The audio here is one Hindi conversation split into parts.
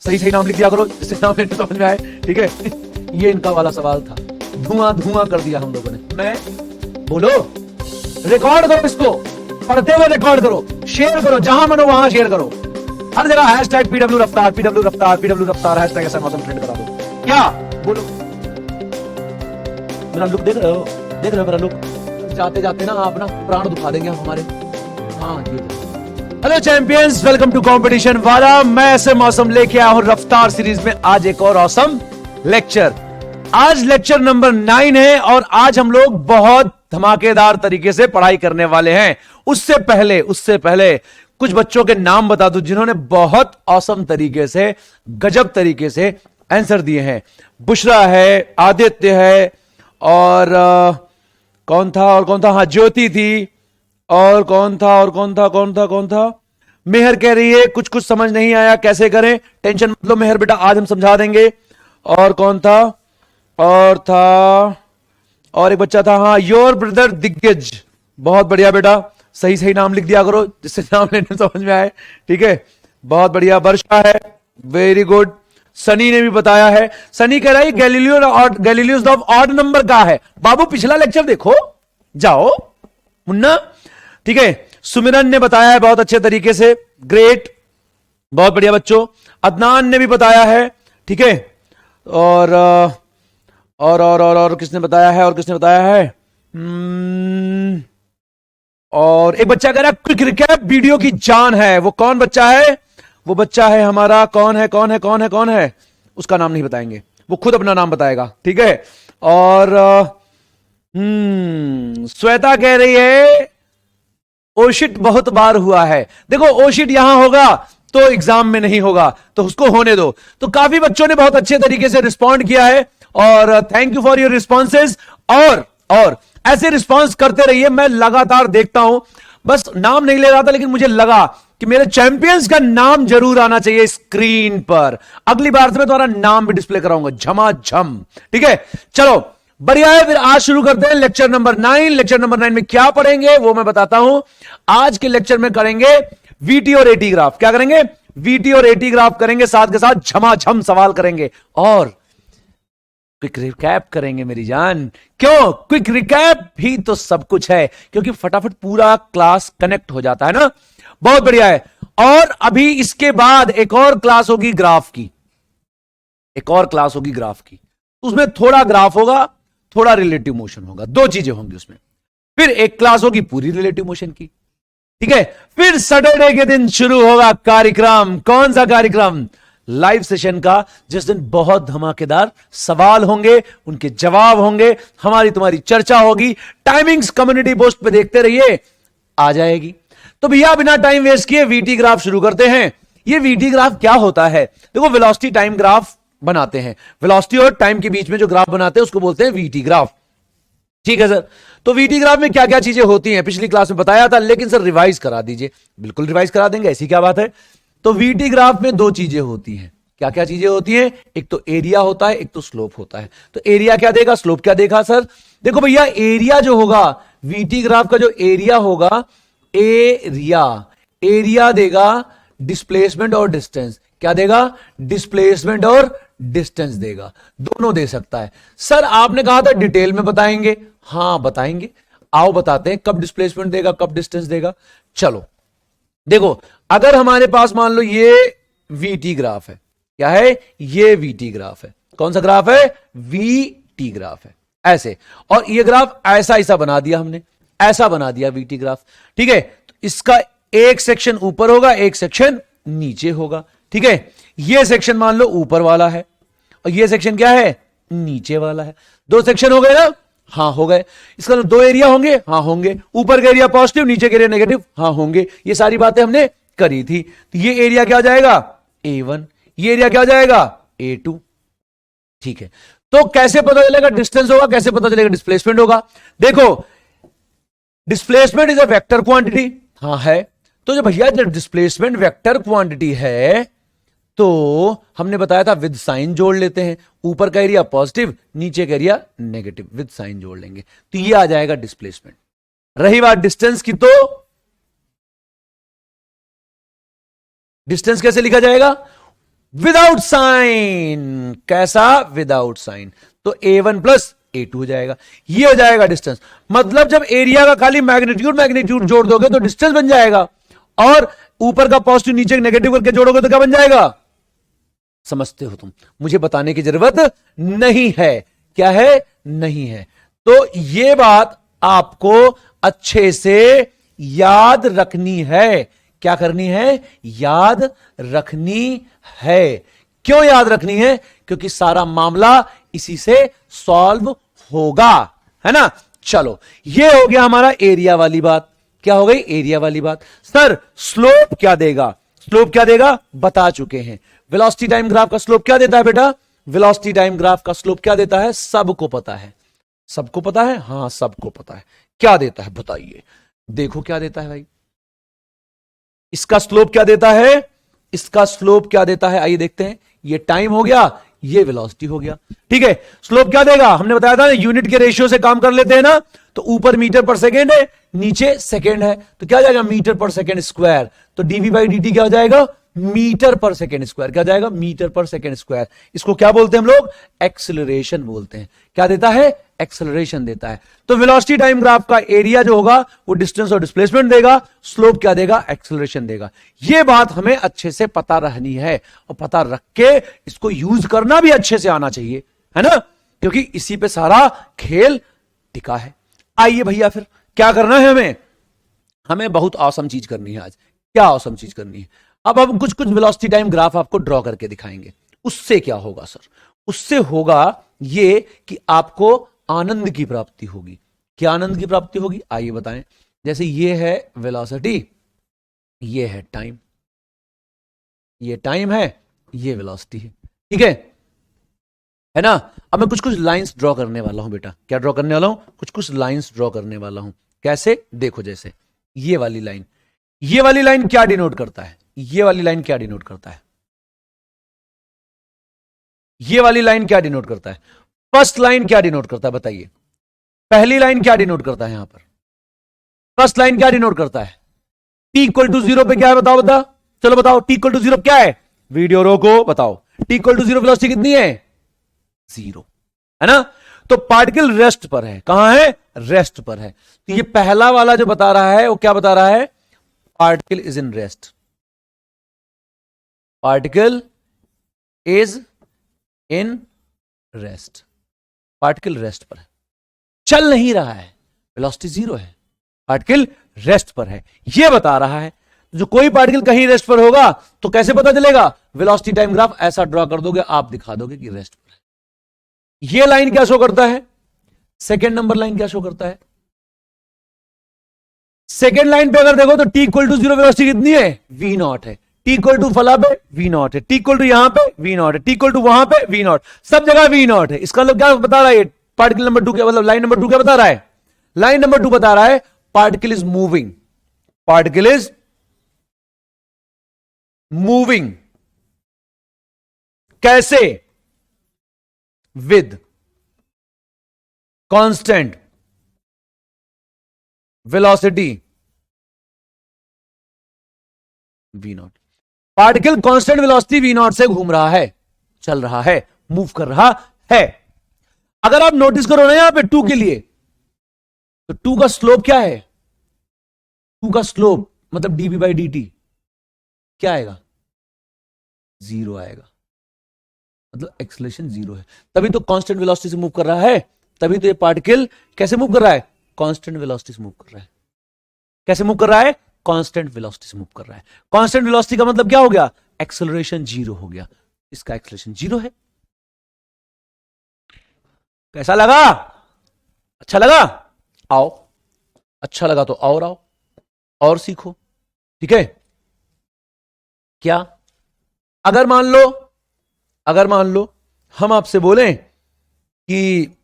सही सही नाम लिख दिया करो जिससे नाम लेने समझ में आए, ठीक है। ये इनका वाला सवाल था, धुआं धुआं कर दिया हम लोगों ने। मैं बोलो, रिकॉर्ड करो, इसको पढ़ते हुए रिकॉर्ड करो, शेयर करो, जहां मनो वहां शेयर करो, हर जगह हैशटैग पीडब्ल्यू रफ्तार, पीडब्ल्यू रफ्तार, पीडब्ल्यू रफ्तार, हैशटैग ऐसा मौसम ट्रेंड करा दो। क्या बोलो, मेरा लुक देख रहे हो, देख रहे हो मेरा लुक? जाते जाते ना आप ना प्राण दुखा देंगे हमारे। हाँ hello champions, welcome to competition वाला। मैं ऐसे मौसम लेके आया हूं रफ्तार सीरीज में आज एक और ऑसम लेक्चर। आज लेक्चर नंबर 9 है और आज हम लोग बहुत धमाकेदार तरीके से पढ़ाई करने वाले हैं। उससे पहले कुछ बच्चों के नाम बता दूं जिन्होंने बहुत ऑसम तरीके से, गजब तरीके से आंसर दिए हैं। बुशरा है, आदित्य है, और कौन था? हाँ, ज्योति थी, और कौन था? मेहर कह रही है कुछ समझ नहीं आया, कैसे करें? टेंशन मत लो मेहर बेटा, आज हम समझा देंगे। और कौन था? और एक बच्चा था, हाँ, योर ब्रदर दिग्गज। बहुत बढ़िया बेटा, सही नाम लिख दिया करो जिससे नाम लेने समझ में आए, ठीक है। बहुत बढ़िया। वर्षा है, वेरी गुड। सनी ने भी बताया है। सनी कह रहा है गैलीलियोस ऑफ ऑड नंबर का है। बाबू पिछला लेक्चर देखो, जाओ मुन्ना, ठीक है। सुमिरन ने बताया है बहुत अच्छे तरीके से, ग्रेट, बहुत बढ़िया बच्चों। अदनान ने भी बताया है, ठीक है। और किसने बताया है? और एक बच्चा कह रहा है क्विक रिकैप वीडियो की जान है। वो कौन बच्चा है? वो बच्चा है हमारा, कौन है? उसका नाम नहीं बताएंगे, वो खुद अपना नाम बताएगा, ठीक है। और श्वेता कह रही है ओशिट बहुत बार हुआ है। देखो, ओशिट यहां होगा तो एग्जाम में नहीं होगा, तो उसको होने दो। तो काफी बच्चों ने बहुत अच्छे तरीके से रिस्पॉन्ड किया है और thank you for your responses. और ऐसे रिस्पॉन्स करते रहिए, मैं लगातार देखता हूं। बस नाम नहीं ले रहा था, लेकिन मुझे लगा कि मेरे चैंपियंस का नाम जरूर आना चाहिए स्क्रीन पर। अगली बार से मैं तुम्हारा नाम भी डिस्प्ले कराऊंगा, झमाझम, ठीक है। चलो बढ़िया है, फिर आज शुरू करते हैं लेक्चर नंबर 9। लेक्चर नंबर 9 में क्या पढ़ेंगे वो मैं बताता हूं। आज के लेक्चर में करेंगे वीटी और एटी ग्राफ। क्या करेंगे? वीटी और एटी ग्राफ करेंगे, साथ के साथ झमाझम सवाल करेंगे और क्विक रिकैप करेंगे मेरी जान। क्यों? क्विक रिकैप ही तो सब कुछ है, क्योंकि फटाफट पूरा क्लास कनेक्ट हो जाता है ना। बहुत बढ़िया है। और अभी इसके बाद एक और क्लास होगी ग्राफ की, उसमें थोड़ा ग्राफ होगा, थोड़ा रिलेटिव मोशन होगा, दो चीजें होंगी उसमें। फिर एक क्लास होगी पूरी रिलेटिव मोशन की, ठीक है। फिर सैटरडे के दिन शुरू होगा कार्यक्रम। कौन सा कार्यक्रम? लाइव सेशन का, जिस दिन बहुत धमाकेदार सवाल होंगे, उनके जवाब होंगे, हमारी तुम्हारी चर्चा होगी। टाइमिंग्स कम्युनिटी पोस्ट पे देखते रहिए, आ जाएगी। तो भैया बिना टाइम वेस्ट किए वीटी ग्राफ शुरू करते हैं। ये वीटी ग्राफ क्या होता है? देखो, वेलोसिटी टाइम ग्राफ बनाते हैं, वेलोसिटी और टाइम के बीच में जो ग्राफ बनाते हैं उसको बोलते हैं वीटी ग्राफ, ठीक है सर। तो वीटी ग्राफ में क्या क्या चीजें होती हैं पिछली क्लास में बताया था, लेकिन सर रिवाइज करा दीजिए। बिल्कुल रिवाइज करा देंगे, ऐसी क्या बात है। तो वीटी ग्राफ में दो चीजें होती हैं। क्या क्या चीजें होती हैं? एक तो एरिया होता है, एक तो स्लोप होता है। तो एरिया क्या देगा, स्लोप क्या देगा सर? देखो भैया, एरिया जो होगा वीटी ग्राफ का, जो एरिया होगा, एरिया देगा डिस्प्लेसमेंट और डिस्टेंस। क्या देगा? डिस्प्लेसमेंट और डिस्टेंस देगा, दोनों दे सकता है। सर आपने कहा था डिटेल में बताएंगे। हां बताएंगे, आओ बताते हैं कब डिस्प्लेसमेंट देगा, कब डिस्टेंस देगा। चलो देखो, अगर हमारे पास मान लो ये वीटी ग्राफ है, क्या है? ये वीटी ग्राफ है। कौन सा ग्राफ है? वीटी ग्राफ है, ऐसे। और ये ग्राफ ऐसा बना दिया हमने, ऐसा बना दिया वीटी ग्राफ, ठीक है। तो इसका एक सेक्शन ऊपर होगा, एक सेक्शन नीचे होगा, ठीक है। ये सेक्शन मान लो ऊपर वाला है और ये सेक्शन क्या है? नीचे वाला है। दो सेक्शन हो गए ना? हाँ हो गए। इसका दो एरिया होंगे? हाँ होंगे। ऊपर का एरिया पॉजिटिव, नीचे का एरिया नेगेटिव? हाँ होंगे। ये सारी बातें हमने करी थी। तो ये एरिया क्या हो जाएगा? A1। ये एरिया क्या हो जाएगा? A2, ठीक है। तो कैसे पता चलेगा डिस्टेंस होगा, कैसे पता चलेगा डिस्प्लेसमेंट होगा? देखो, displacement is a vector quantity, हाँ है। तो जो भैया जब डिस्प्लेसमेंट वेक्टर क्वांटिटी है तो हमने बताया था विद साइन जोड़ लेते हैं। ऊपर का एरिया पॉजिटिव, नीचे का एरिया नेगेटिव, विद साइन जोड़ लेंगे तो ये आ जाएगा डिस्प्लेसमेंट। रही बात डिस्टेंस की, तो डिस्टेंस कैसे लिखा जाएगा? Without sign. कैसा? Without sign. तो A1 प्लस A2 हो जाएगा, ये हो जाएगा डिस्टेंस। मतलब जब एरिया का खाली मैग्नीट्यूड मैग्नीट्यूड जोड़ दोगे तो डिस्टेंस बन जाएगा, और ऊपर का पॉजिटिव नीचे नेगेटिव करके जोड़ोगे तो क्या बन जाएगा? समझते हो तुम, मुझे बताने की जरूरत नहीं है। क्या है? नहीं है। तो ये बात आपको अच्छे से याद रखनी है। क्या करनी है? याद रखनी है। क्यों याद रखनी है? क्योंकि सारा मामला इसी से सॉल्व होगा, है ना। चलो, ये हो गया हमारा एरिया वाली बात। क्या हो गई? एरिया वाली बात। सर स्लोप क्या देगा? स्लोप क्या देगा? बता चुके हैं। वेलोसिटी टाइम ग्राफ का स्लोप क्या देता है बेटा? वेलोसिटी टाइम ग्राफ का स्लोप क्या देता है? सबको पता है। सबको पता है? हां, सबको पता है। क्या देता है बताइए? देखो क्या देता है भाई। इसका स्लोप क्या देता है? इसका स्लोप क्या देता है? आइए देखते हैं। ये टाइम हो गया, ये वेलोसिटी हो गया। ठीक है, स्लोप क्या देगा? हमने बताया था यूनिट के रेशियो से काम कर लेते हैं ना। तो ऊपर मीटर पर सेकेंड है, नीचे सेकेंड है, तो क्या जाएगा? मीटर पर सेकेंड स्क्वायर। तो डीवी बाई डी क्या हो जाएगा? मीटर पर सेकेंड स्क्वायर। क्या जाएगा? मीटर पर सेकेंड स्क्वायर। इसको क्या बोलते हैं हम लोग? एक्सेलरेशन बोलते हैं। क्या देता है? एक्सेलरेशन देता है। तो वेलोसिटी टाइम ग्राफ का एरिया जो होगा वो डिस्टेंस और डिस्प्लेसमेंट देगा, स्लोप क्या देगा? एक्सेलरेशन देगा। ये बात हमें अच्छे से पता रहनी है, और पता रख के इसको यूज करना भी अच्छे से आना चाहिए, है ना, क्योंकि इसी पे सारा खेल टिका है। आइए भैया, फिर क्या करना है हमें? हमें बहुत औसम चीज करनी है आज। क्या औसम चीज करनी है? अब हम कुछ कुछ वेलोसिटी टाइम ग्राफ आपको ड्रॉ करके दिखाएंगे। उससे क्या होगा सर? उससे होगा ये कि आपको आनंद की प्राप्ति होगी। क्या आनंद की प्राप्ति होगी? आइए बताएं। जैसे ये है वेलोसिटी, ये है टाइम, ये टाइम है, ये वेलोसिटी है। ठीक है ना। अब मैं कुछ कुछ लाइंस ड्रॉ करने वाला हूं बेटा। क्या ड्रॉ करने वाला हूं? कुछ कुछ लाइंस ड्रॉ करने वाला हूं। कैसे? देखो, जैसे ये वाली लाइन, ये वाली लाइन क्या डिनोट करता है? ये वाली लाइन क्या डिनोट करता है? ये वाली लाइन क्या डिनोट करता है? फर्स्ट लाइन क्या डिनोट करता है बताइए? पहली लाइन क्या डिनोट करता है? यहां पर फर्स्ट लाइन क्या डिनोट करता है? टी इक्वल टू जीरो पे क्या है? बताओ बता, चलो बताओ। टी इक्वल टू जीरो क्या है? वीडियो रोको, बताओ। T equal to zero velocity कितनी है? जीरो, है ना। तो पार्टिकल रेस्ट पर है। कहां है? रेस्ट पर है। तो ये पहला वाला जो बता रहा है वो क्या बता रहा है? Particle is in rest. Particle is in rest. Particle rest पर है, चल नहीं रहा है, वेलोसिटी जीरो है, पार्टिकल रेस्ट पर है, यह बता रहा है। जो कोई पार्टिकल कहीं रेस्ट पर होगा तो कैसे पता चलेगा? वेलोसिटी टाइम ग्राफ ऐसा ड्रॉ कर दोगे, आप दिखा दोगे कि रेस्ट पर है। यह लाइन क्या शो करता है? सेकेंड नंबर लाइन क्या शो करता है? सेकेंड लाइन पे अगर देखो तो T equal to zero velocity कितनी है? वी नॉट है। टी इक्वल टू फला पे वी नॉट है, टी इक्वल टू यहां पे वी नॉट है, टी इक्वल टू वहां पे वी नॉट, सब जगह वी नॉट है। इसका मतलब क्या बता रहा है? पार्टिकल नंबर टू क्या मतलब लाइन नंबर टू क्या बता रहा है? लाइन नंबर टू बता रहा है particle is moving. Particle is moving. कैसे? With constant velocity V naught. Particle constant velocity V naught से घूम रहा है, चल रहा है, मूव कर रहा है। अगर आप नोटिस करो ना यहां पे टू के लिए, तो टू का स्लोप क्या है? टू का स्लोप मतलब डीवी बाई डी टी क्या आएगा? जीरो आएगा। मतलब एक्सेलरेशन जीरो है। तभी तो कांस्टेंट वेलोसिटी से मूव कर रहा है। तभी तो ये पार्टिकल कैसे मूव कर रहा है? कांस्टेंट वेलोसिटी से मूव कर रहा है। कैसे मूव कर रहा है? कांस्टेंट वेलोसिटी से मूव कर रहा है। कांस्टेंट वेलोसिटी का मतलब क्या हो गया? एक्सेलरेशन जीरो हो गया। इसका एक्सेलरेशन जीरो है। कैसा लगा? अच्छा लगा? आओ, अच्छा लगा तो और आओ और सीखो। ठीक है। क्या अगर मान लो हम आपसे बोलें कि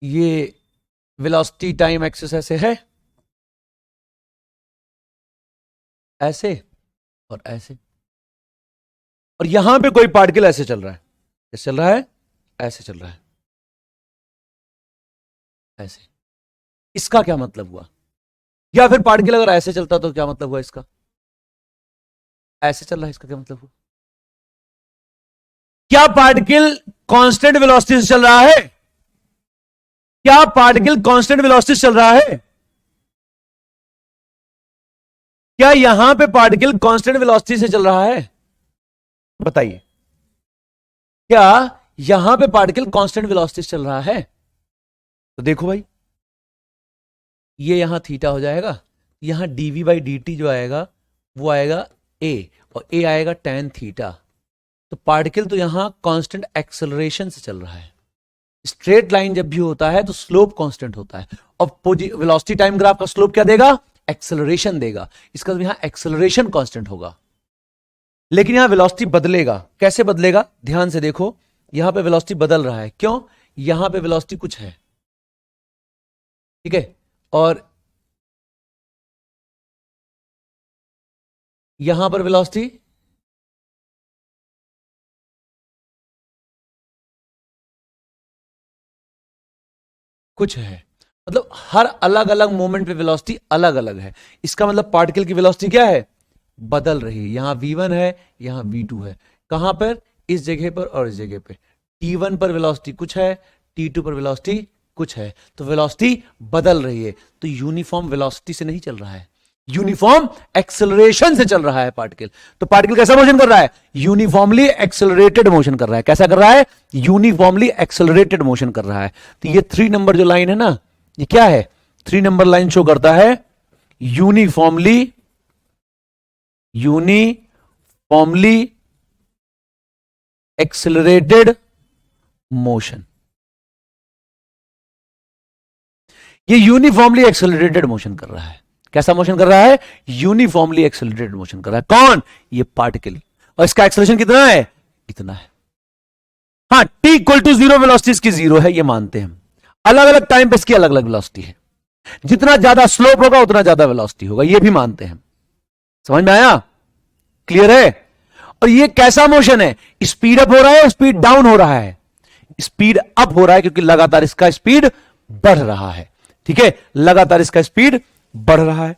ये वेलोसिटी टाइम एक्सिस ऐसे है, ऐसे और ऐसे, और यहां पे कोई पार्टिकल ऐसे चल रहा है, कैसे चल रहा है? ऐसे चल रहा है, ऐसे। इसका क्या मतलब हुआ? या फिर पार्टिकल अगर ऐसे चलता तो क्या मतलब हुआ इसका? ऐसे चल रहा है, इसका क्या मतलब हुआ? क्या पार्टिकल कांस्टेंट वेलोसिटी से चल रहा है? क्या पार्टिकल कांस्टेंट वेलोसिटी से चल रहा है? क्या यहां पे पार्टिकल कांस्टेंट वेलोसिटी से चल रहा है? बताइए, क्या यहां पे पार्टिकल कांस्टेंट वेलोसिटी से चल रहा है? तो देखो भाई, ये यहां थीटा हो जाएगा, यहां डीवी बाई डी टी जो आएगा वो आएगा ए, और ए आएगा tan थीटा। तो पार्टिकल तो यहां कांस्टेंट एक्सेलरेशन से चल रहा है। स्ट्रेट लाइन जब भी होता है तो स्लोप कांस्टेंट होता है, और वेलोसिटी टाइम ग्राफ का स्लोप क्या देगा? एक्सेलरेशन देगा। इसका मतलब यहां एक्सेलरेशन कांस्टेंट होगा, लेकिन यहां वेलोसिटी बदलेगा। कैसे बदलेगा? ध्यान से देखो, यहां पे वेलोसिटी बदल रहा है। क्यों? यहां पे वेलोसिटी कुछ है, ठीक है, और यहां पर वेलोसिटी कुछ है। मतलब हर अलग अलग मोमेंट पे वेलोसिटी अलग अलग है। इसका मतलब पार्टिकल की वेलोसिटी क्या है? बदल रही है। यहां v1 है, यहां v2 है। कहां पर? इस जगह पर और इस जगह पे। t1 पर वेलोसिटी कुछ है, t2 पर वेलोसिटी कुछ है। तो वेलोसिटी बदल रही है। तो यूनिफॉर्म वेलोसिटी से नहीं चल रहा है, यूनिफॉर्म एक्सेलरेशन से चल रहा है पार्टिकल। तो पार्टिकल कैसा मोशन कर रहा है? यूनिफॉर्मली एक्सेलरेटेड मोशन कर रहा है। कैसा कर रहा है? यूनिफॉर्मली एक्सेलरेटेड मोशन कर रहा है। तो ये 3 नंबर जो लाइन है ना, ये क्या है? 3 नंबर लाइन शो करता है यूनिफॉर्मली एक्सेलरेटेड मोशन। ये यूनिफॉर्मली एक्सेलरेटेड मोशन कर रहा है। कैसा मोशन कर रहा है? यूनिफॉर्मली एक्सेलरेटेड मोशन कर रहा है। कौन? ये पार्टिकल। और इसका एक्सेलरेशन कितना है? इतना है। हाँ, t इक्वल टू 0 वेलोसिटी इसकी 0 है, ये मानते हैं हम। अलग अलग टाइम पे इसकी अलग अलग वेलोसिटी है। जितना ज्यादा स्लोप होगा उतना ज्यादा वेलोसिटी होगा, ये भी मानते हैं। समझ में आया? क्लियर है? और ये कैसा मोशन है? स्पीड अप हो रहा है, स्पीड डाउन हो रहा है? स्पीड अप हो रहा है, क्योंकि लगातार इसका स्पीड बढ़ रहा है। ठीक है, लगातार इसका स्पीड बढ़ रहा है।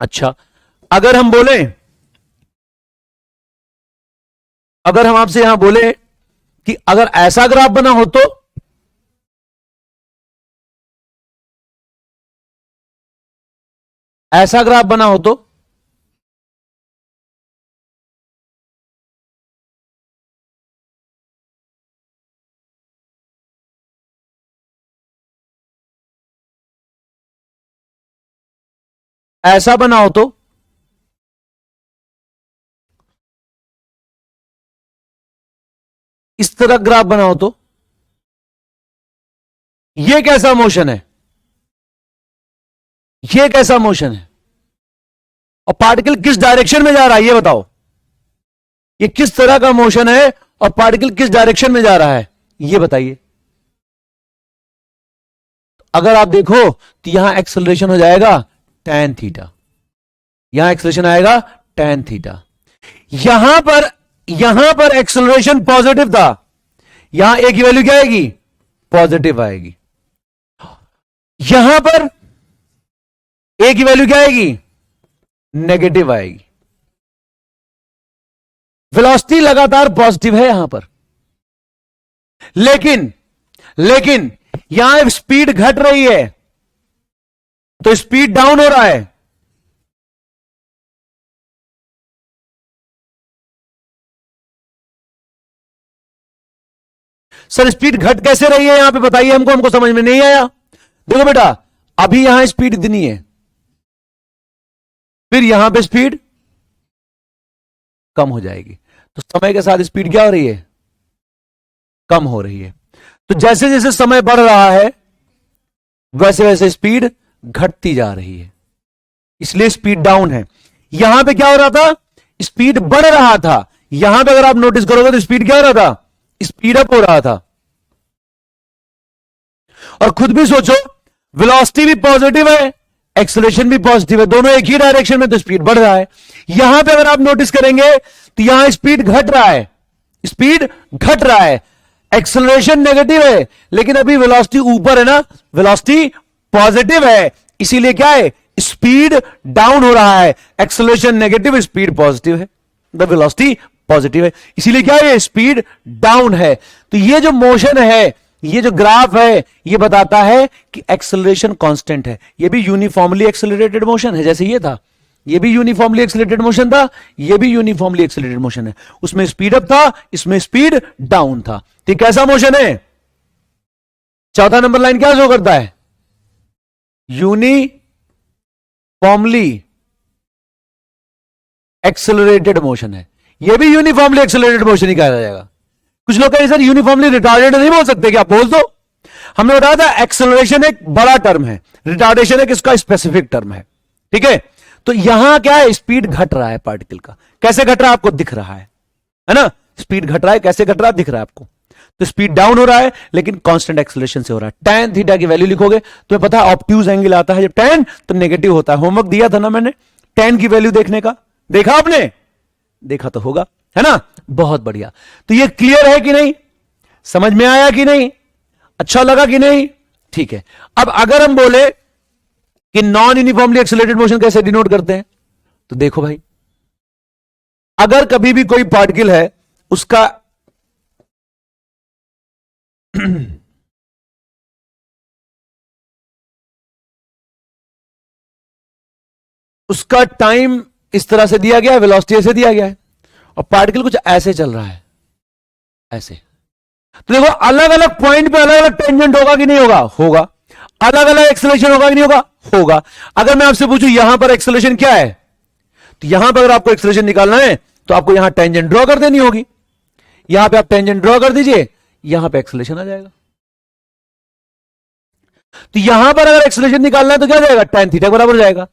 अच्छा, अगर हम बोले, अगर हम आपसे यहां बोले कि अगर ऐसा ग्राफ बना हो तो, ऐसा ग्राफ बना हो तो, ऐसा बना हो तो, इस तरह ग्राफ बना हो तो, यह कैसा मोशन है? यह कैसा मोशन है? और पार्टिकल किस डायरेक्शन में जा रहा है ये बताओ। ये किस तरह का मोशन है और पार्टिकल किस डायरेक्शन में जा रहा है ये बताइए। अगर आप देखो तो यहां एक्सेलरेशन हो जाएगा tan थीटा, यहां एक्सेलरेशन आएगा tan थीटा। यहां पर एक्सेलरेशन पॉजिटिव था, यहां ए की वैल्यू क्या आएगी? पॉजिटिव आएगी। यहां पर ए की वैल्यू क्या आएगी? नेगेटिव आएगी। वेलोसिटी लगातार पॉजिटिव है यहां पर, लेकिन यहां स्पीड घट रही है, तो स्पीड डाउन हो रहा है। सर स्पीड घट कैसे रही है यहां पे बताइए हमको समझ में नहीं आया। देखो बेटा, अभी यहां स्पीड इतनी है, फिर यहां पे स्पीड कम हो जाएगी, तो समय के साथ स्पीड क्या हो रही है? कम हो रही है। तो जैसे जैसे समय बढ़ रहा है वैसे वैसे स्पीड घटती जा रही है, इसलिए स्पीड डाउन है। यहां पे क्या हो रहा था? स्पीड बढ़ रहा था। यहां पे अगर आप नोटिस करोगे तो स्पीड क्या हो रहा था? स्पीड अप हो रहा था। और खुद भी सोचो, वेलोसिटी भी पॉजिटिव है, एक्सेलरेशन भी पॉजिटिव है, दोनों एक ही डायरेक्शन में, तो स्पीड बढ़ रहा है। यहां पे अगर आप नोटिस करेंगे तो यहां स्पीड घट रहा है, स्पीड घट रहा है, एक्सेलरेशन नेगेटिव है, लेकिन अभी वेलोसिटी ऊपर है ना, वेलोसिटी पॉजिटिव है, इसीलिए क्या है? स्पीड डाउन हो रहा है। एक्सेलरेशन नेगेटिव, स्पीड पॉजिटिव है। द वेलोसिटी पॉजिटिव है, इसीलिए क्या है, स्पीड डाउन है। तो ये जो मोशन है, ये जो ग्राफ है, ये बताता है कि एक्सेलरेशन कांस्टेंट है। ये भी यूनिफॉर्मली एक्सेलरेटेड मोशन है, जैसे ये था, ये भी यूनिफॉर्मली एक्सेलरेटेड मोशन था, ये भी यूनिफॉर्मली एक्सेलरेटेड मोशन है। उसमें स्पीड अप था, इसमें स्पीड डाउन था। तो कैसा मोशन है? चौथा नंबर लाइन क्या शो करता है? यूनिफॉर्मली एक्सेलरेटेड मोशन है। यह भी यूनिफॉर्मली एक्सेलरेटेड मोशन ही कहा जाएगा। कुछ लोग कहें सर यूनिफॉर्मली रिटार्डेड नहीं बोल सकते क्या? बोल दो। हमने बताया था एक्सेलरेशन एक बड़ा टर्म है, रिटार्डेशन एक इसका स्पेसिफिक टर्म है, ठीक है। तो यहां क्या है, स्पीड घट रहा है पार्टिकल का। कैसे घट रहा है आपको दिख रहा है ना? स्पीड घट रहा है, कैसे घट रहा है दिख रहा है आपको। तो स्पीड डाउन हो रहा है लेकिन कांस्टेंट एक्सेलरेशन से हो रहा है। tan थीटा की वैल्यू लिखोगे तो पता है ऑब्ट्यूज एंगल आता है जब tan तो नेगेटिव होता है। होमवर्क दिया था ना मैंने tan की वैल्यू देखने का, देखा आपने? देखा तो होगा, है ना? बहुत बढ़िया। तो ये क्लियर है कि नहीं? समझ में आया कि नहीं? अच्छा लगा कि नहीं? ठीक है। अब अगर हम बोले कि नॉन यूनिफॉर्मली एक्सेलरेटेड मोशन कैसे डिनोट करते हैं, तो देखो भाई, अगर कभी भी कोई पार्टिकल है उसका उसका टाइम इस तरह से दिया गया है, वेलोसिटी ऐसे दिया गया है, और पार्टिकल कुछ ऐसे चल रहा है, ऐसे। तो देखो अलग अलग पॉइंट पे अलग अलग टेंजेंट होगा कि नहीं होगा? होगा। अलग अलग एक्सेलरेशन होगा कि नहीं होगा? होगा। अगर मैं आपसे पूछूं यहां पर एक्सेलरेशन क्या है, तो यहां पर अगर आपको एक्सेलरेशन निकालना है तो आपको यहां टेंजेंट ड्रॉ कर देनी होगी। यहां पे आप टेंजेंट ड्रॉ कर दीजिए, यहां पे एक्सेलरेशन आ जाएगा। तो यहां पर अगर एक्सेलरेशन निकालना है तो क्या जाएगा? tan थीटा बराबर जाएगा।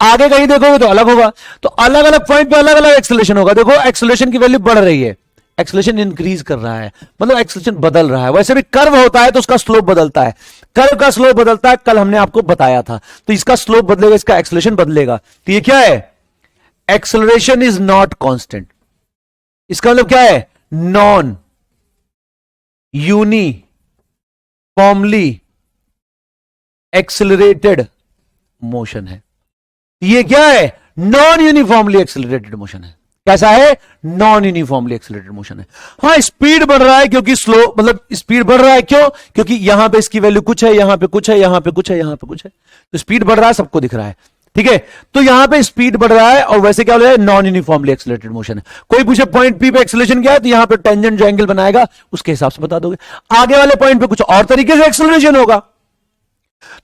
आगे कहीं देखोगे तो अलग होगा। तो अलग अलग पॉइंट पे अलग अलग एक्सेलरेशन होगा। देखो एक्सेलरेशन की वैल्यू बढ़ रही है, एक्सेलरेशन इंक्रीज कर रहा है, मतलब एक्सेलरेशन बदल रहा है। वैसे भी कर्व होता है तो उसका स्लोप बदलता है, कर्व का स्लोप बदलता है, कल हमने आपको बताया था। तो इसका स्लोप बदलेगा, इसका एक्सेलरेशन बदलेगा। तो ये क्या है? Acceleration is not constant. इसका मतलब क्या है? नॉन यूनिफॉर्मली एक्सेलरेटेड मोशन है। ये क्या है? नॉन यूनिफॉर्मली एक्सेलरेटेड मोशन है। कैसा है? नॉन यूनिफॉर्मली एक्सेलरेटेड मोशन है। हाँ, स्पीड बढ़ रहा है क्योंकि स्लो, मतलब स्पीड बढ़ रहा है क्यों? क्योंकि यहां पे इसकी वैल्यू कुछ है, यहां पे कुछ है, यहां पे कुछ है, यहां पे कुछ है, तो स्पीड बढ़ रहा है, सबको दिख रहा है, ठीक है। तो यहां पे स्पीड बढ़ रहा है और वैसे क्या हो रहा है? नॉन यूनिफॉर्मली एक्सेलरेटेड मोशन है। कोई पूछे पॉइंट पी पे एक्सेलरेशन क्या है, तो यहां पे टेंजेंट जो एंगल बनाएगा उसके हिसाब से बता दोगे। आगे वाले पॉइंट पे कुछ और तरीके से एक्सेलरेशन होगा।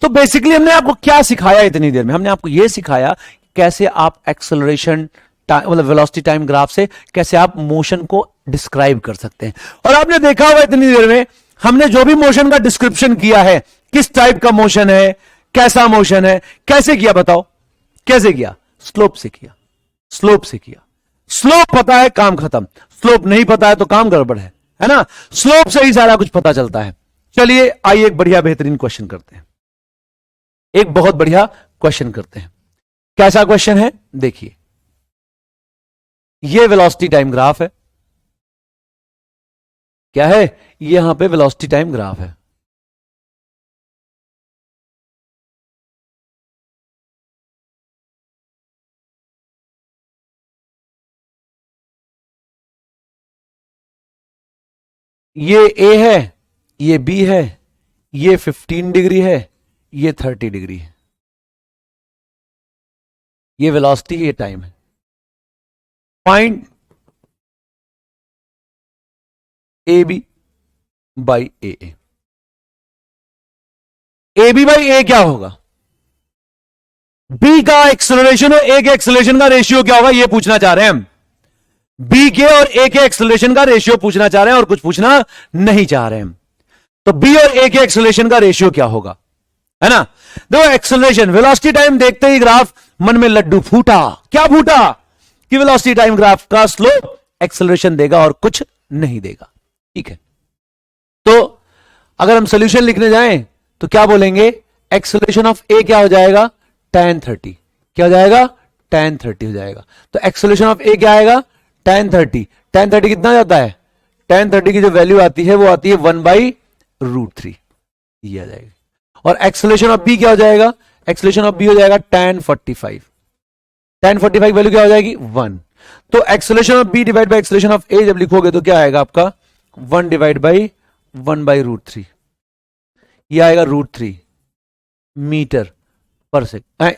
तो बेसिकली हमने आपको क्या सिखाया इतनी देर में? हमने आपको यह सिखाया कैसे आप एक्सेलरेशन मतलब वेलोसिटी टाइम ग्राफ से कैसे आप मोशन को डिस्क्राइब कर सकते हैं। और आपने देखा होगा इतनी देर में हमने जो भी मोशन का डिस्क्रिप्शन किया है, किस टाइप का मोशन है, कैसा मोशन है, कैसे किया बताओ? कैसे किया? स्लोप से किया, स्लोप से किया। स्लोप पता है, काम खत्म। स्लोप नहीं पता है तो काम गड़बड़ है ना? स्लोप से ही सारा कुछ पता चलता है। चलिए आइए एक बढ़िया बेहतरीन क्वेश्चन करते हैं, एक बहुत बढ़िया क्वेश्चन करते हैं। कैसा क्वेश्चन है देखिए, यह वेलोसिटी टाइम ग्राफ है। क्या है? यहां पे वेलोसिटी टाइम ग्राफ है। ये ए है, ये बी है, ये 15 डिग्री है, ये 30 डिग्री है। ये वेलोसिटी, ये टाइम है। Find A B by A. A B by A क्या होगा? बी का एक्सेलरेशन और ए के एक्सेलरेशन का रेशियो क्या होगा, यह पूछना चाह रहे हैं हम। बी के और ए के एक्सेलरेशन का रेशियो पूछना चाह रहे हैं और कुछ पूछना नहीं चाह रहे हैं हम। तो बी और ए के एक्सेलरेशन का रेशियो क्या होगा, है ना? देखो एक्सेलरेशन, वेलोसिटी टाइम देखते ही ग्राफ मन में लड्डू फूटा। क्या फूटा? कि वेलोसिटी टाइम ग्राफ का स्लोप एक्सेलरेशन देगा और कुछ नहीं देगा, ठीक है। तो अगर हम सॉल्यूशन लिखने जाएं तो क्या बोलेंगे? एक्सेलरेशन ऑफ ए क्या हो जाएगा? tan 30। क्या हो जाएगा? tan 30 हो जाएगा। तो एक्सेलरेशन ऑफ ए क्या आएगा? tan 30। tan 30 कितना जाता है? tan 30 की जो वैल्यू आती है वो आती है 1/√3, ये आ जाएगी। और एक्सेलरेशन ऑफ बी क्या हो जाएगा? एक्सेलरेशन ऑफ बी हो जाएगा tan 45। tan 45 वैल्यू क्या हो जाएगी? 1। तो acceleration of B divide by acceleration of A जब लिखोगे तो क्या आएगा आपका 1 डिवाइड बाई 1/√3, ये आएगा √3 मीटर पर सेकंड।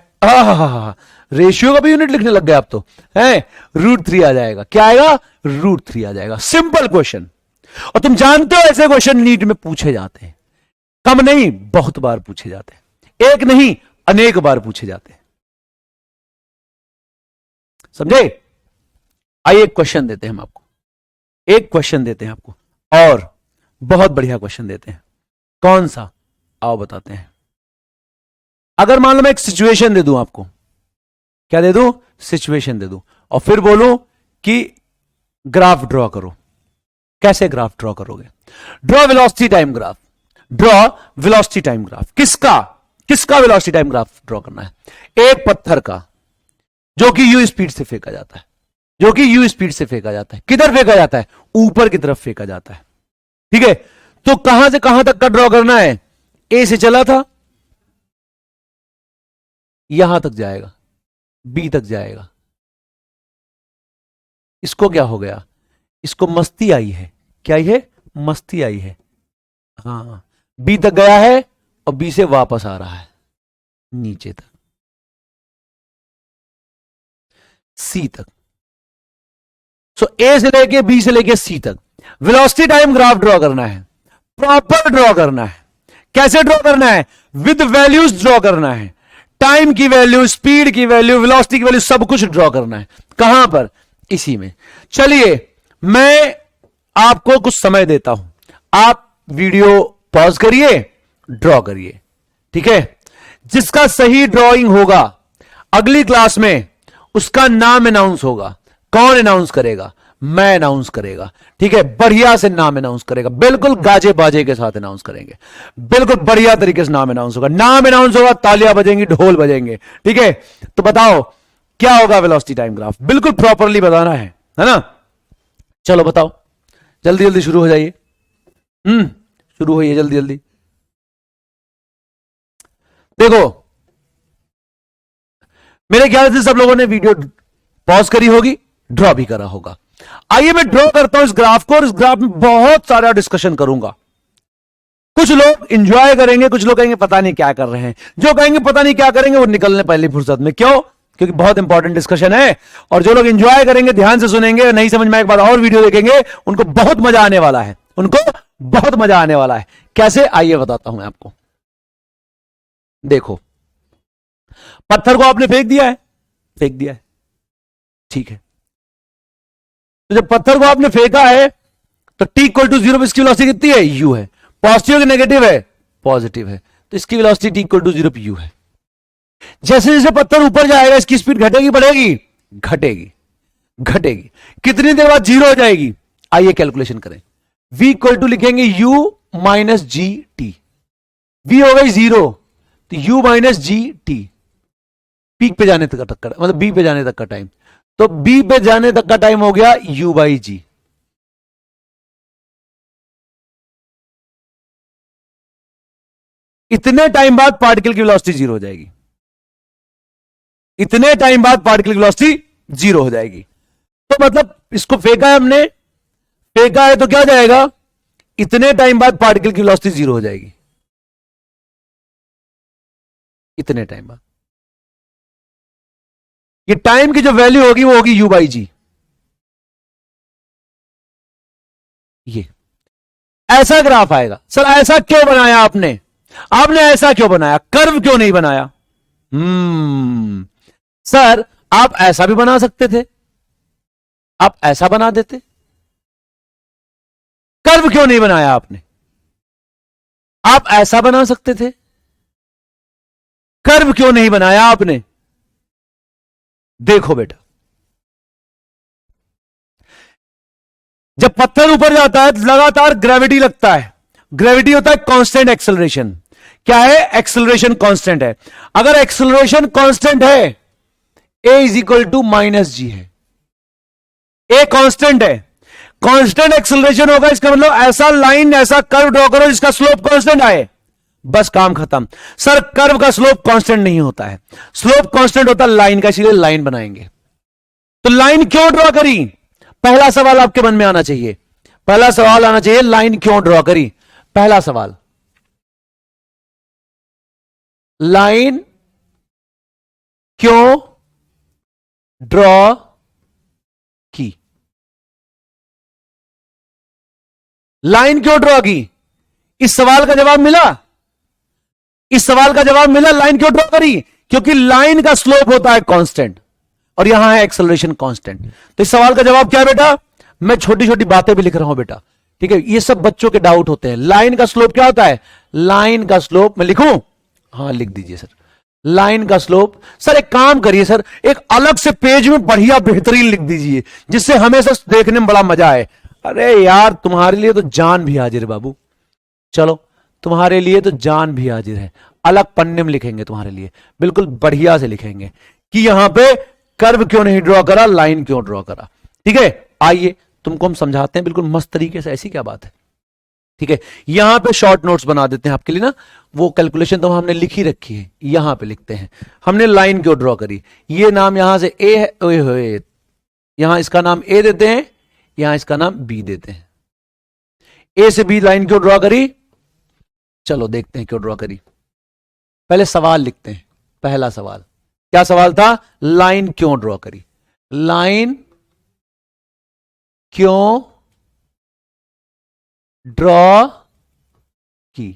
रेशियो का भी यूनिट लिखने लग गए आप तो है, √3 आ जाएगा। क्या आएगा? √3 आ जाएगा। Simple question. और तुम जानते हो ऐसे क्वेश्चन नीट में पूछे जाते हैं, कम नहीं बहुत बार पूछे जाते हैं, एक नहीं अनेक बार पूछे जाते हैं। समझे? आइए एक क्वेश्चन देते हैं हम आपको, एक क्वेश्चन देते हैं आपको, और बहुत बढ़िया क्वेश्चन देते हैं। कौन सा? आओ बताते हैं। अगर मान लो मैं एक सिचुएशन दे दूं आपको, क्या दे दूं? सिचुएशन दे दूं, और फिर बोलूं कि ग्राफ ड्रॉ करो। कैसे ग्राफ ड्रॉ करोगे? Draw velocity time graph. Draw velocity time graph. किसका वेलोसिटी टाइम ग्राफ ड्रॉ करना है? एक पत्थर का, जो कि यू स्पीड से फेंका जाता है, जो कि यू स्पीड से फेंका जाता है। किधर फेंका जाता है? ऊपर की तरफ फेंका जाता है। ठीक है, तो कहां से कहां तक का ड्रॉ करना है? ए से चला था, यहां तक जाएगा, बी तक जाएगा। इसको क्या हो गया? इसको मस्ती आई है। क्या आई है? मस्ती आई है। हाँ, बी तक गया है और बी से वापस आ रहा है नीचे तक, सी तक। सो ए से लेके बी से लेके सी तक वेलोसिटी टाइम ग्राफ ड्रॉ करना है, प्रॉपर ड्रॉ करना है। कैसे ड्रॉ करना है? विद वैल्यूज ड्रॉ करना है। टाइम की वैल्यू, स्पीड की वैल्यू, वेलोसिटी की वैल्यू, सब कुछ ड्रॉ करना है। कहां पर? इसी में। चलिए मैं आपको कुछ समय देता हूं, आप वीडियो पॉज करिए, ड्रॉ करिए। ठीक है, जिसका सही ड्रॉइंग होगा अगली क्लास में उसका नाम अनाउंस होगा। कौन अनाउंस करेगा? मैं अनाउंस करेगा। ठीक है, बढ़िया से नाम अनाउंस करेगा, बिल्कुल गाजे बाजे के साथ अनाउंस करेंगे, बिल्कुल बढ़िया तरीके से नाम अनाउंस होगा। नाम अनाउंस होगा, तालियां बजेंगी, ढोल बजेंगे। ठीक है, तो बताओ क्या होगा वेलोसिटी टाइम ग्राफ? बिल्कुल प्रॉपरली बताना है ना? चलो बताओ, जल्दी जल्दी शुरू हो जाइए। शुरू होइए जल्दी जल्दी। देखो, मेरे ख्याल से सब लोगों ने वीडियो पॉज करी होगी, ड्रॉ भी करा होगा। आइए मैं ड्रॉ करता हूं इस ग्राफ को, और इस ग्राफ में बहुत सारा डिस्कशन करूंगा। कुछ लोग एंजॉय करेंगे, कुछ लोग कहेंगे पता नहीं क्या कर रहे हैं। जो कहेंगे पता नहीं क्या करेंगे वो निकलने पहली फुर्सत में। क्यों? क्योंकि बहुत इंपॉर्टेंट डिस्कशन है। और जो लोग एंजॉय करेंगे, ध्यान से सुनेंगे, नहीं समझ में एक बार और वीडियो देखेंगे, उनको बहुत मजा आने वाला है, उनको बहुत मजा आने वाला है। कैसे? आइए बताता हूं मैं आपको। देखो, पत्थर को आपने फेंक दिया है, फेंक दिया है, ठीक है। तो जब पत्थर को आपने फेंका है तो t = 0 इसकी वेलोसिटी कितनी है? u है। पॉजिटिव कि नेगेटिव है? पॉजिटिव है, तो इसकी वेलोसिटी t = 0 u है। जैसे जैसे पत्थर ऊपर जाएगा इसकी स्पीड घटेगी बढ़ेगी? घटेगी, घटेगी। कितनी देर बाद 0 हो जाएगी? आइए कैलकुलेशन करें। v = लिखेंगे u - gt। v हो गई 0, तो u - gt, पीक पे जाने तक का, मतलब बी पे जाने तक का टाइम। तो बी पे जाने तक का टाइम हो गया u/g। इतने टाइम बाद पार्टिकल की वेलोसिटी 0 हो जाएगी। इतने टाइम बाद पार्टिकल की वेलोसिटी 0 हो जाएगी। तो मतलब इसको फेंका है हमने, फेंका है तो क्या जाएगा? इतने टाइम बाद पार्टिकल की वेलोसिटी 0 हो जाएगी। इतने टाइम बाद ये टाइम की जो वैल्यू होगी वो होगी u/g। ये ऐसा ग्राफ आएगा। सर ऐसा क्यों बनाया आपने? आपने ऐसा क्यों बनाया? कर्व क्यों नहीं बनाया? सर आप ऐसा भी बना सकते थे, आप ऐसा बना देते। कर्व क्यों नहीं बनाया आपने? आप ऐसा बना सकते थे, कर्व क्यों नहीं बनाया आपने? देखो बेटा, जब पत्थर ऊपर जाता है लगातार ग्रेविटी लगता है। ग्रेविटी होता है कांस्टेंट एक्सेलरेशन। क्या है? एक्सेलरेशन कांस्टेंट है। अगर एक्सेलरेशन कांस्टेंट है, a = -g है। a कांस्टेंट है, कांस्टेंट एक्सेलरेशन होगा, इसका मतलब ऐसा लाइन, ऐसा कर्व ड्रॉ करो जिसका स्लोप कांस्टेंट आए, बस काम खत्म। सर कर्व का स्लोप कांस्टेंट नहीं होता है, स्लोप कांस्टेंट होता है लाइन का, इसीलिए लाइन बनाएंगे। तो लाइन क्यों ड्रॉ करी? पहला सवाल आपके मन में आना चाहिए, पहला सवाल आना चाहिए, लाइन क्यों ड्रॉ करी? पहला सवाल, लाइन क्यों ड्रॉ की? लाइन क्यों ड्रॉ की? इस सवाल का जवाब मिला, इस सवाल का जवाब मिला, लाइन क्यों ड्रॉ करी? क्योंकि लाइन का स्लोप होता है कांस्टेंट और यहां है एक्सेलरेशन कांस्टेंट। तो इस सवाल का जवाब क्या है बेटा? मैं छोटी छोटी बातें भी लिख रहा हूं बेटा, ठीक है, ये सब बच्चों के डाउट होते हैं। लाइन का स्लोप क्या होता है? लाइन का स्लोप मैं लिखूं? हाँ लिख दीजिए सर, लाइन का स्लोप। सर एक काम करिए सर, एक अलग से पेज में बढ़िया बेहतरीन लिख दीजिए जिससे हमेशा देखने में बड़ा मजा आए। अरे यार तुम्हारे लिए तो जान भी हाजिर है बाबू, चलो तुम्हारे लिए तो जान भी हाजिर है। अलग पन्ने में लिखेंगे तुम्हारे लिए, बिल्कुल बढ़िया से लिखेंगे कि यहां पे कर्व क्यों नहीं ड्रॉ करा, लाइन क्यों ड्रॉ करा। ठीक है, आइए तुमको हम समझाते हैं बिल्कुल मस्त तरीके से, ऐसी क्या बात है। ठीक है, यहां पे शॉर्ट नोट्स बना देते हैं आपके लिए ना, वो कैलकुलेशन तो हमने लिखी रखी है, यहां पे लिखते हैं। हमने लाइन क्यों ड्रॉ करी, ये नाम यहां से ए है, ओए यहां इसका नाम ए देते हैं, यहां इसका नाम बी देते हैं। ए से बी लाइन क्यों ड्रॉ करी? चलो देखते हैं क्यों ड्रॉ करी। पहले सवाल लिखते हैं, पहला सवाल क्या सवाल था? लाइन क्यों ड्रॉ करी, लाइन क्यों ड्रॉ की,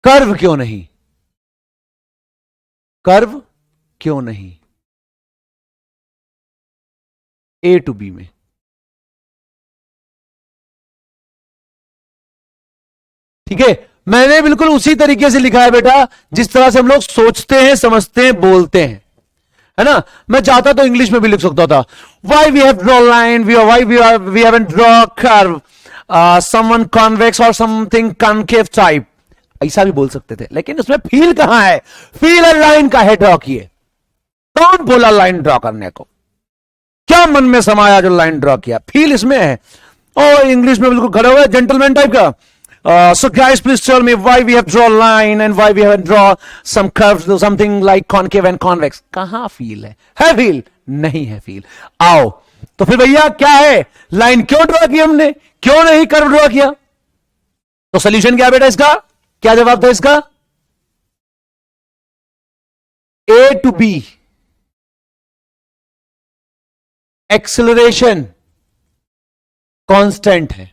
कर्व क्यों नहीं, कर्व क्यों नहीं ए टू बी में। ठीक है, मैंने बिल्कुल उसी तरीके से लिखा है बेटा जिस तरह से हम लोग सोचते हैं, समझते हैं, बोलते हैं, है ना। मैं चाहता तो इंग्लिश में भी लिख सकता था, why we have draw line, why we have draw curve, someone convex और समथिंग कॉनकेव टाइप, ऐसा भी बोल सकते थे, लेकिन उसमें फील कहां है? फील है लाइन का है ड्रॉ किए। कौन बोला लाइन ड्रॉ करने को? क्या मन में समाया जो लाइन ड्रॉ किया? फील इसमें है। और इंग्लिश में बिल्कुल खड़े हुए जेंटलमैन टाइप का, so guys please tell me why we have draw line and why we have draw some curves something like concave and convex। कहां फील है फील? नहीं है फील। आओ तो फिर भैया क्या है, लाइन क्यों ड्रॉ की हमने, क्यों नहीं कर्व ड्रॉ किया? तो सोल्यूशन क्या बेटा इसका, क्या जवाब था इसका? ए टू बी एक्सेलरेशन कांस्टेंट है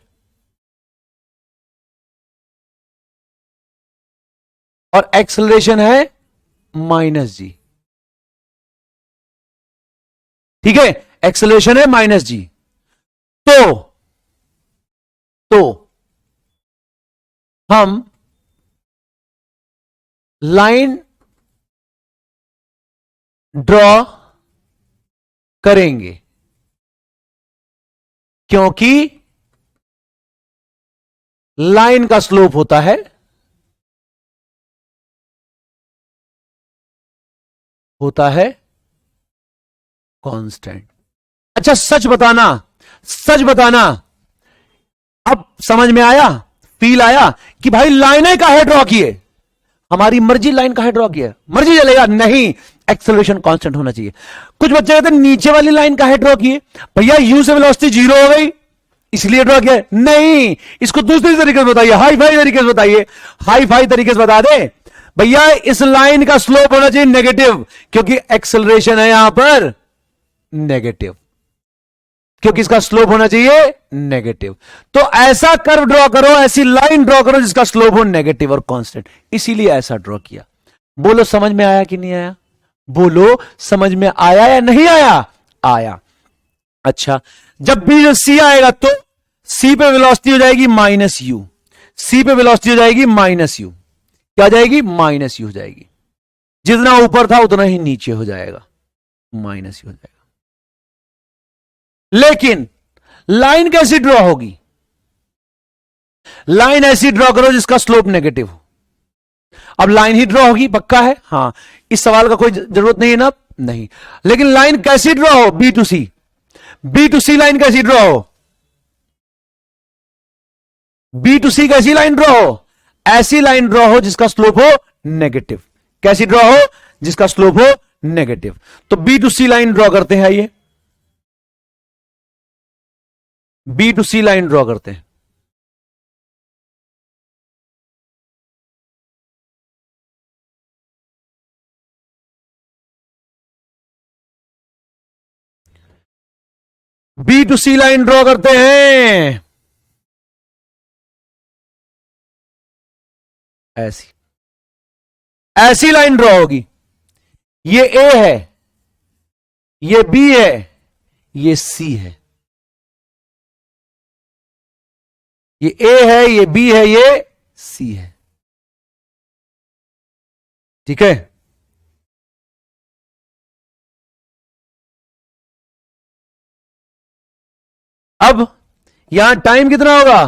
और एक्सेलरेशन है माइनस जी। ठीक है, एक्सेलरेशन है माइनस जी। तो हम लाइन ड्रॉ करेंगे क्योंकि लाइन का स्लोप होता है कांस्टेंट। अच्छा सच बताना, सच बताना, अब समझ में आया, फील आया कि भाई लाइनें काहे ड्रॉ किए? हमारी मर्जी लाइन काहे ड्रॉ किए, मर्जी चलेगा नहीं, एक्सेलरेशन कांस्टेंट होना चाहिए। कुछ बच्चे कहते हैं नीचे वाली लाइन काहे ड्रॉ किए? भैया यू से वेलोसिटी जीरो हो गई इसलिए ड्रॉ किया। नहीं, इसको दूसरी तरीके से बताइए, हाई फाई तरीके से बताइए, हाई फाई तरीके से बता दे भैया इस लाइन का स्लोप होना चाहिए नेगेटिव, क्योंकि एक्सेलरेशन है यहां पर नेगेटिव, क्योंकि इसका स्लोप होना चाहिए नेगेटिव। तो ऐसा कर्व ड्रॉ करो, ऐसी लाइन ड्रॉ करो जिसका स्लोप हो नेगेटिव और कांस्टेंट, इसीलिए ऐसा ड्रॉ किया। बोलो समझ में आया कि नहीं आया? बोलो समझ में आया या नहीं आया? आया। अच्छा, जब भी सी आएगा तो सी पे वेलोसिटी हो जाएगी माइनस यू, सी पे वेलोसिटी हो जाएगी माइनस यू, क्या जाएगी? माइनस यू हो जाएगी। जितना ऊपर था उतना ही नीचे हो जाएगा, माइनस यू हो जाएगा। लेकिन लाइन कैसी ड्रॉ होगी? लाइन ऐसी ड्रॉ करो जिसका स्लोप नेगेटिव हो। अब लाइन ही ड्रॉ होगी, पक्का है? हां, इस सवाल का कोई जरूरत नहीं है ना? नहीं। लेकिन लाइन कैसी ड्रॉ हो? B to C, B to C line कैसी ड्रॉ हो? बी टू सी कैसी लाइन ड्रॉ हो? ऐसी लाइन ड्रॉ हो जिसका स्लोप हो नेगेटिव। कैसी ड्रॉ हो? जिसका स्लोप हो नेगेटिव। तो B to C line draw करते हैं, आइए B to C line draw करते हैं। B to C line draw करते हैं, ऐसी ऐसी लाइन ड्रॉ होगी। ये ए है, ये बी है, ये सी है। ये ए है, ये बी है, ये सी है। ठीक है, अब यहां टाइम कितना होगा,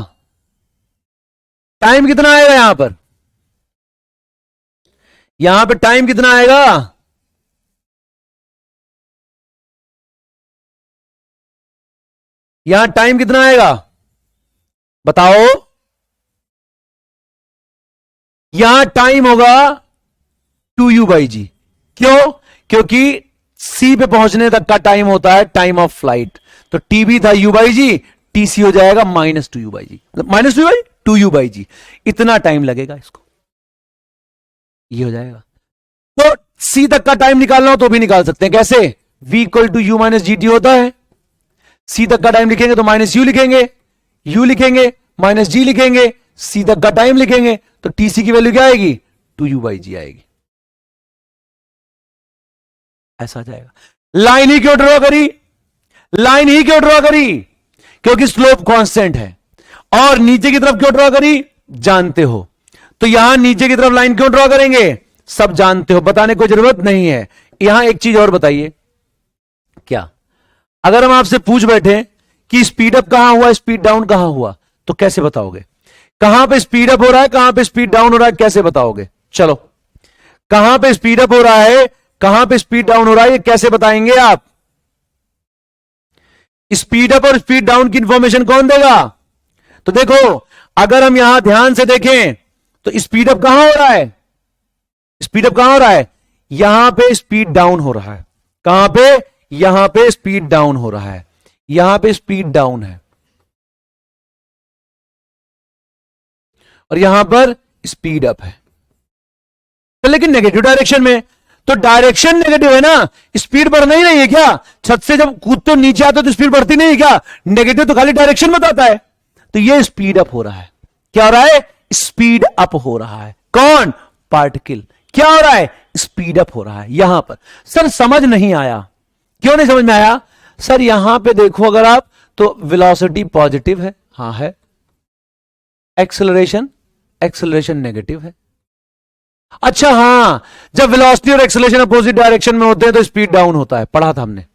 टाइम कितना आएगा यहां पे टाइम कितना आएगा, यहां टाइम कितना आएगा बताओ। यहां टाइम होगा 2u/g। क्यों? क्योंकि सी पे पहुंचने तक का टाइम होता है टाइम ऑफ फ्लाइट। तो टीबी था u/g, टीसी हो जाएगा -2u/g, -2u/g। इतना टाइम लगेगा इसको, ये हो जाएगा। तो सी तक का टाइम निकालना हो तो भी निकाल सकते हैं। कैसे? v = u - gt होता है। सी तक का टाइम लिखेंगे तो -u लिखेंगे, u लिखेंगे, -g लिखेंगे, सी तक का टाइम लिखेंगे तो टीसी की वैल्यू क्या आएगी, 2u/g आएगी। ऐसा आ जाएगा। लाइन ही क्यों ड्रॉ करी, लाइन ही क्यों ड्रॉ करी? क्योंकि स्लोप कांस्टेंट है। और नीचे की तरफ क्यों ड्रॉ करी, जानते हो। तो यहां नीचे की तरफ लाइन क्यों ड्रॉ करेंगे, सब जानते हो, बताने की जरूरत नहीं है। यहां एक चीज और बताइए, क्या अगर हम आपसे पूछ बैठे कि स्पीड अप कहां हुआ, स्पीड डाउन कहां हुआ, तो कैसे बताओगे? कहां पे स्पीड अप हो रहा है, कहां पे स्पीड डाउन हो रहा है, कैसे बताओगे? चलो, कहां पे स्पीड अप हो रहा है, कहां पे स्पीड डाउन हो रहा है, ये कैसे बताएंगे आप? स्पीड अप और स्पीड डाउन की इंफॉर्मेशन कौन देगा? तो देखो, अगर हम यहां ध्यान से देखें तो स्पीड अप कहां हो रहा है, स्पीड अप कहां हो रहा है, यहां पे स्पीड डाउन हो रहा है। कहां पे? यहां पे स्पीड डाउन हो रहा है, यहां पे स्पीड डाउन है, और यहां पर स्पीड अप है, तो लेकिन नेगेटिव डायरेक्शन में। तो डायरेक्शन नेगेटिव है ना, स्पीड बढ़ नहीं रही है क्या? छत से जब कूदते हो नीचे आते हो तो स्पीड बढ़ती नहीं है क्या? नेगेटिव तो खाली डायरेक्शन बताता है। तो ये स्पीड अप हो रहा है। क्या हो रहा है? स्पीड अप हो रहा है। कौन? पार्टिकल। क्या हो रहा है? स्पीड अप हो रहा है यहां पर। सर समझ नहीं आया। क्यों नहीं समझ में आया? सर यहां पे देखो अगर आप, तो वेलोसिटी पॉजिटिव है, हां है। एक्सेलरेशन, एक्सेलरेशन नेगेटिव है। अच्छा हां, जब वेलोसिटी और एक्सेलरेशन अपोजिट डायरेक्शन में होते हैं तो स्पीड डाउन होता है, पढ़ा था हमने,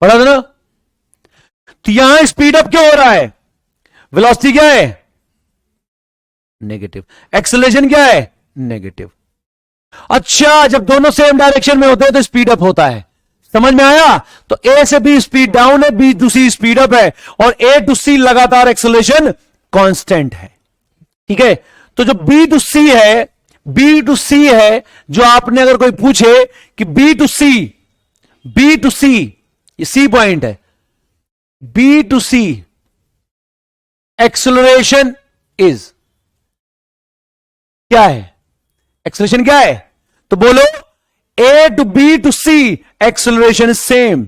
पढ़ा था ना। तो यहां स्पीड अप क्यों हो रहा है? वेलोसिटी क्या है? नेगेटिव। एक्सेलरेशन क्या है? नेगेटिव। अच्छा, जब दोनों सेम डायरेक्शन में होते हैं तो स्पीड अप होता है। समझ में आया? तो ए से बी स्पीड डाउन है, B to C speed up है, और ए टू सी लगातार एक्सेलरेशन कांस्टेंट है। ठीक है, तो जो बी टू सी है, बी टू सी है, जो आपने अगर कोई पूछे कि B to C, B to C, ये सी पॉइंट है, B to C acceleration is, क्या है? एक्सेलरेशन क्या है? तो बोलो, A to B to C acceleration is same.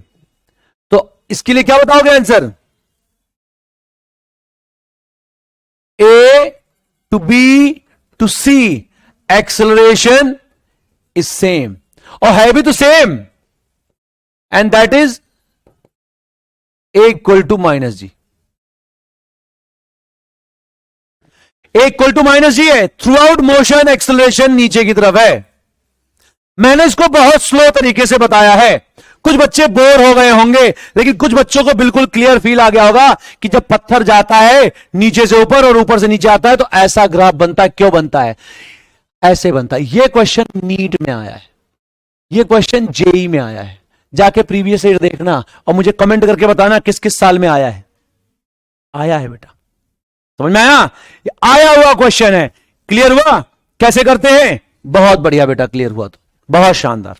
तो इसके लिए क्या बताओगे answer? A to B to C acceleration is same, और है भी तो same, and that is A equal to -g। A equal to -g है। थ्रू आउट मोशन एक्सेलरेशन नीचे की तरफ है। मैंने इसको बहुत स्लो तरीके से बताया है। कुछ बच्चे बोर हो गए होंगे, लेकिन कुछ बच्चों को बिल्कुल क्लियर फील आ गया होगा कि जब पत्थर जाता है नीचे से ऊपर और ऊपर से नीचे आता है तो ऐसा ग्राफ बनता है। क्यों बनता है? ऐसे बनता है। यह क्वेश्चन नीट में आया है, यह क्वेश्चन जेई में आया है। जाके प्रीवियस ईयर देखना और मुझे कमेंट करके बताना किस किस साल में आया है। आया है बेटा, समझ में आया? आया हुआ क्वेश्चन है। क्लियर हुआ कैसे करते हैं? बहुत बढ़िया बेटा, क्लियर हुआ तो बहुत शानदार।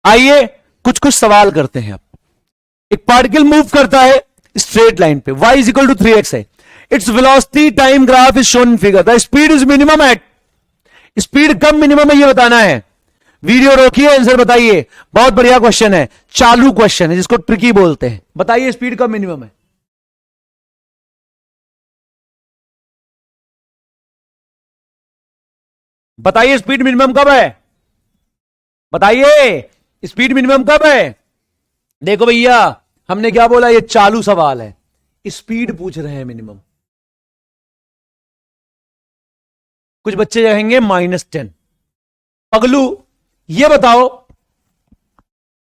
आइए कुछ कुछ सवाल करते हैं। अब एक पार्टिकल मूव करता है स्ट्रेट लाइन पे, y is equal to 3x है। Its velocity time graph is shown in figure. The speed is minimum at, speed कब मिनिमम है ये बताना है। वीडियो रोकिए, आंसर बताइए। बहुत बढ़िया क्वेश्चन है, चालू क्वेश्चन है जिसको ट्रिकी बोलते हैं। बताइए स्पीड कब मिनिमम है। बताइए स्पीड मिनिमम कब है, बताइए स्पीड मिनिमम कब है। देखो भैया, हमने क्या बोला, ये चालू सवाल है, स्पीड पूछ रहे हैं मिनिमम। कुछ बच्चे कहेंगे -10। पगलू ये बताओ,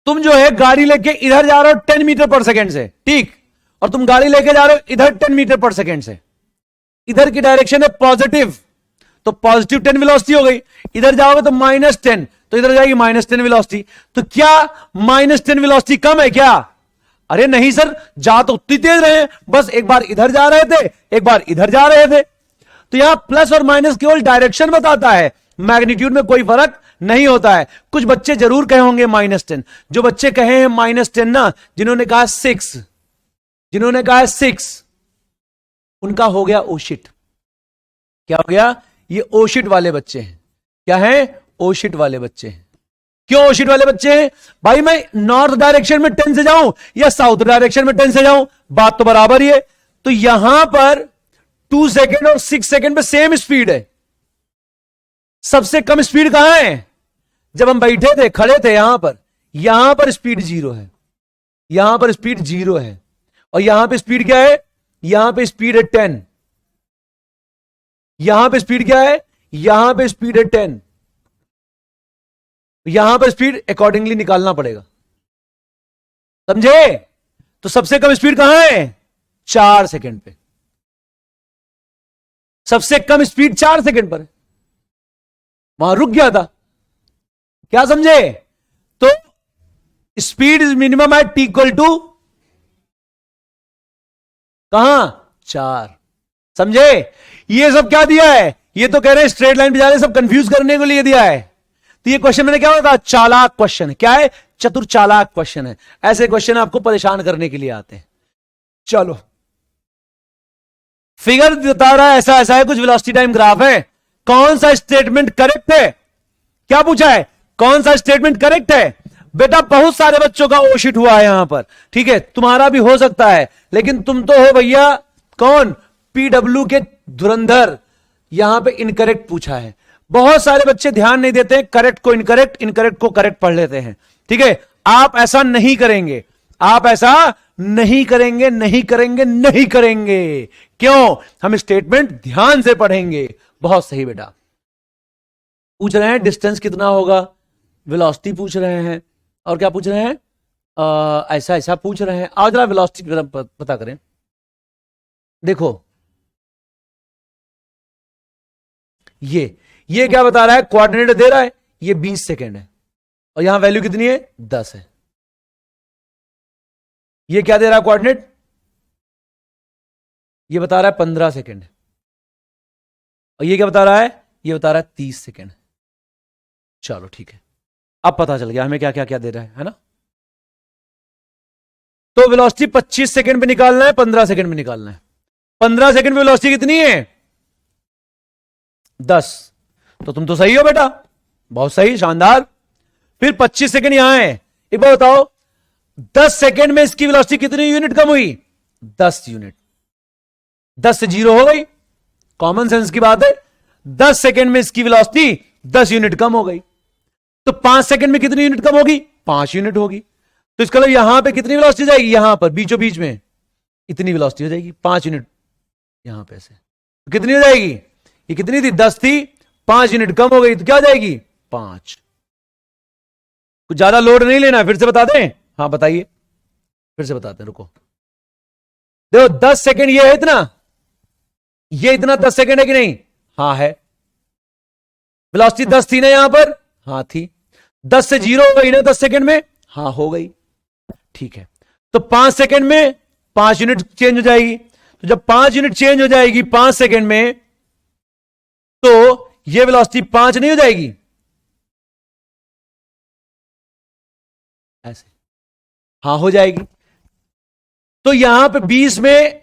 तुम जो है गाड़ी लेके इधर जा रहे हो 10 मीटर पर सेकेंड से, ठीक, और तुम गाड़ी लेके जा रहे हो इधर 10 मीटर पर सेकेंड से। इधर की डायरेक्शन है पॉजिटिव, तो पॉजिटिव 10 वेलोसिटी हो गई। इधर जाओगे तो -10, तो इधर जाएगी -10 वेलोसिटी। तो क्या -10 वेलोसिटी कम है क्या? अरे नहीं सर, जा तो उतनी तेज रहे हैं, बस एक बार इधर जा रहे थे, एक बार इधर जा रहे थे। तो यहां प्लस और माइनस केवल डायरेक्शन बताता है, मैग्नीट्यूड में कोई फर्क नहीं होता है। कुछ बच्चे जरूर कहे होंगे -10। जो बच्चे कहे हैं -10 ना, जिन्होंने कहा 6, जिन्होंने कहा 6, उनका हो गया ओशिट। क्या हो गया? ये ओशिट वाले बच्चे हैं। क्या है? ओशिट वाले बच्चे हैं। क्यों ओशिट वाले बच्चे हैं? भाई मैं नॉर्थ डायरेक्शन में 10 से जाऊं या साउथ डायरेक्शन में 10 से जाऊं, बात तो बराबर ही है। तो यहां पर 2 सेकेंड और 6 सेकेंड पे सेम स्पीड है। सबसे कम स्पीड कहां है? जब हम बैठे थे, खड़े थे यहां पर स्पीड 0 है, यहां पर स्पीड 0 है। और यहां पे स्पीड क्या है? यहां पे स्पीड है 10। यहां पे स्पीड क्या है? यहां पे स्पीड है 10। यहां पर स्पीड अकॉर्डिंगली निकालना पड़ेगा, समझे? तो सबसे कम स्पीड कहां है? 4 सेकेंड पे। सबसे कम स्पीड 4 सेकेंड पर है, वहां रुक गया था। क्या समझे? तो speed is minimum at T equal to कहां? 4। समझे? ये सब क्या दिया है? ये तो कह रहे हैं स्ट्रेट लाइन पे जा रहे, सब कंफ्यूज करने के लिए दिया है। तो ये क्वेश्चन मैंने क्या बताया? चालाक क्वेश्चन है। क्या है? चतुर चालाक क्वेश्चन है। ऐसे क्वेश्चन आपको परेशान करने के लिए आते हैं। चलो, फिगर बता रहा है ऐसा ऐसा है, कुछ वेलोसिटी टाइम ग्राफ है। कौन सा स्टेटमेंट करेक्ट है? क्या पूछा है? कौन सा स्टेटमेंट करेक्ट है? बेटा बहुत सारे बच्चों का ओशिट हुआ है यहां पर, ठीक है, तुम्हारा भी हो सकता है, लेकिन तुम तो हो भैया कौन? पीडब्ल्यू के धुरंधर। यहां पे इनकरेक्ट पूछा है। बहुत सारे बच्चे ध्यान नहीं देते, करेक्ट को इनकरेक्ट, इनकरेक्ट को करेक्ट पढ़ लेते हैं, ठीक है। आप ऐसा नहीं करेंगे, आप ऐसा नहीं करेंगे, नहीं करेंगे, नहीं करेंगे। क्यों? हम स्टेटमेंट ध्यान से पढ़ेंगे। बहुत सही बेटा। पूछ रहे हैं डिस्टेंस कितना होगा, वेलोसिटी पूछ रहे हैं, और क्या पूछ रहे हैं? ऐसा ऐसा पूछ रहे हैं। आज जरा वेलोसिटी पता करें। देखो ये क्या बता रहा है? कोऑर्डिनेट दे रहा है, ये 20 सेकेंड है, और यहां वैल्यू कितनी है? 10 है। ये क्या दे रहा है कोऑर्डिनेट? ये बता रहा है 15 सेकेंड, और ये क्या बता रहा है? ये बता रहा है 30 सेकेंड। चलो ठीक है, अब पता चल गया हमें क्या क्या क्या दे रहा है ना। तो वेलोसिटी 25 सेकेंड पे निकालना है, 15 सेकेंड में निकालना है। 15 सेकेंड में वेलोसिटी कितनी है? 10। तो तुम तो सही हो बेटा, बहुत सही, शानदार। फिर 25 सेकेंड यहां है। एक बार बताओ, 10 सेकेंड में इसकी वेलोसिटी कितनी यूनिट कम हुई? 10 यूनिट। 10 से 0 हो गई, कॉमन सेंस की बात है। 10 सेकेंड में इसकी वेलोसिटी 10 यूनिट कम हो गई। तो 5 सेकेंड में कितनी यूनिट कम होगी? 5 यूनिट होगी। तो इसका मतलब यहां पे कितनी वेलोसिटी जाएगी? यहां पर बीचों बीच में इतनी वेलोसिटी हो जाएगी, 5 यूनिट यहां पे से। तो कितनी हो जाएगी? ये कितनी थी? 10 थी, 5 यूनिट कम हो गई, तो क्या हो जाएगी? 5। कुछ ज्यादा लोड नहीं लेना, फिर से बता दें? हाँ बताइए, फिर से बताते हैं, रुको। देखो 10 सेकेंड ये है इतना, ये इतना 10 सेकेंड है कि नहीं? हाँ है। वेलोसिटी 10 थी ना यहां पर? हाँ थी। 10 से 0 हो गई ना 10 सेकेंड में? हाँ हो गई, ठीक है। तो 5 सेकेंड में 5 यूनिट चेंज हो जाएगी। तो जब 5 यूनिट चेंज हो जाएगी 5 सेकेंड में, तो ये वेलोसिटी 5 नहीं हो जाएगी? ऐसे, हाँ हो जाएगी। तो यहां पे 20 में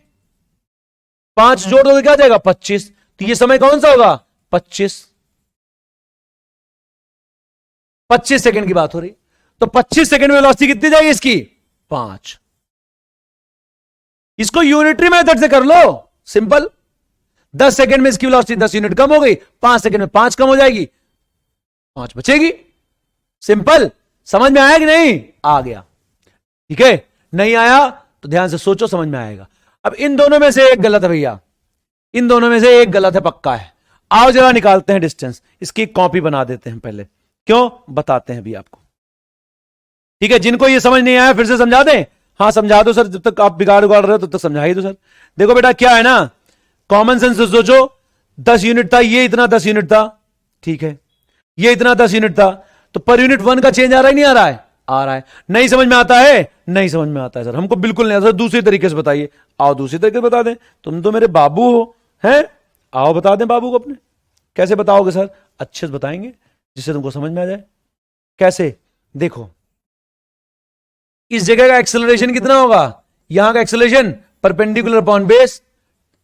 5 जोड़ दो तो क्या आ जाएगा 25। तो ये समय कौन सा होगा 25 सेकंड की बात हो रही। तो 25 सेकंड में वेलोसिटी कितनी जाएगी इसकी 5। इसको यूनिटरी मेथड से कर लो, सिंपल। 10 सेकंड में इसकी वेलोसिटी 10 यूनिट कम हो गई, 5 सेकंड में 5 कम हो जाएगी, 5 बचेगी। सिंपल। समझ में आया कि नहीं? आ गया। ठीक है, नहीं आया तो ध्यान से सोचो, समझ में आएगा। अब इन दोनों में से एक गलत है भैया, इन दोनों में से एक गलत है, पक्का है। आओ जरा निकालते हैं डिस्टेंस, इसकी कॉपी बना देते हैं पहले, क्यों बताते हैं अभी आपको। ठीक है, जिनको ये समझ नहीं आया फिर से समझा दें। हाँ समझा दो सर, जब तक आप बिगाड़ उगाड़ रहे हो तब तक समझा ही दो सर। देखो बेटा क्या है ना, कॉमन सेंस से सोचो, 10 यूनिट था, ये इतना 10 यूनिट था, ठीक है, ये इतना 10 यूनिट था, तो पर यूनिट 1 का चेंज आ रहा है नहीं आ रहा है? आ रहा है। नहीं समझ में आता है? नहीं समझ में आता है सर, हमको बिल्कुल नहीं आता। दूसरे तरीके से बताइए। आओ दूसरी तरीके से बता दें, तुम तो मेरे बाबू हो हैं। आओ बता दें बाबू को अपने। कैसे बताओगे सर? अच्छे से बताएंगे जिससे तुमको समझ में आ जाए। कैसे? देखो, इस जगह का एक्सेलरेशन कितना होगा? यहां का acceleration perpendicular upon base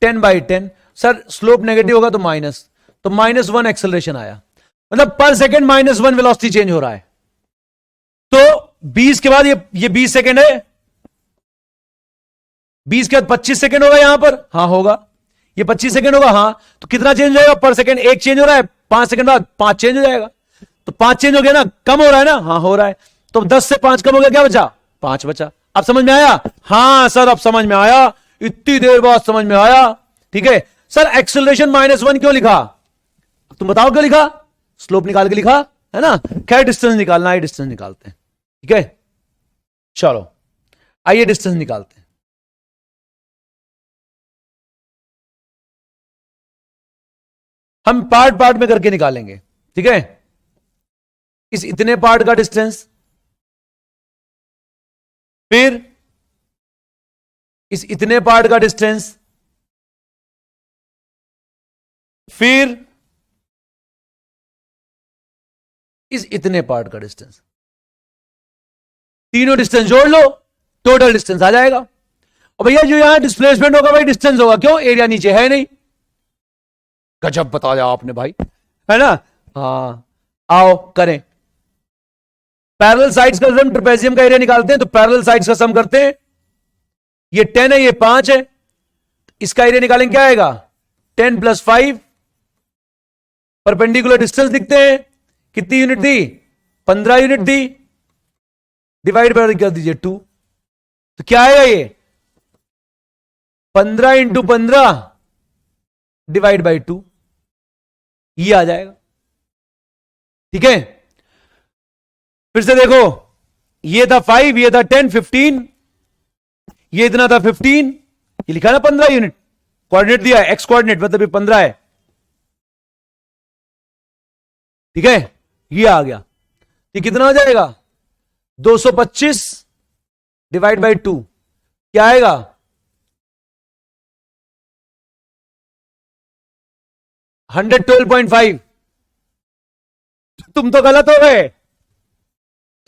10/10। Sir slope negative होगा तो माइनस, तो -1 एक्सेलरेशन आया, मतलब पर सेकेंड -1 वेलोसिटी चेंज हो रहा है। तो 20 के बाद ये 20 सेकेंड है, 20 के बाद 25 सेकेंड होगा यहां पर, हाँ होगा। ये 25 सेकेंड होगा, हाँ। तो कितना चेंज हो जाएगा पर सेकेंड? 1 चेंज हो रहा है, 5 सेकेंड बाद 5 चेंज हो जाएगा। तो 5 चेंज हो गया ना, कम हो रहा है ना, हाँ हो रहा है। तो 10 से 5 कम हो गया, क्या बचा? 5 बचा। अब समझ में आया? हाँ सर अब समझ में आया, इतनी देर बाद समझ में आया। ठीक है सर, एक्सेलरेशन -1 क्यों लिखा? तुम बताओ क्यों लिखा? स्लोप निकाल के लिखा है ना। खैर डिस्टेंस निकालना है, डिस्टेंस निकालते हैं। ठीक है चलो आइए डिस्टेंस निकालते हैं। हम पार्ट पार्ट में करके निकालेंगे। ठीक है, इस इतने पार्ट का डिस्टेंस, फिर इस इतने पार्ट का डिस्टेंस, फिर इस इतने पार्ट का डिस्टेंस। तीनों डिस्टेंस जोड़ लो, टोटल डिस्टेंस आ जाएगा। और भैया जो यहां डिस्प्लेसमेंट होगा भाई डिस्टेंस होगा, क्यों? एरिया नीचे है नहीं। गजब बताया आपने भाई, है ना। हाँ आओ करें। पैरेलल साइड्स का सम, ट्रेपेजियम का एरिया निकालते हैं, तो पैरेलल साइड्स का सम करते हैं। ये 10 है, ये 5 है, इसका एरिया निकालेंगे, क्या आएगा? 10 + 5। परपेंडिकुलर डिस्टेंस दिखते हैं, कितनी unit the? 15 unit the, divide by कर दीजिए 2। तो क्या आएगा ये? 15 × 15 डिवाइड बाय 2, ये आ जाएगा। ठीक है, फिर से देखो, ये था 5, ये था 10, 15, ये इतना था 15, ये लिखा ना 15 यूनिट, कोऑर्डिनेट दिया है, एक्स कोऑर्डिनेट, मतलब ये 15 है। ठीक है, ये आ गया। ये कितना हो जाएगा? 225 डिवाइड बाय 2, क्या आएगा? 112.5। तुम तो गलत हो गए,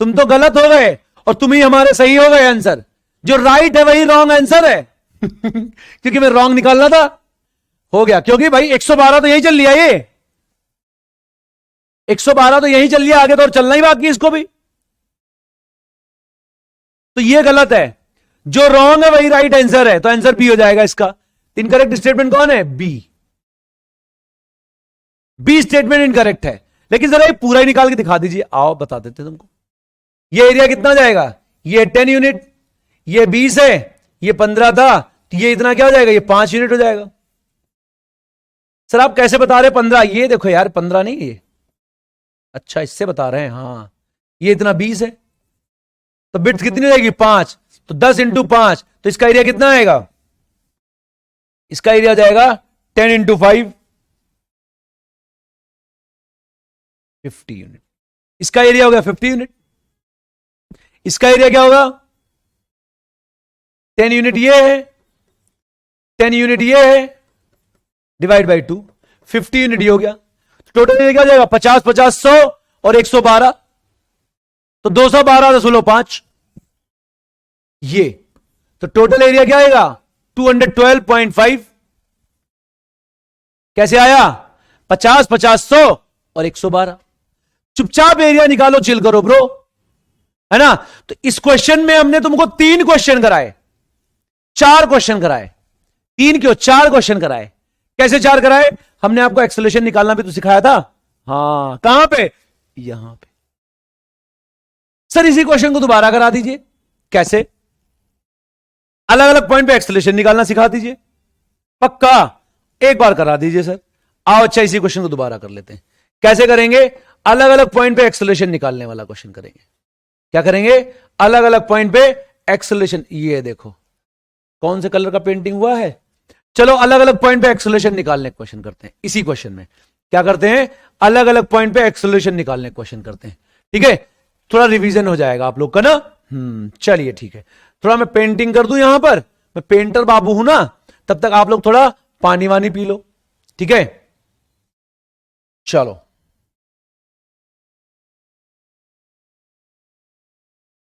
तुम तो गलत हो गए, और तुम ही हमारे सही हो गए। आंसर जो राइट है वही रॉन्ग आंसर है। क्योंकि मैं रॉन्ग निकालना था, हो गया। क्योंकि भाई 112 तो यही चल लिया, ये 112 तो यही चल लिया, आगे तो और चलना ही बाकी इसको भी। तो ये गलत है, जो रॉन्ग है वही राइट आंसर है, तो आंसर बी हो जाएगा इसका। इनकरेक्ट स्टेटमेंट कौन है? बी स्टेटमेंट इनकरेक्ट है। लेकिन जरा ये पूरा ही निकाल के दिखा दीजिए। आओ बता देते हैं तुमको। ये एरिया कितना जाएगा? ये 10 यूनिट, ये 20 है, ये 15 था, तो ये इतना क्या हो जाएगा? ये 5 यूनिट हो जाएगा। सर आप कैसे बता रहे 15? ये देखो यार 15 नहीं, ये अच्छा इससे बता रहे हैं। हाँ ये इतना 20 है, तो बिट्स कितनी हो जाएगी? 5। तो 10 × 5, तो इसका एरिया कितना आएगा? इसका एरिया हो जाएगा 10 × 5, 50 यूनिट। इसका एरिया हो गया 50 यूनिट। इसका एरिया क्या होगा? 10 यूनिट ये है, 10 यूनिट ये है, डिवाइड बाय 2, 50 यूनिट ये हो गया। टोटल एरिया क्या हो जाएगा? 50, 50, 100 और 112, तो 212 × 5 ये तो टोटल एरिया क्या आएगा 212.5। कैसे आया 50 50 100 और 112। चुपचाप एरिया निकालो, चिल करो ब्रो, है ना। तो इस क्वेश्चन में हमने तुमको 3 क्वेश्चन कराए, 4 क्वेश्चन कराए, 3 क्यों 4 क्वेश्चन कराए। कैसे 4 कराए, हमने आपको एक्सेलरेशन निकालना भी तो सिखाया था। हाँ कहां पे, यहां पे। सर इसी क्वेश्चन को दोबारा करा दीजिए। कैसे, अलग अलग पॉइंट पे एक्सेलरेशन निकालना सिखा दीजिए। पक्का एक बार करा दीजिए सर। आओ अच्छा इसी क्वेश्चन को दोबारा कर लेते हैं। कैसे करेंगे, अलग अलग पॉइंट पे एक्सेलरेशन निकालने वाला क्वेश्चन करेंगे। क्या करेंगे, अलग अलग पॉइंट पे एक्सेलरेशन। ये देखो कौन से कलर का पेंटिंग हुआ है। चलो अलग अलग पॉइंट पे एक्सेलरेशन निकालने क्वेश्चन करते हैं। इसी क्वेश्चन में क्या करते हैं, अलग अलग पॉइंट पे एक्सेलरेशन निकालने क्वेश्चन करते हैं। ठीक है, थोड़ा रिवीजन हो जाएगा आप लोग का ना। चलिए ठीक है, थोड़ा मैं पेंटिंग कर दूं यहां पर, मैं पेंटर बाबू हूं ना। तब तक आप लोग थोड़ा पानी वानी पी लो, ठीक है। चलो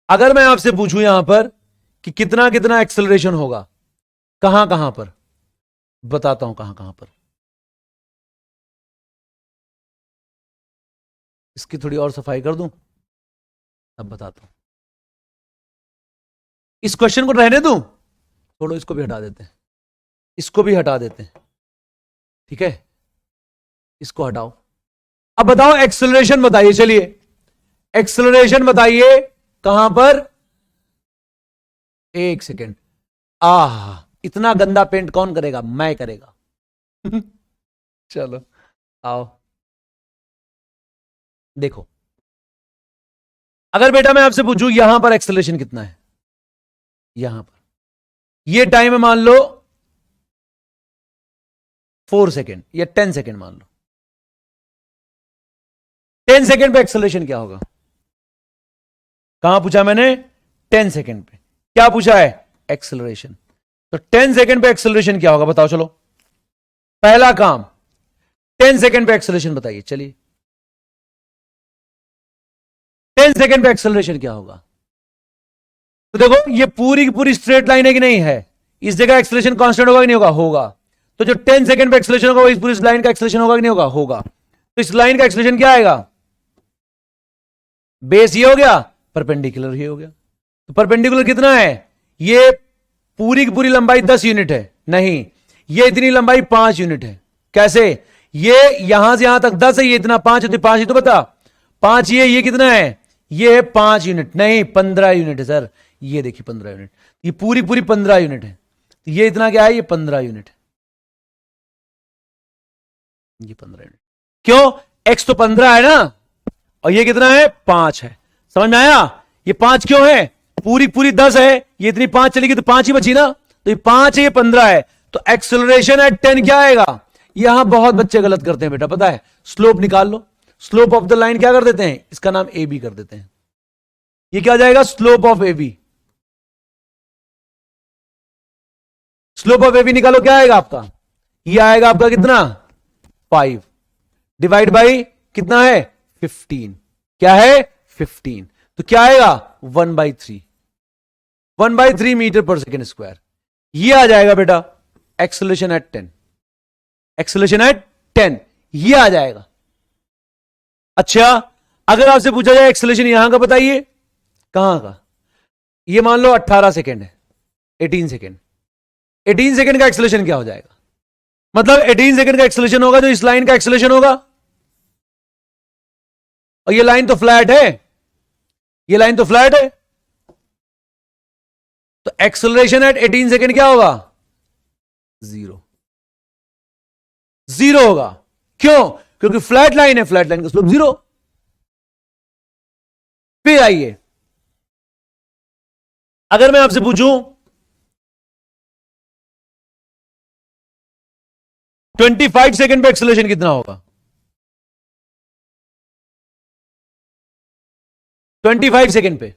अगर मैं आपसे पूछूं यहां पर कि कितना कितना एक्सेलरेशन होगा, कहां कहां पर, बताता हूं कहां कहां पर। इसकी थोड़ी और सफाई कर दूं, अब बताता हूं। इस क्वेश्चन को रहने दूं, छोड़ो इसको भी हटा देते हैं, इसको भी हटा देते हैं, ठीक है। इसको हटाओ। अब बताओ एक्सेलरेशन बताइए, चलिए एक्सेलरेशन बताइए कहां पर। 1 सेकेंड, इतना गंदा पेंट कौन करेगा, मैं करेगा। चलो आओ देखो, अगर बेटा मैं आपसे पूछूं यहां पर एक्सेलरेशन कितना है, यहां पर ये टाइम है मान लो 4 सेकेंड या 10 सेकेंड मान लो। 10 सेकेंड पे एक्सेलरेशन क्या होगा, कहां पूछा मैंने, 10 सेकेंड पे क्या पूछा है, एक्सेलरेशन। तो 10 सेकेंड पे एक्सेलरेशन क्या होगा बताओ। चलो पहला काम, 10 सेकेंड पे एक्सेलरेशन बताइए। चलिए 10 सेकेंड पे एक्सेलरेशन क्या होगा। तो देखो ये पूरी की पूरी स्ट्रेट लाइन है कि नहीं है, इस जगह एक्सेलरेशन कांस्टेंट होगा कि नहीं होगा, होगा। तो जो 10 सेकेंड पे एक्सेलरेशन होगा इस पूरी लाइन का एक्सेलरेशन होगा कि नहीं होगा, होगा। तो इस लाइन का एक्सेलरेशन क्या आएगा, बेस ये हो गया, परपेंडिकुलर ये हो गया। तो परपेंडिकुलर कितना है, ये पूरी की पूरी लंबाई 10 यूनिट है, नहीं ये इतनी लंबाई 5 यूनिट है। कैसे, ये यहां से यहां तक 10 है, ये इतना 5 है, तो 5 ही तो बता 5 ये कितना है, ये है 5 यूनिट, नहीं 15 यूनिट है सर। ये देखिए 15 यूनिट, ये पूरी पूरी 15 यूनिट है। तो ये इतना क्या है, ये 15 यूनिट है, ये 15 यूनिट। क्यों, एक्स तो 15 है ना, और ये कितना है 5 है। समझ में आया, ये 5 क्यों है, पूरी पूरी 10 है, ये इतनी 5 चलेगी तो 5 ही बची ना। तो ये 5 है, ये 15 है। तो एक्सेलरेशन एट 10 क्या आएगा। यहां बहुत बच्चे गलत करते हैं बेटा, पता है, स्लोप निकाल लो। स्लोप ऑफ द लाइन क्या कर देते हैं, इसका नाम ए बी कर देते हैं। ये क्या आ जाएगा, slope of A B. Slope of A B निकालो, क्या आएगा आपका, ये आएगा आपका कितना 5 डिवाइड बाई कितना है 15, क्या है 15। तो क्या आएगा 1/3, 1/3 मीटर पर सेकेंड स्क्वायर। ये आ जाएगा बेटा एक्सेलरेशन एट 10, एक्सेलरेशन एट 10 ये आ जाएगा। अच्छा अगर आपसे पूछा जाए एक्सेलरेशन यहां का बताइए, कहां का, ये मान लो 18 सेकेंड है, 18 सेकेंड, 18 सेकेंड का एक्सेलरेशन क्या हो जाएगा, मतलब 18 सेकेंड का एक्सेलरेशन होगा जो इस लाइन का एक्सेलरेशन होगा। और ये लाइन तो फ्लैट है, ये लाइन तो फ्लैट है, तो एक्सेलरेशन एट 18 सेकेंड क्या होगा, 0, 0 होगा। क्यों, क्योंकि फ्लैट लाइन है, फ्लैट लाइन का स्लोप 0। फिर आइए अगर मैं आपसे पूछूं 25 सेकेंड पे एक्सेलरेशन कितना होगा, 25 सेकेंड पे,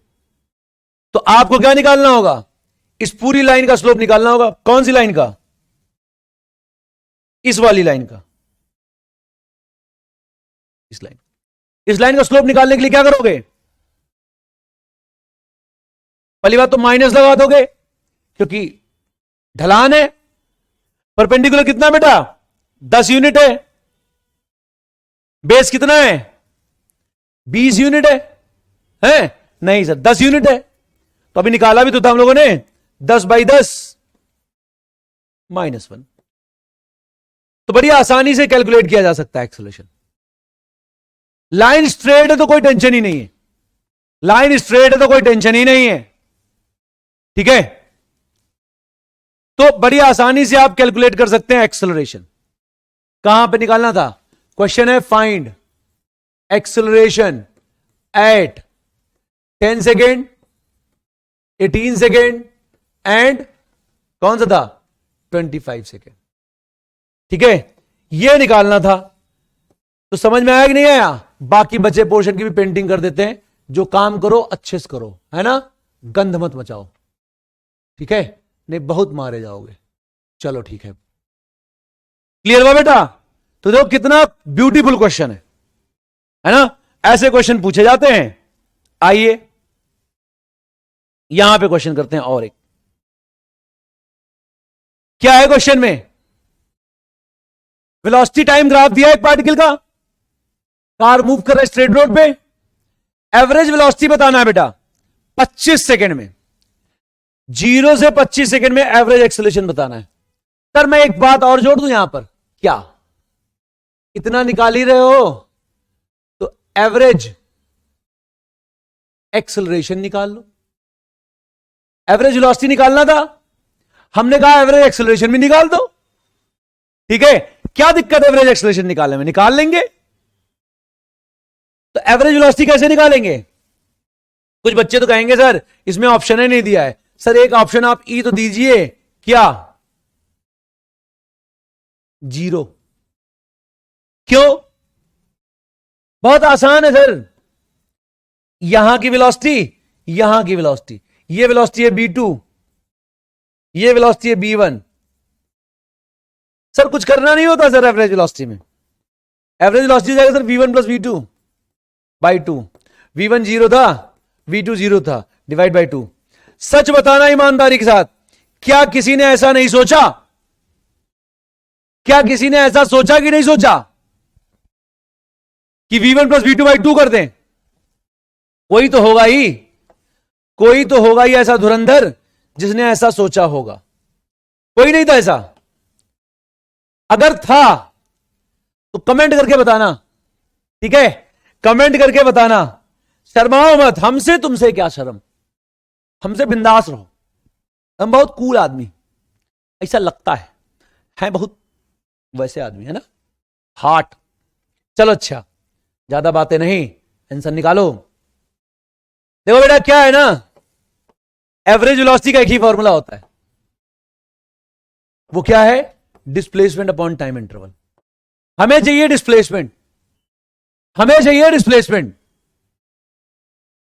तो आपको क्या निकालना होगा, इस पूरी लाइन का स्लोप निकालना होगा। कौन सी लाइन का, इस वाली लाइन का, इस लाइन का स्लोप निकालने के लिए क्या करोगे, पहली बात तो माइनस लगा दोगे क्योंकि ढलान है। परपेंडिकुलर कितना बेटा? 10 यूनिट है। बेस कितना है? 20 यूनिट है? नहीं सर, 10 यूनिट है। तो अभी निकाला भी तो था हम लोगों ने, 10/10 -1। तो बड़ी आसानी से कैलकुलेट किया जा सकता है एक्सेलरेशन। लाइन स्ट्रेट है तो कोई टेंशन ही नहीं है, लाइन स्ट्रेट है तो कोई टेंशन ही नहीं है, ठीक है। तो बड़ी आसानी से आप कैलकुलेट कर सकते हैं एक्सेलरेशन। कहां पे निकालना था? क्वेश्चन है find acceleration at 10 second, 18 second and कौन सा था? 25 सेकेंड, ठीक है। यह निकालना था। तो समझ में आया कि नहीं आया? बाकी बचे पोर्शन की भी पेंटिंग कर देते हैं। जो काम करो अच्छे से करो, है ना, गंध मत मचाओ, ठीक है, नहीं बहुत मारे जाओगे। चलो ठीक है, क्लियर हुआ बेटा? तो देखो कितना ब्यूटीफुल क्वेश्चन है ना। ऐसे क्वेश्चन पूछे जाते हैं। आइए यहां पे क्वेश्चन करते हैं और एक। क्या है क्वेश्चन में? वेलोसिटी टाइम ग्राफ दिया है एक पार्टिकल का, कार मूव कर रहा है स्ट्रेट रोड पे, एवरेज वेलोसिटी बताना है बेटा 25 सेकंड में। 0 से 25 सेकंड में एवरेज एक्सेलरेशन बताना है। सर मैं एक बात और जोड़ दूं यहां पर, क्या इतना निकाल ही रहे हो तो एवरेज एक्सेलरेशन निकाल लो। एवरेज वेलोसिटी निकालना था, हमने कहा एवरेज एक्सेलरेशन भी निकाल दो, ठीक है। क्या दिक्कत है एवरेज एक्सेलरेशन निकालने में? निकाल लेंगे। तो एवरेज वेलोसिटी कैसे निकालेंगे? कुछ बच्चे तो कहेंगे सर इसमें ऑप्शन ही नहीं दिया है। सर एक ऑप्शन आप ई तो दीजिए, क्या? 0। क्यों? बहुत आसान है सर। यहां की वेलोसिटी, यहां की वेलोसिटी, ये वेलोसिटी है b2, ये वेलोसिटी है b1। सर कुछ करना नहीं होता सर एवरेज वेलोसिटी में। एवरेज वेलोसिटी हो जाएगा सर v1 + v2/2। v1 0 था, v2 0 था, /2। सच बताना ईमानदारी के साथ, क्या किसी ने ऐसा नहीं सोचा? क्या किसी ने ऐसा सोचा कि नहीं सोचा कि v1 + v2/2 कर दें? कोई तो होगा ही, कोई तो होगा ही ऐसा धुरंधर जिसने ऐसा सोचा होगा। कोई नहीं था ऐसा? अगर था तो कमेंट करके बताना, ठीक है, कमेंट करके बताना। शर्माओ मत, हमसे तुमसे क्या शर्म, हमसे बिंदास रहो। हम बहुत कूल आदमी, ऐसा लगता है बहुत वैसे आदमी, है ना, हार्ट। चलो अच्छा, ज्यादा बातें नहीं, आंसर निकालो। देखो बेटा क्या है ना, एवरेज वेलोसिटी का एक ही फॉर्मूला होता है, वो क्या है? Displacement upon time interval. हमें चाहिए डिस्प्लेसमेंट, हमें चाहिए डिस्प्लेसमेंट।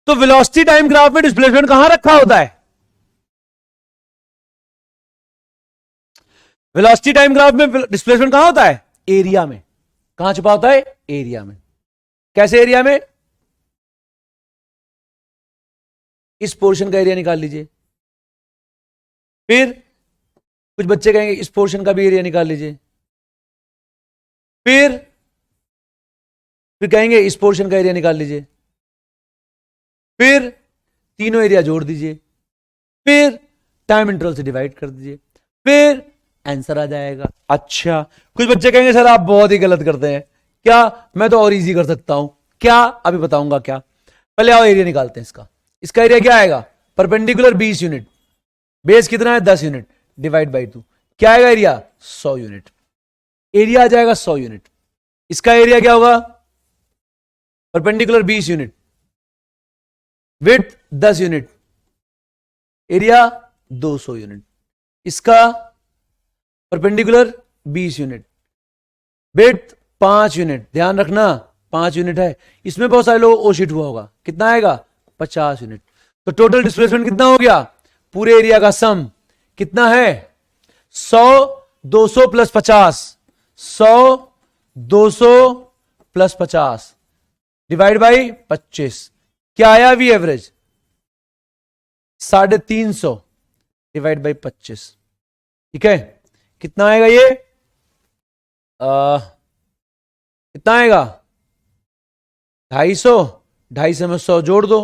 तो वेलोसिटी टाइम ग्राफ में डिस्प्लेसमेंट कहां रखा होता है? वेलोसिटी टाइम ग्राफ में डिस्प्लेसमेंट कहां होता है? एरिया में। कहां छुपा होता है? एरिया में। कैसे एरिया में? इस पोर्शन का एरिया निकाल लीजिए, फिर कुछ बच्चे कहेंगे इस पोर्शन का भी एरिया निकाल लीजिए, फिर कहेंगे इस पोर्शन का एरिया निकाल लीजिए, फिर तीनों एरिया जोड़ दीजिए, फिर टाइम इंटरवल से डिवाइड कर दीजिए, फिर आंसर आ जाएगा। अच्छा, कुछ बच्चे कहेंगे सर आप बहुत ही गलत करते हैं। क्या? मैं तो और इजी कर सकता हूं। क्या? अभी बताऊंगा क्या। पहले आओ एरिया निकालते हैं इसका। इसका एरिया क्या आएगा? परपेंडिकुलर 20 यूनिट, बेस कितना है? 10 यूनिट, /2। क्या आएगा एरिया? 100 यूनिट। एरिया आ जाएगा 100 यूनिट। इसका एरिया क्या होगा? Perpendicular 20 unit, width 10 unit, area 200 unit. इसका परपेंडिकुलर 20 यूनिट, विड्थ 5 यूनिट, ध्यान रखना 5 यूनिट है। इसमें बहुत सारे लोग ओशिट हुआ होगा, कितना आएगा? 50 यूनिट। तो टोटल डिस्प्लेसमेंट कितना हो गया? पूरे एरिया का सम कितना है? 100 200 + 50, 100 200 + 50 / 25। क्या आया? वी एवरेज 350 डिवाइड बाई 25, ठीक है, कितना आएगा ये? कितना आएगा? 250, 250 में 100 जोड़ दो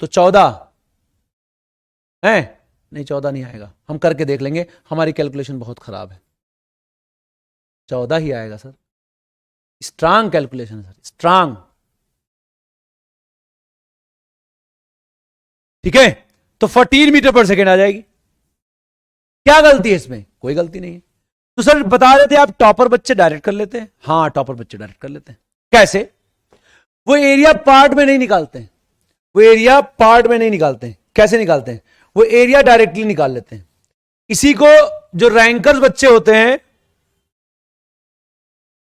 तो 14 है। नहीं 14 नहीं आएगा, हम करके देख लेंगे, हमारी कैलकुलेशन बहुत खराब है। 14 ही आएगा sir, strong calculation sir, strong. ठीक है, तो 14 मीटर पर सेकेंड आ जाएगी। क्या गलती है इसमें? कोई गलती नहीं है। तो सर बता रहे थे आप टॉपर बच्चे डायरेक्ट कर लेते हैं। हाँ टॉपर बच्चे डायरेक्ट कर लेते हैं। कैसे? वो एरिया पार्ट में नहीं निकालते हैं, वो एरिया पार्ट में नहीं निकालते हैं। कैसे निकालते हैं? वो एरिया डायरेक्टली निकाल लेते हैं। इसी को जो रैंकर्स बच्चे होते हैं,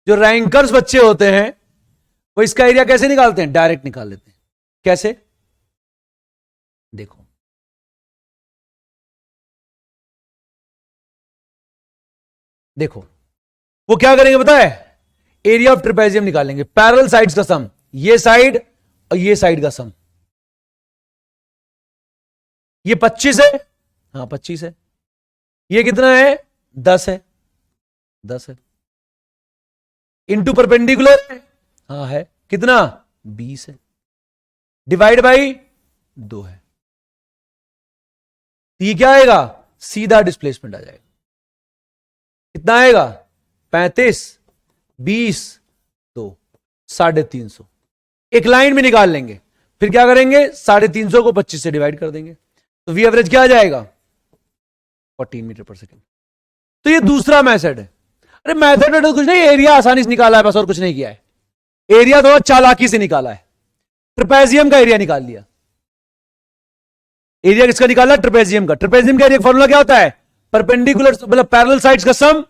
जो रैंकर्स बच्चे होते हैं, वो इसका एरिया कैसे निकालते हैं? डायरेक्ट निकाल लेते हैं। कैसे? देखो, देखो वो क्या करेंगे पता है? एरिया ऑफ ट्रिपेजियम निकालेंगे, पैरेलल साइड्स का सम, ये साइड और ये साइड का सम। ये 25 है, हाँ 25 है। ये कितना है? 10 है, 10 है। इंटू परपेंडिकुलर है, हाँ है, कितना? 20 है। डिवाइड बाई 2 है। तो ये क्या आएगा? सीधा डिस्प्लेसमेंट आ जाएगा। कितना आएगा? 35, 20, 2, 350। एक लाइन में निकाल लेंगे, फिर क्या करेंगे? 350 को 25 से डिवाइड कर देंगे, तो वी एवरेज क्या आ जाएगा? 14 मीटर पर सेकेंड। तो ये दूसरा मेथड है। अरे मेथड में तो कुछ नहीं, एरिया आसानी से निकाला है बस, और कुछ नहीं किया है। एरिया थोड़ा चालाकी से निकाला है, ट्रेपेजियम का एरिया निकाल लिया। एरिया किसका निकाला? ट्रेपेजियम का। ट्रेपेजियम का एरिया फॉर्मूला क्या होता है? परपेंडिकुलर मतलब पैरेलल साइड्स का sum,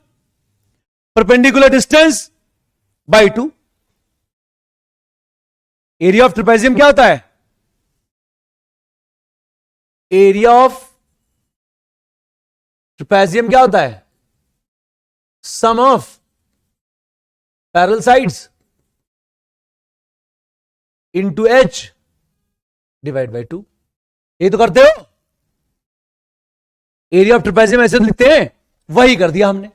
perpendicular distance by 2। Area of trapezium क्या होता है? एरिया ऑफ ट्रेपेजियम क्या होता है? Sum of parallel sides into H divide by 2। ये तो करते हो, एरिया ऑफ ट्रेपेजियम ऐसे लिखते हैं, वही कर दिया हमने।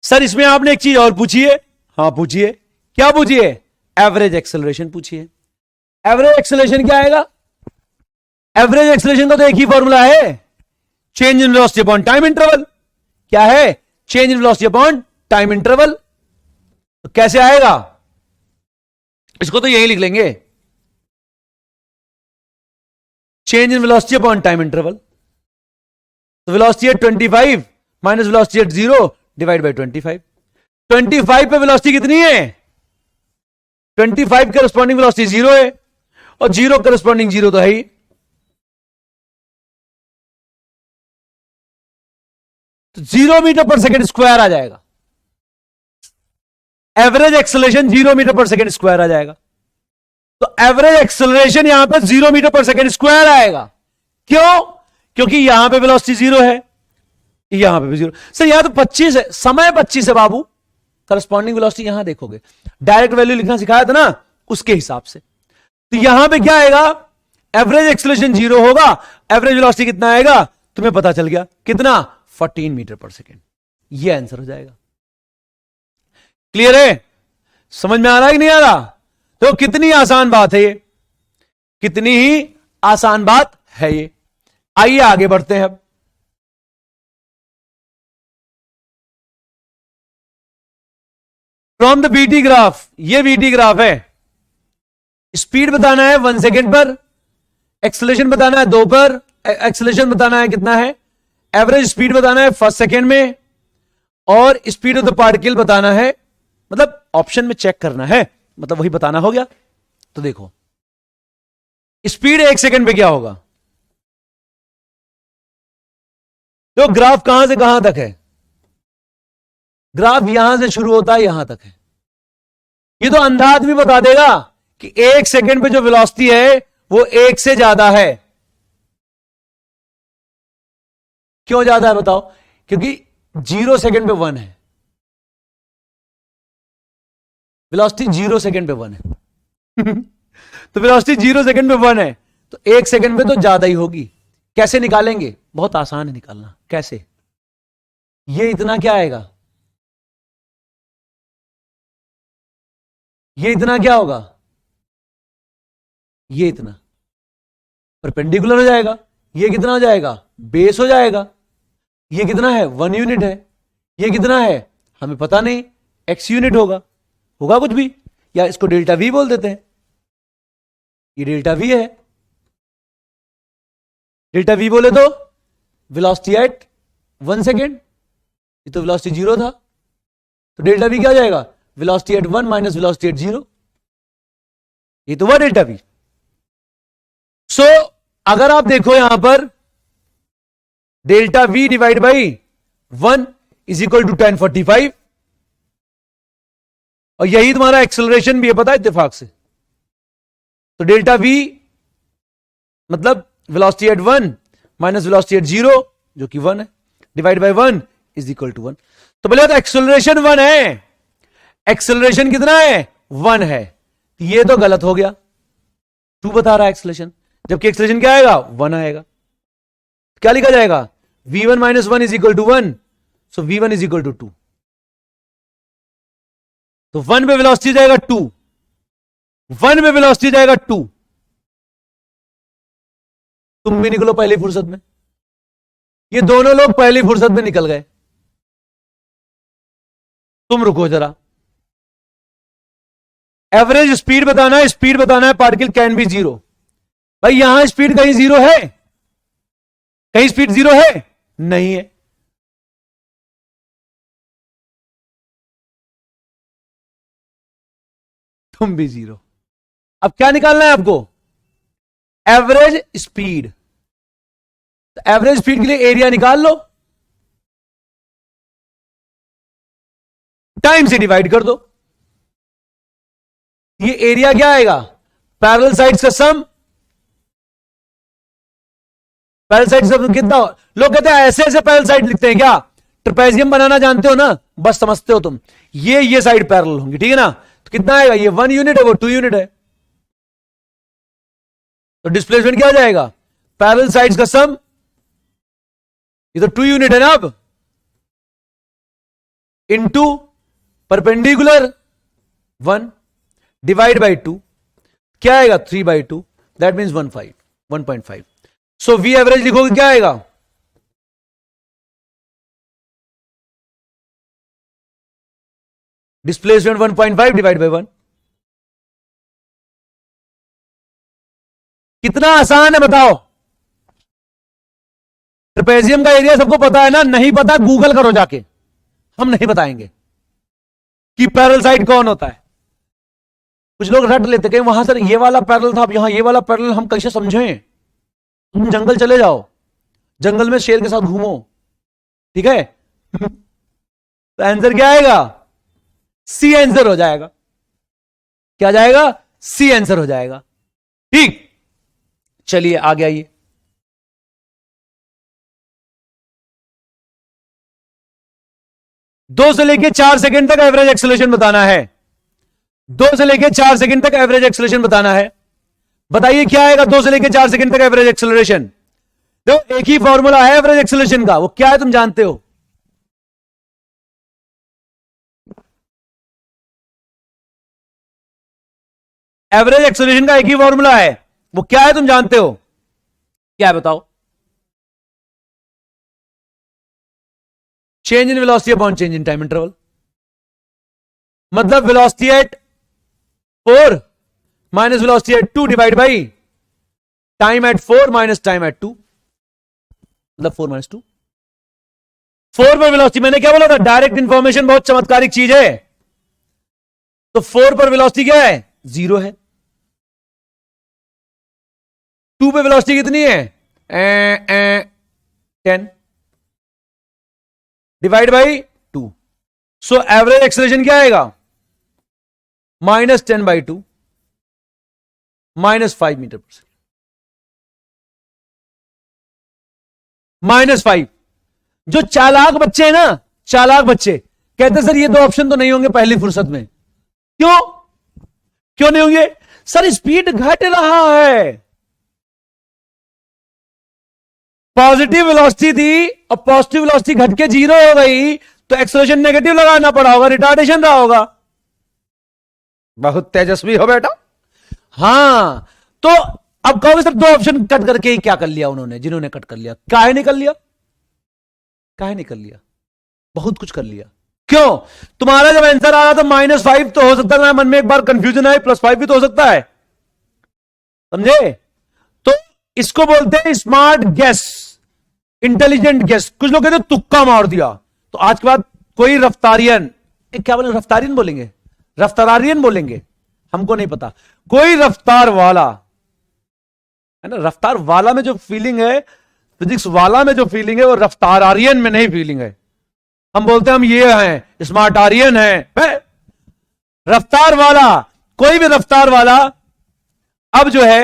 सर इसमें आपने एक चीज और पूछी है। हाँ पूछिए। क्या पूछिए? एवरेज एक्सेलरेशन पूछिए। एवरेज एक्सेलरेशन क्या आएगा? एवरेज एक्सेलरेशन का तो एक ही फॉर्मूला है, change in velocity upon time interval. क्या है? Change in velocity upon time interval. तो कैसे आएगा? इसको तो यही लिख लेंगे, change in velocity upon time interval. तो velocity at 25 minus velocity at 0 divide by 25। 25 पे वेलोसिटी कितनी है? 25 करस्पॉन्डिंग वेलोसिटी 0 है, और 0 करस्पॉन्डिंग 0 तो है ही। तो 0 मीटर पर सेकेंड स्क्वायर आ जाएगा। एवरेज एक्सेलरेशन 0 मीटर पर सेकेंड स्क्वायर आ जाएगा। तो एवरेज एक्सेलरेशन यहां पर 0 मीटर पर सेकेंड स्क्वायर आएगा। क्यों? क्योंकि यहां पे वेलोसिटी 0 है, यहां पे भी 0। सर यहां तो 25 है, समय 25 है बाबू, करस्पॉन्डिंग वेलोसिटी यहां देखोगे, डायरेक्ट वैल्यू लिखना सिखाया था ना, उसके हिसाब से। तो यहां पे क्या आएगा? एवरेज एक्सेलरेशन 0 होगा, एवरेज वेलोसिटी कितना आएगा? तुम्हें पता चल गया, कितना? 14 मीटर पर सेकेंड। ये आंसर हो जाएगा। क्लियर है? समझ में आ रहा है कि नहीं आ रहा? तो कितनी आसान बात है ये, कितनी ही आसान बात है ये। आइए आगे बढ़ते हैं अब। फ्रॉम द बीटी ग्राफ, ये बीटी ग्राफ है। स्पीड बताना है 1 सेकेंड पर, एक्सेलरेशन बताना है 2 पर, एक्सेलरेशन बताना है कितना है, एवरेज स्पीड बताना है 1 सेकेंड में, और स्पीड ऑफ द पार्टिकल बताना है, मतलब ऑप्शन में चेक करना है, मतलब वही बताना हो गया। तो देखो स्पीड 1 सेकेंड पे क्या होगा? तो ग्राफ कहां से कहां तक है? ग्राफ यहां से शुरू होता है यहां तक है। ये तो अंधा आदमी बता देगा कि 1 सेकेंड पे जो वेलोसिटी है वो 1 से ज्यादा है। क्यों ज्यादा है बताओ? क्योंकि 0 सेकेंड पे 1 है, वेलोसिटी 0 सेकेंड पे 1 है। तो वेलोसिटी 0 सेकेंड पे 1 है, तो 1 सेकंड में तो ज्यादा ही होगी। कैसे निकालेंगे? बहुत आसान है निकालना। कैसे? ये इतना क्या आएगा? ये इतना क्या होगा? ये इतना परपेंडिकुलर हो जाएगा। ये कितना हो जाएगा? बेस हो जाएगा। ये कितना है? 1 यूनिट है। ये कितना है? हमें पता नहीं, x यूनिट होगा। होगा कुछ भी, या इसको डेल्टा वी बोल देते हैं। ये डेल्टा वी है। डेल्टा वी बोले तो वेलोसिटी एट 1 सेकेंड, ये तो वेलोसिटी 0 था, तो डेल्टा वी क्या हो जाएगा? Velocity at 1 minus velocity at 0, ये तो हुआ डेल्टा वी। सो अगर आप देखो यहां पर delta V divide by 1 is equal to 1045, और यही तुम्हारा एक्सेलरेशन भी है, पता है इत्तेफाक से। तो डेल्टा वी मतलब velocity at 1 minus velocity at 0 जो कि 1 है, divide by 1 is equal to 1। तो बोले तो एक्सेलरेशन 1 है। एक्सेलरेशन कितना है? 1 है। ये तो गलत हो गया, 2 बता रहा है एक्सेलरेशन, जबकि एक्सेलरेशन क्या आएगा? 1 आएगा। क्या लिखा जाएगा? v1 minus 1 is equal to 1, so v1 is equal to 2। तो 1 पे वेलोसिटी जाएगा 2, 1 पे वेलोसिटी जाएगा 2। तुम भी निकलो पहली फुर्सत में। ये दोनों लोग पहली फुर्सत में निकल गए। तुम रुको जरा। एवरेज स्पीड बताना है, स्पीड बताना है पार्टिकल कैन बी 0। भाई यहां स्पीड कहीं 0 है? कहीं स्पीड 0 है? नहीं है। तुम भी 0। अब क्या निकालना है आपको? Average speed. तो एवरेज स्पीड के लिए एरिया निकाल लो, टाइम से डिवाइड कर दो। ये एरिया क्या आएगा? पैरेलल साइड्स का सम। पैरेलल साइड्स का कितना? लोग कहते हैं ऐसे ऐसे पैरेलल साइड लिखते हैं क्या? ट्रेपेजियम बनाना जानते हो ना, बस समझते हो तुम। ये साइड पैरेलल होंगी, ठीक है ना? तो कितना आएगा? ये 1 यूनिट है, वो 2 यूनिट है। तो डिस्प्लेसमेंट क्या हो जाएगा? पैरेलल साइड्स का सम। ये तो 2 यूनिट है ना अब, इनटू परपेंडिकुलर 1 डिवाइड बाई 2, क्या आएगा? 3/2, that means 1.5। So V average लिखोगे क्या आएगा? Displacement 1.5 divide by 1। कितना आसान है बताओ। ट्रेपेजियम का एरिया सबको पता है ना? नहीं पता गूगल करो जाके, हम नहीं बताएंगे कि पैरेलल साइड कौन होता है। कुछ लोग रट लेते कहीं वहां सर ये वाला पैरेलल था, अब यहां ये वाला पैरेलल, हम कैसे समझें? तुम जंगल चले जाओ, जंगल में शेर के साथ घूमो, ठीक है? तो आंसर क्या आएगा? सी आंसर हो जाएगा। क्या जाएगा? सी आंसर हो जाएगा। ठीक, चलिए आगे आइए। दो से लेके 4 सेकंड तक एवरेज एक्सेलरेशन बताना है। 2 से लेके 4 सेकंड तक एवरेज एक्सेलरेशन बताना है। बताइए क्या आएगा 2 से लेके 4 सेकंड तक एवरेज एक्सेलरेशन? देखो एक ही फॉर्मूला है एवरेज एक्सेलरेशन का, वो क्या है तुम जानते हो? एवरेज एक्सेलरेशन का एक ही फॉर्मूला है, वो क्या है तुम जानते हो? क्या है बताओ? Change in velocity upon change in time interval. मतलब velocity at 4 minus velocity at 2 divide by time at 4 minus time at 2, मतलब 4 माइनस 2। 4 पर वेलोसिटी, मैंने क्या बोला था? डायरेक्ट इंफॉर्मेशन बहुत चमत्कारिक चीज है। तो 4 पर वेलोसिटी क्या है? 0 है। 2 पे वेलोसिटी कितनी है? 10 divide by 2। So average acceleration क्या आएगा? -10/2 -5 मीटर पर सेकेंड। -5। जो चालाक बच्चे हैं ना, चालाक बच्चे कहते सर ये दो ऑप्शन तो नहीं होंगे पहली फुर्सत में। क्यों? क्यों नहीं होंगे? सर स्पीड घट रहा है। पॉजिटिव वेलोसिटी थी और पॉजिटिव वेलोसिटी घट के 0 हो गई तो एक्सेलरेशन नेगेटिव लगाना पड़ा होगा, रिटार्डेशन रहा होगा। बहुत तेजस्वी हो बेटा। हां, तो अब कहोगे सर 2 ऑप्शन कट करके ही क्या कर लिया उन्होंने, जिन्होंने कट कर लिया, काहे नहीं कर लिया, काहे नहीं कर लिया, बहुत कुछ कर लिया। क्यों? तुम्हारा जब आंसर आ रहा था -5 तो हो सकता है मन में एक बार कंफ्यूजन है, +5 भी तो हो सकता है, समझे? तो इसको बोलते हैं स्मार्ट गेस, इंटेलिजेंट गेस। कुछ लोग कहते हैं तुक्का मार दिया। तो आज के बाद कोई रफ्तारियन, क्या बोलेंगे, रफ्तारियन बोलेंगे, रफ्तारियन बोलेंगे, हमको नहीं पता, कोई रफ्तार वाला है ना, रफ्तार वाला में जो फीलिंग है, फिजिक्स वाला में जो फीलिंग है वो रफ्तारियन में नहीं फीलिंग है। हम बोलते हैं हम ये हैं, स्मार्ट आरियन है। रफ्तार वाला, कोई भी रफ्तार वाला अब जो है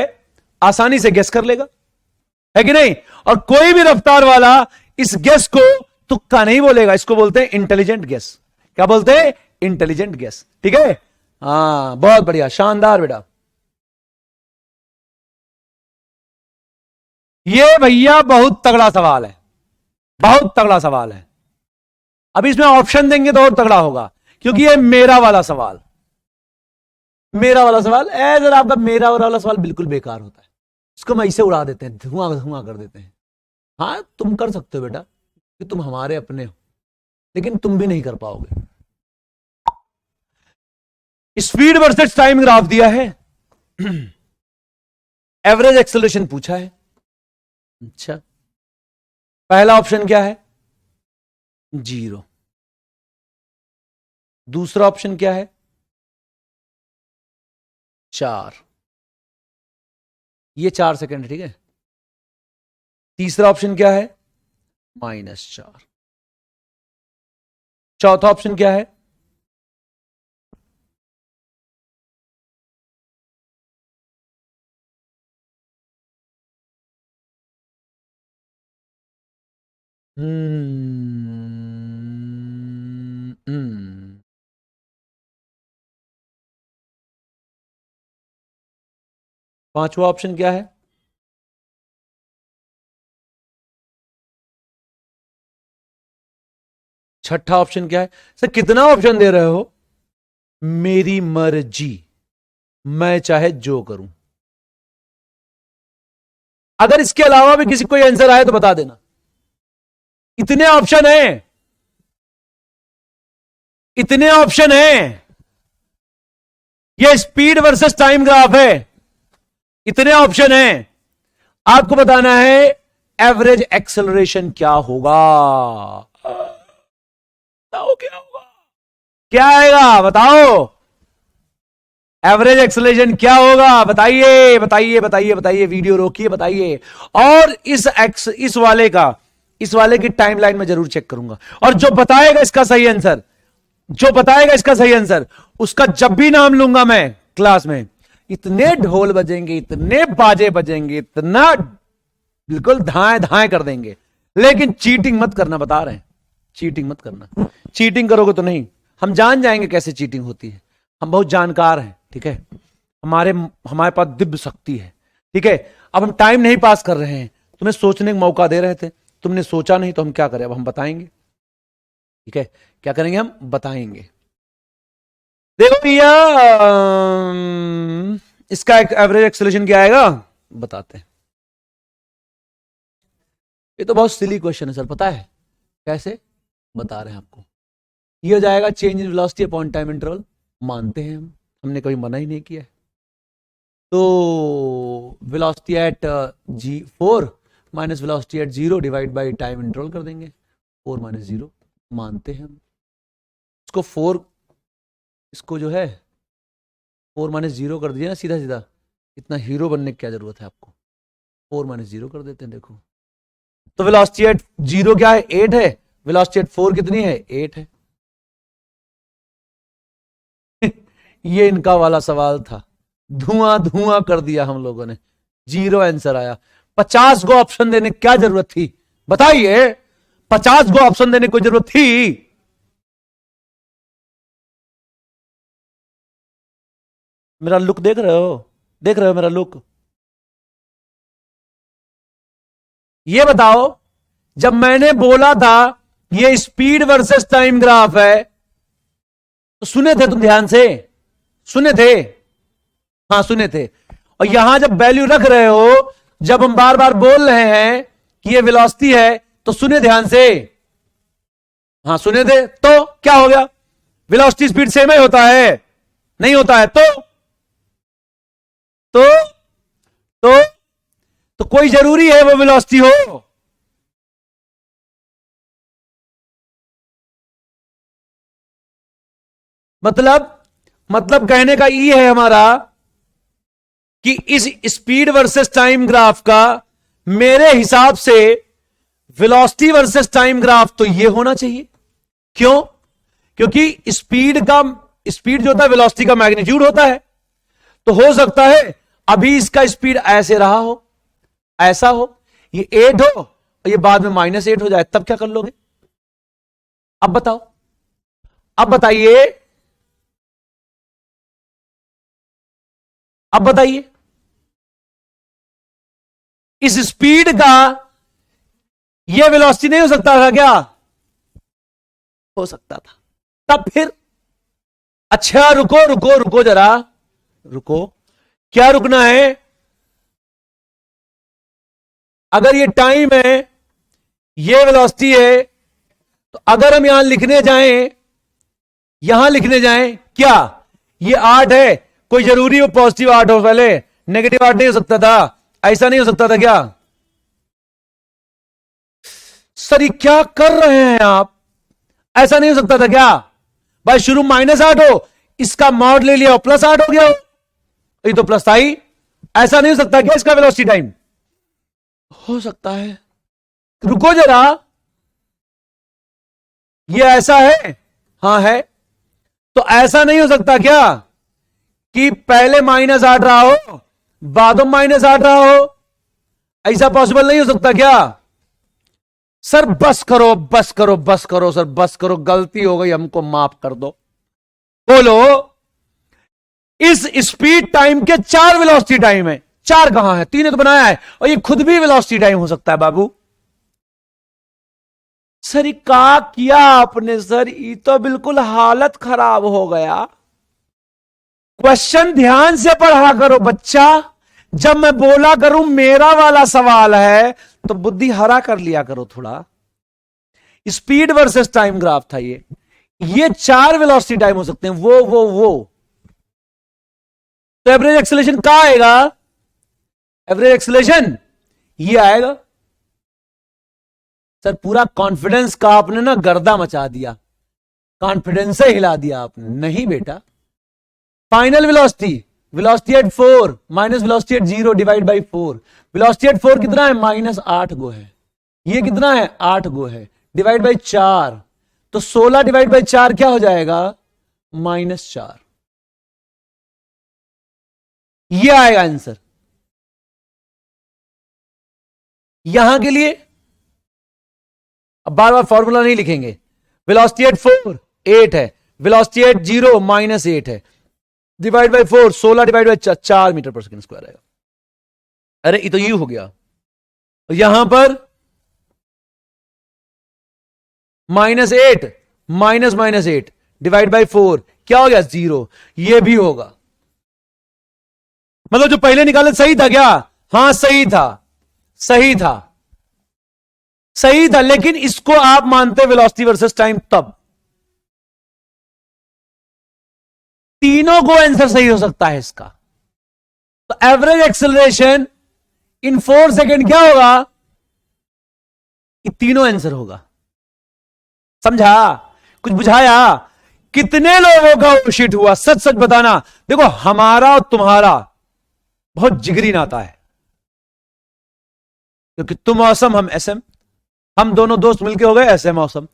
आसानी से गेस कर लेगा, है कि नहीं? और कोई भी रफ्तार वाला इस गेस को तुक्का नहीं बोलेगा, इसको बोलते हैं इंटेलिजेंट गेस। क्या बोलते हैं? Intelligent guess. ठीक है, हाँ, बहुत बढ़िया, शानदार बेटा। ये भैया बहुत तगड़ा सवाल है, बहुत तगड़ा सवाल है। अभी इसमें ऑप्शन देंगे तो और तगड़ा होगा, क्योंकि ये मेरा वाला सवाल, मेरा वाला सवाल जरा आपका मेरा वाला सवाल बिल्कुल बेकार होता है, इसको हम ऐसे उड़ा देते हैं, धुआं धुआं कर देते हैं। हाँ, तुम कर सकते हो बेटा, कि तुम हमारे अपने हो, लेकिन तुम भी नहीं कर पाओगे। स्पीड वर्सेस टाइम ग्राफ दिया है, एवरेज एक्सेलरेशन पूछा है। अच्छा, पहला ऑप्शन क्या है? 0। दूसरा ऑप्शन क्या है? 4। ये 4 सेकंड, ठीक है। तीसरा ऑप्शन क्या है? -4। चौथा ऑप्शन क्या है? पांचवा ऑप्शन क्या है? छठा ऑप्शन क्या है? सर कितना ऑप्शन दे रहे हो? मेरी मर्जी, मैं चाहे जो करूं। अगर इसके अलावा भी किसी कोई आंसर आए तो बता देना। इतने ऑप्शन हैं, इतने ऑप्शन हैं। ये स्पीड वर्सेस टाइम ग्राफ है, इतने ऑप्शन हैं। आपको बताना है एवरेज एक्सेलरेशन क्या होगा। बताओ क्या होगा, क्या आएगा, बताओ। एवरेज एक्सेलरेशन क्या होगा? बताइए बताइए बताइए बताइए, वीडियो रोकिए, बताइए। और इस वाले की टाइमलाइन में जरूर चेक करूंगा, और जो बताएगा इसका सही आंसर, जो बताएगा इसका सही आंसर, उसका जब भी नाम लूंगा मैं क्लास में, इतने ढोल बजेंगे, इतने बाजे बजेंगे, इतना बिल्कुल धाए धाए कर देंगे। लेकिन चीटिंग मत करना, बता रहे हैं, चीटिंग मत करना। चीटिंग करोगे तो नहीं, हम जान जाएंगे कैसे चीटिंग होती है। हम बहुत जानकार हैं, ठीक है, हमारे पास दिव्य शक्ति है, ठीक है। अब हम टाइम नहीं पास कर रहे हैं, तुम्हें सोचने का मौका दे रहे थे, तुमने सोचा नहीं, तो हम क्या करें? अब हम बताएंगे, ठीक है। क्या करेंगे? हम बताएंगे। देखो भैया, इसका एक एवरेज एक्सेलरेशन क्या आएगा, बताते हैं। ये तो बहुत सिली क्वेश्चन है सर, पता है कैसे? बता रहे हैं आपको। ये हो जाएगा change in velocity upon time interval, मानते हैं हम, हमने कभी मना ही नहीं किया है। तो velocity eight G4 minus velocity at 0 divide by time interval कर देंगे, 4 - 0, मानते हैं हम। इसको 4, इसको जो है 4 - 0 कर दिया ना, सीधा सीधा। इतना हीरो बनने की क्या जरूरत है आपको? 4 - 0 कर देते हैं, देखो। तो वेलोसिटी एट 0 क्या है? 8 है। वेलोसिटी एट 4 कितनी है? 8 है। ये इनका वाला सवाल था, धुआं धुआं कर दिया हम लोगों ने, 0 आंसर आया। 50 को ऑप्शन देने की क्या जरूरत थी, बताइए? 50 को ऑप्शन देने की कोई जरूरत थी? मेरा लुक देख रहे हो? देख रहे हो मेरा लुक? ये बताओ, जब मैंने बोला था ये स्पीड वर्सेस टाइम ग्राफ है, तो सुने थे तुम ध्यान से? सुने थे? हाँ सुने थे। और यहां जब वैल्यू रख रहे हो, जब हम बार बार बोल रहे हैं कि ये वेलोसिटी है, तो सुने ध्यान से? हाँ सुने थे। तो क्या हो गया? वेलोसिटी स्पीड सेम ही होता है? नहीं होता है। तो तो तो कोई जरूरी है वो वेलोसिटी हो? मतलब कहने का ये है हमारा कि इस स्पीड वर्सेस टाइम ग्राफ का मेरे हिसाब से वेलोसिटी वर्सेस टाइम ग्राफ तो ये होना चाहिए। क्यों? क्योंकि स्पीड जो होता है वेलोसिटी का मैग्नीट्यूड होता है। तो हो सकता है अभी इसका स्पीड ऐसे रहा हो, ऐसा हो, ये 8 हो और ये बाद में -8 हो जाए, तब क्या कर लोगे? अब बताओ, अब बताइए, अब बताइए, इस स्पीड का यह वेलोसिटी नहीं हो सकता था क्या? हो सकता था। तब फिर अच्छा रुको रुको रुको जरा, रुको। क्या रुकना है? अगर ये टाइम है, ये वेलोसिटी है, तो अगर हम यहां लिखने जाएं, यहां लिखने जाएं क्या, ये 8 है, कोई जरूरी हो पॉजिटिव 8 हो, पहले नेगेटिव 8 नहीं हो सकता था? ऐसा नहीं हो सकता था क्या? सर ये क्या कर रहे हैं आप? ऐसा नहीं हो सकता था क्या भाई? शुरू -8 हो, इसका मॉड ले लिया, +8 हो गया हो, ये तो प्लस था ही। ऐसा नहीं हो सकता क्या इसका वेलोसिटी टाइम? हो सकता है। रुको जरा, ये ऐसा है? हां है। तो ऐसा नहीं हो सकता क्या कि पहले -8 रहा हो, बाद में -8 रहा हो? ऐसा पॉसिबल नहीं हो सकता क्या? सर बस करो, बस करो, बस करो सर, बस करो, गलती हो गई, हमको माफ कर दो। बोलो, इस स्पीड टाइम के 4 वेलोसिटी टाइम है। 4 कहां है? 3 तो बनाया है, और ये खुद भी वेलोसिटी टाइम हो सकता है बाबू। सर क्या किया आपने सर? ये तो बिल्कुल हालत खराब हो गया। क्वेश्चन ध्यान से पढ़ा करो बच्चा। जब मैं बोला करूं मेरा वाला सवाल है, तो बुद्धि हरा कर लिया करो थोड़ा। स्पीड वर्सेस टाइम ग्राफ था ये 4 वेलोसिटी टाइम हो सकते हैं, वो तो एवरेज एक्सेलरेशन कहां आएगा? एवरेज एक्सेलरेशन ये आएगा। सर पूरा कॉन्फिडेंस का आपने ना गर्दा मचा दिया, कॉन्फिडेंस से हिला दिया आपने। नहीं बेटा, final velocity, velocity at 4 minus velocity at 0 divide by 4। Velocity at 4 कितना है? -8 गो है। ये कितना है? 8 गो है, डिवाइड बाई 4। तो 16 डिवाइड बाई 4 क्या हो जाएगा? -4। ये आएगा आंसर यहां के लिए। अब बार बार फॉर्मूला नहीं लिखेंगे। वेलोसिटी एट 4 8 है, वेलोसिटी एट 0 -8 है, divide by 4, 16 divide by 4 metre पर सेकेंड स्क्वायर आएगा। अरे ये तो यू हो गया। यहां पर -8 -8 डिवाइड बाई 4 क्या हो गया? 0। ये भी होगा। मतलब जो पहले निकाले सही था क्या? हां सही था, सही था, सही था। लेकिन इसको आप मानते वेलोसिटी वर्सेस टाइम तब। तीनों को आंसर सही हो सकता है इसका। तो एवरेज एक्सेलरेशन इन 4 सेकेंड क्या होगा? ये तीनों आंसर होगा। समझा? कुछ बुझाया? कितने लोगों का शिट हुआ? सच सच बताना। देखो हमारा और तुम्हारा बहुत जिगरी नाता है, क्योंकि तुम औसम, हम एसएम, हम दोनों दोस्त मिलके हो गए एसएम औसम।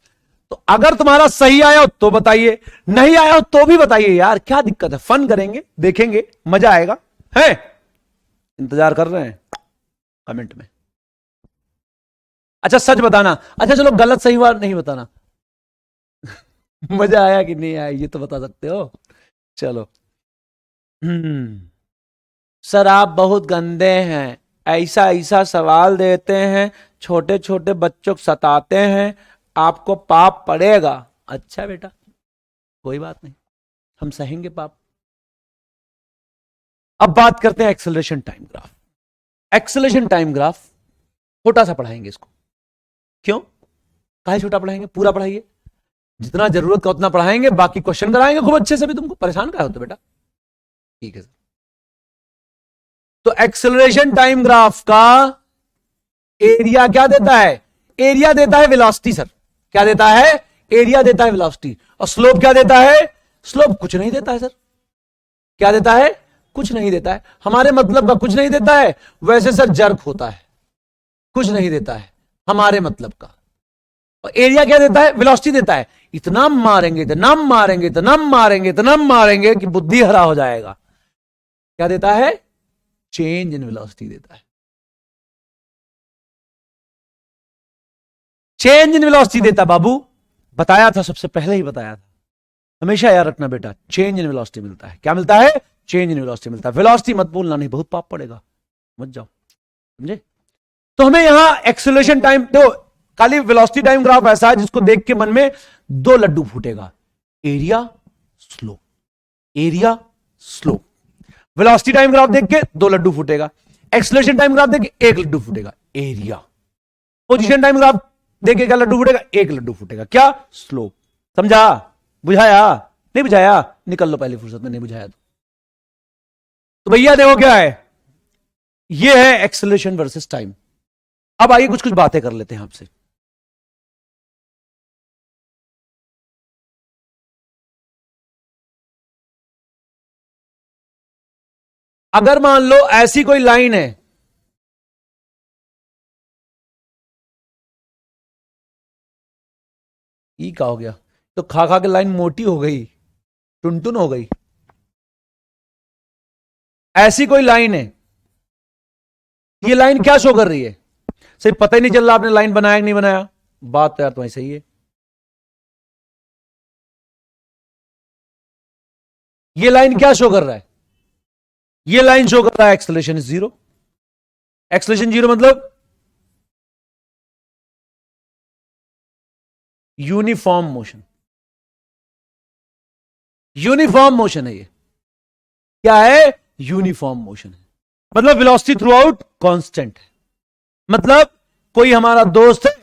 तो अगर तुम्हारा सही आया हो तो बताइए, नहीं आया हो तो भी बताइए यार, क्या दिक्कत है? फन करेंगे, देखेंगे, मजा आएगा। है इंतजार कर रहे हैं कमेंट में। अच्छा सच बताना। अच्छा चलो गलत सही बात नहीं बताना। मजा आया कि नहीं आया ये तो बता सकते हो। चलो। सर आप बहुत गंदे हैं, ऐसा ऐसा सवाल देते हैं, छोटे छोटे बच्चों को सताते हैं, आपको पाप पड़ेगा। अच्छा बेटा, कोई बात नहीं, हम सहेंगे पाप। अब बात करते हैं acceleration time graph. Acceleration time graph छोटा सा पढ़ाएंगे इसको। क्यों काहे छोटा पढ़ाएंगे? पूरा पढ़ाइए, जितना जरूरत का उतना पढ़ाएंगे, बाकी क्वेश्चन कराएंगे खूब अच्छे से भी। तुमको परेशान क्या होते बेटा? ठीक है सर। तो एक्सेलरेशन टाइम ग्राफ का एरिया क्या देता है? एरिया देता है वेलोसिटी सर। क्या देता है? एरिया देता है वेलोसिटी। और स्लोप क्या देता है? स्लोप कुछ नहीं देता है सर। क्या देता है? कुछ नहीं देता है। हमारे मतलब का कुछ नहीं देता है। वैसे सर जर्क होता है, कुछ नहीं देता है हमारे मतलब का। और एरिया क्या देता है? वेलोसिटी देता है। इतना मारेंगे, इतना मारेंगे, इतना मारेंगे, इतना मारेंगे कि बुद्धि हरा हो जाएगा। क्या देता है? चेंज इन वेलोसिटी देता है। चेंज इन वेलोसिटी देता बाबू, बताया था, सबसे पहले ही बताया था। हमेशा याद रखना बेटा, चेंज इन वेलोसिटी मिलता है। क्या मिलता है? चेंज इन वेलोसिटी मिलता है। वेलोसिटी मत बोलना, नहीं बहुत पाप पड़ेगा, मत जाओ, समझे? तो हमें यहां एक्सेलरेशन टाइम, तो खाली वेलोसिटी टाइम ग्राफ ऐसा है जिसको देख के मन में दो लड्डू फूटेगा, area slope, area slope. Velocity time graph देख के दो लड्डू फूटेगा, एक्सेलरेशन टाइम ग्राफ देख के एक लड्डू फूटेगा, एरिया। पोजीशन टाइम ग्राफ देख के क्या लड्डू फूटेगा? एक लड्डू फूटेगा, क्या? स्लोप। समझा? बुझाया? नहीं बुझाया? निकल लो पहली फुर्सत में, नहीं बुझाया तो भैया देखो क्या है, ये है एक्सेलरेशन वर्सेस टाइम। अब आइए कुछ कुछ बातें कर लेते हैं आपसे। अगर मान लो ऐसी कोई लाइन है, ई क्या हो गया? तो खा खा के लाइन मोटी हो गई, टुनटुन हो गई। ऐसी कोई लाइन है, ये लाइन क्या शो कर रही है? सही पता ही नहीं चल रहा आपने लाइन बनाया कि नहीं बनाया। बात तो यार तुम्हारी सही है। ये लाइन क्या शो कर रहा है? ये लाइन शो कर रहा है acceleration is zero. Acceleration zero मतलब यूनिफॉर्म मोशन। यूनिफॉर्म मोशन है ये। क्या है? यूनिफॉर्म मोशन है। मतलब वेलोसिटी थ्रू आउट कांस्टेंट है। मतलब कोई हमारा दोस्त है,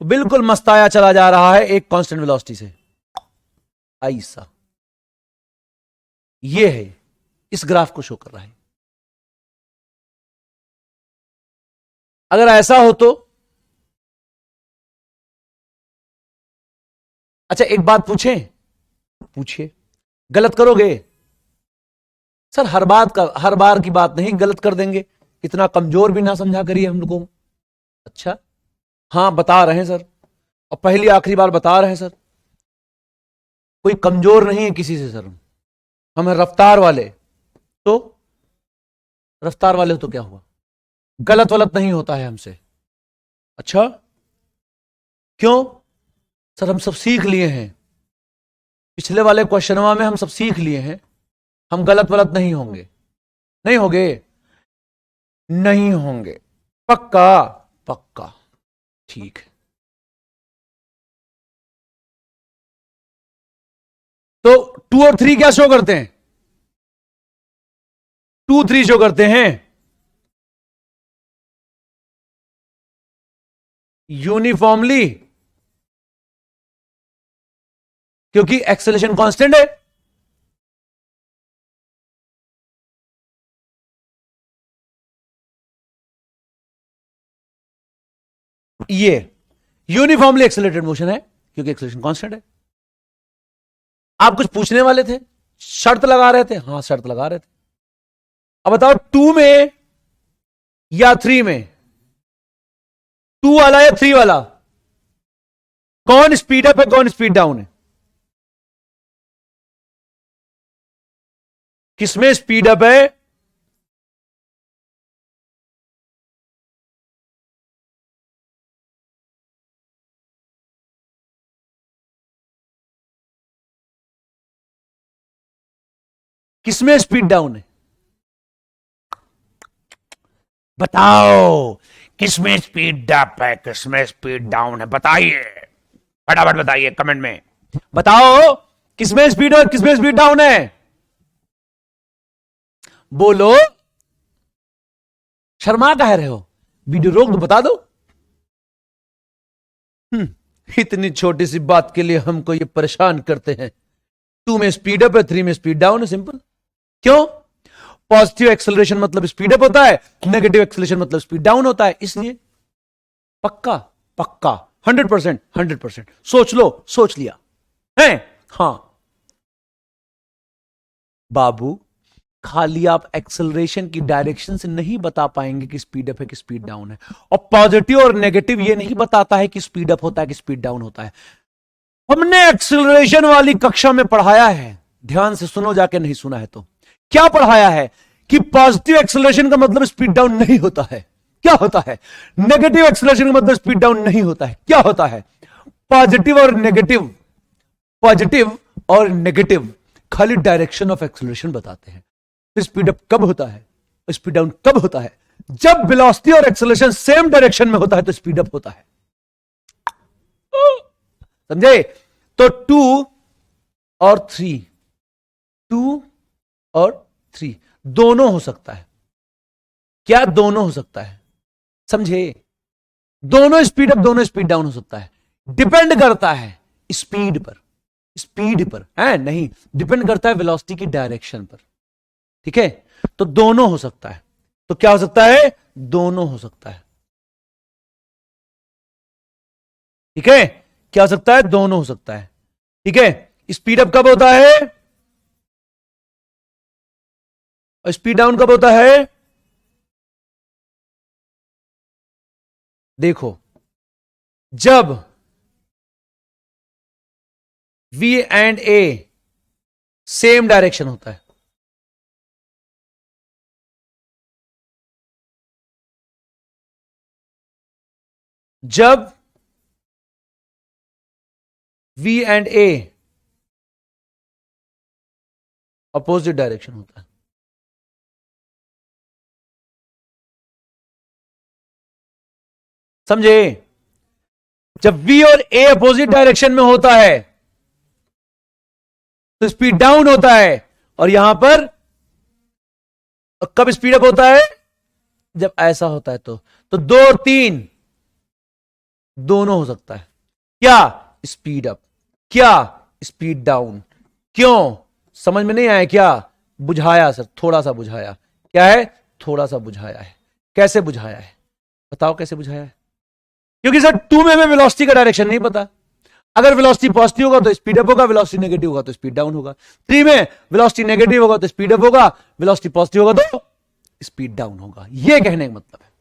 बिल्कुल मस्ताया चला जा रहा है एक कांस्टेंट वेलोसिटी से, ऐसा। ये है, इस ग्राफ को शो कर रहा है। अगर ऐसा हो तो अच्छा एक बात पूछें? पूछिए। गलत करोगे? सर हर बार की बात नहीं, गलत कर देंगे, इतना कमजोर भी ना समझा करिए हम लोगों को। अच्छा, हाँ बता रहे हैं सर, और पहली आखिरी बार बता रहे हैं सर, कोई कमजोर नहीं है किसी से सर, हम हैं रफ्तार वाले। तो रफ्तार वाले हो तो क्या हुआ? गलत वलत नहीं होता है हमसे। अच्छा, क्यों? सर हम सब सीख लिए हैं, पिछले वाले क्वेश्चनवा में हम सब सीख लिए हैं, हम गलत वलत नहीं होंगे। नहीं होंगे? नहीं होंगे, पक्का? पक्का, ठीक है। तो 2 और 3 क्या शो करते हैं? 2 3 शो करते हैं यूनिफॉर्मली, क्योंकि एक्सेलरेशन कांस्टेंट है। ये यूनिफॉर्मली एक्सेलरेटेड मोशन है क्योंकि एक्सेलरेशन कांस्टेंट है। आप कुछ पूछने वाले थे, शर्त लगा रहे थे? हां शर्त लगा रहे थे। अब बताओ 2 में या 3 में, 2 वाला या 3 वाला, कौन स्पीड अप है कौन स्पीड डाउन है? किसमें स्पीड अप है? किसमें स्पीड डाउन है? बताओ किसमें स्पीड अप है, किसमें स्पीड डाउन है, बताइए, फटाफट बताइए कमेंट में। बताओ किसमें स्पीड और किसमें स्पीड डाउन है, बोलो। शर्मा कह रहे हो, वीडियो रोक दो, बता दो। इतनी छोटी सी बात के लिए हमको ये परेशान करते हैं। 2 में स्पीड अप है, 3 में स्पीड डाउन है, सिंपल। क्यों? पॉजिटिव एक्सेलरेशन मतलब स्पीड अप होता है, नेगेटिव एक्सेलरेशन मतलब स्पीड डाउन होता है, इसलिए पक्का पक्का 100%, 100%। सोच लो, सोच लिया है? हां बाबू, खाली आप एक्सेलरेशन की डायरेक्शन से नहीं बता पाएंगे कि स्पीड अप है कि स्पीड डाउन है, और पॉजिटिव और नेगेटिव ये नहीं बताता है कि स्पीड अप होता है कि स्पीड डाउन होता है। हमने एक्सेलरेशन वाली कक्षा में पढ़ाया है, ध्यान से सुनो, जाके नहीं सुना है तो। क्या पढ़ाया है? कि पॉजिटिव एक्सेलरेशन का मतलब स्पीड डाउन नहीं होता है। क्या होता है? नेगेटिव एक्सेलरेशन का मतलब स्पीड डाउन नहीं होता है। क्या होता है? पॉजिटिव और नेगेटिव, पॉजिटिव और नेगेटिव खाली डायरेक्शन ऑफ एक्सेलरेशन बताते हैं। स्पीड अप कब होता है, स्पीड डाउन कब होता है? जब वेलोसिटी और एक्सेलरेशन सेम डायरेक्शन में होता है तो स्पीड अप होता है। समझे? तो 2 और 3, 2 और 3 दोनों हो सकता है। क्या दोनों हो सकता है? समझे? दोनों स्पीड अप दोनों स्पीड डाउन हो सकता है। डिपेंड करता है स्पीड पर, स्पीड पर है नहीं, डिपेंड करता है वेलोसिटी की डायरेक्शन पर। ठीक है? तो दोनों हो सकता है। तो क्या हो सकता है? दोनों हो सकता है। ठीक है? क्या हो सकता है? दोनों हो सकता है। ठीक है? स्पीड अप कब होता है और स्पीड डाउन कब होता है? देखो, जब V and A same direction होता है, जब V and A opposite direction होता है, समझे? जब V और A अपोजिट डायरेक्शन में होता है तो स्पीड डाउन होता है, और यहां पर कब स्पीड अप होता है? जब ऐसा होता है तो 2 और 3 दोनों हो सकता है। क्या? स्पीड अप, क्या? Speed down. क्यों? समझ में नहीं आया क्या? बुझाया सर, थोड़ा सा बुझाया। क्या है? थोड़ा सा बुझाया है। कैसे बुझाया है? बताओ कैसे बुझाया है? क्योंकि सर 2 में हमें वेलोसिटी का डायरेक्शन नहीं पता। अगर वेलोसिटी पॉजिटिव होगा तो स्पीड अप होगा, वेलोसिटी नेगेटिव होगा तो स्पीड डाउन होगा। 3 में वेलोसिटी नेगेटिव होगा तो स्पीड अप होगा, वेलोसिटी पॉजिटिव होगा तो स्पीड डाउन होगा। यह कहने का मतलब है।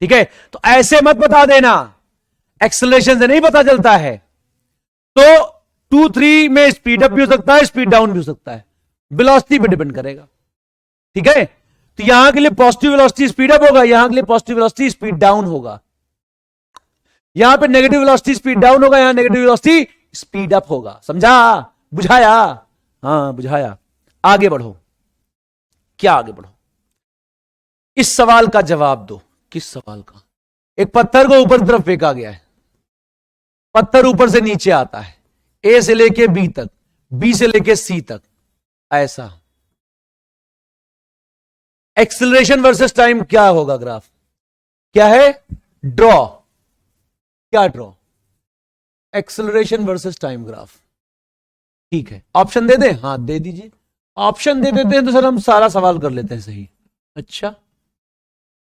ठीक है? तो ऐसे मत बता देना, एक्सेलरेशन से नहीं पता चलता है। तो 2, 3 में स्पीड अप भी हो सकता है, स्पीड डाउन भी हो सकता है, वेलोसिटी पे डिपेंड करेगा। ठीक है? तो यहां के लिए पॉजिटिव वेलोसिटी स्पीड अप होगा, यहां के लिए पॉजिटिव वेलोसिटी स्पीड डाउन होगा। यहां पे नेगेटिव वेलोसिटी स्पीड डाउन होगा, यहां नेगेटिव वेलोसिटी स्पीड अप होगा। समझा? बुझाया? हाँ बुझाया। आगे बढ़ो। क्या आगे बढ़ो? इस सवाल का जवाब दो। किस सवाल का? एक पत्थर को ऊपर की तरफ फेंका गया है, पत्थर ऊपर से नीचे आता है, ए से लेके बी तक, बी से लेके सी तक, ऐसा। एक्सेलरेशन वर्सेस टाइम क्या होगा? ग्राफ क्या है? ड्रॉ। क्या draw? Acceleration versus time graph. ठीक है, ऑप्शन दे दें? हाँ दे दीजिए। ऑप्शन दे देते हैं तो सर हम सारा सवाल कर लेते हैं सही। अच्छा,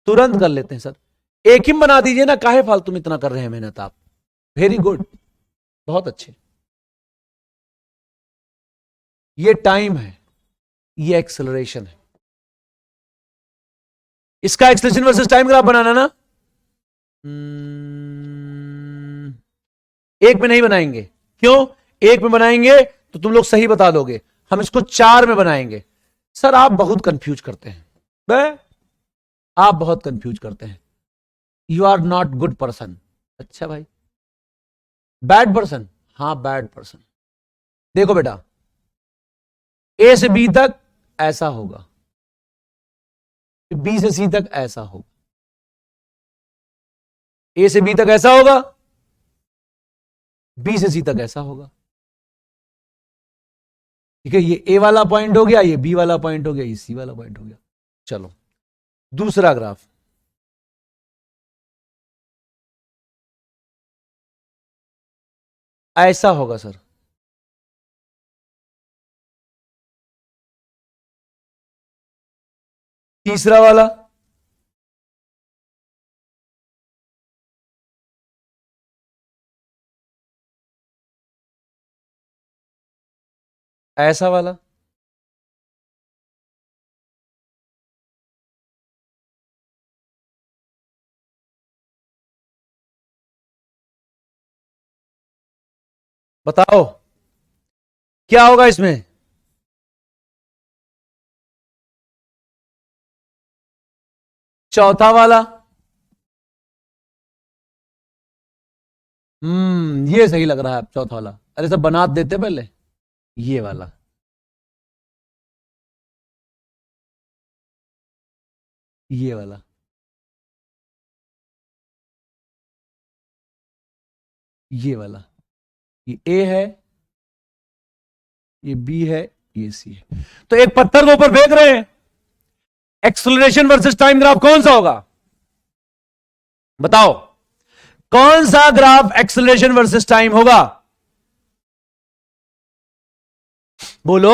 तुरंत कर लेते हैं सर। एक ही बना दीजिए ना, काहे फालतू में इतना कर रहे हैं मेहनत आप। वेरी गुड, बहुत अच्छे। ये टाइम है, ये एक्सेलरेशन है। इसका एक्सेलरेशन वर्सेस टाइम ग्राफ बनाना ना, एक में नहीं बनाएंगे। क्यों? एक में बनाएंगे तो तुम लोग सही बता दोगे, हम इसको 4 में बनाएंगे। सर आप बहुत कंफ्यूज करते हैं, आप बहुत कंफ्यूज करते हैं। You are not good person. अच्छा भाई, बैड पर्सन? हाँ बैड पर्सन। देखो बेटा, ए से बी तक ऐसा होगा, बी से सी तक ऐसा होगा, ए से बी तक ऐसा होगा, बी से सी तक ऐसा होगा। ठीक है, ये ए वाला पॉइंट हो गया, ये बी वाला पॉइंट हो गया, ये सी वाला पॉइंट हो गया। चलो दूसरा ग्राफ, ऐसा होगा सर। तीसरा वाला ऐसा वाला, बताओ क्या होगा इसमें? चौथा वाला। ये सही लग रहा है चौथा वाला। अरे सब बना देते पहले, ये वाला, ये वाला, ये वाला, ये ए है, ये बी है, ये सी है। तो एक पत्थर को ऊपर फेंक रहे हैं, एक्सेलरेशन वर्सेस टाइम ग्राफ कौन सा होगा? बताओ कौन सा ग्राफ एक्सेलरेशन वर्सेस टाइम होगा? बोलो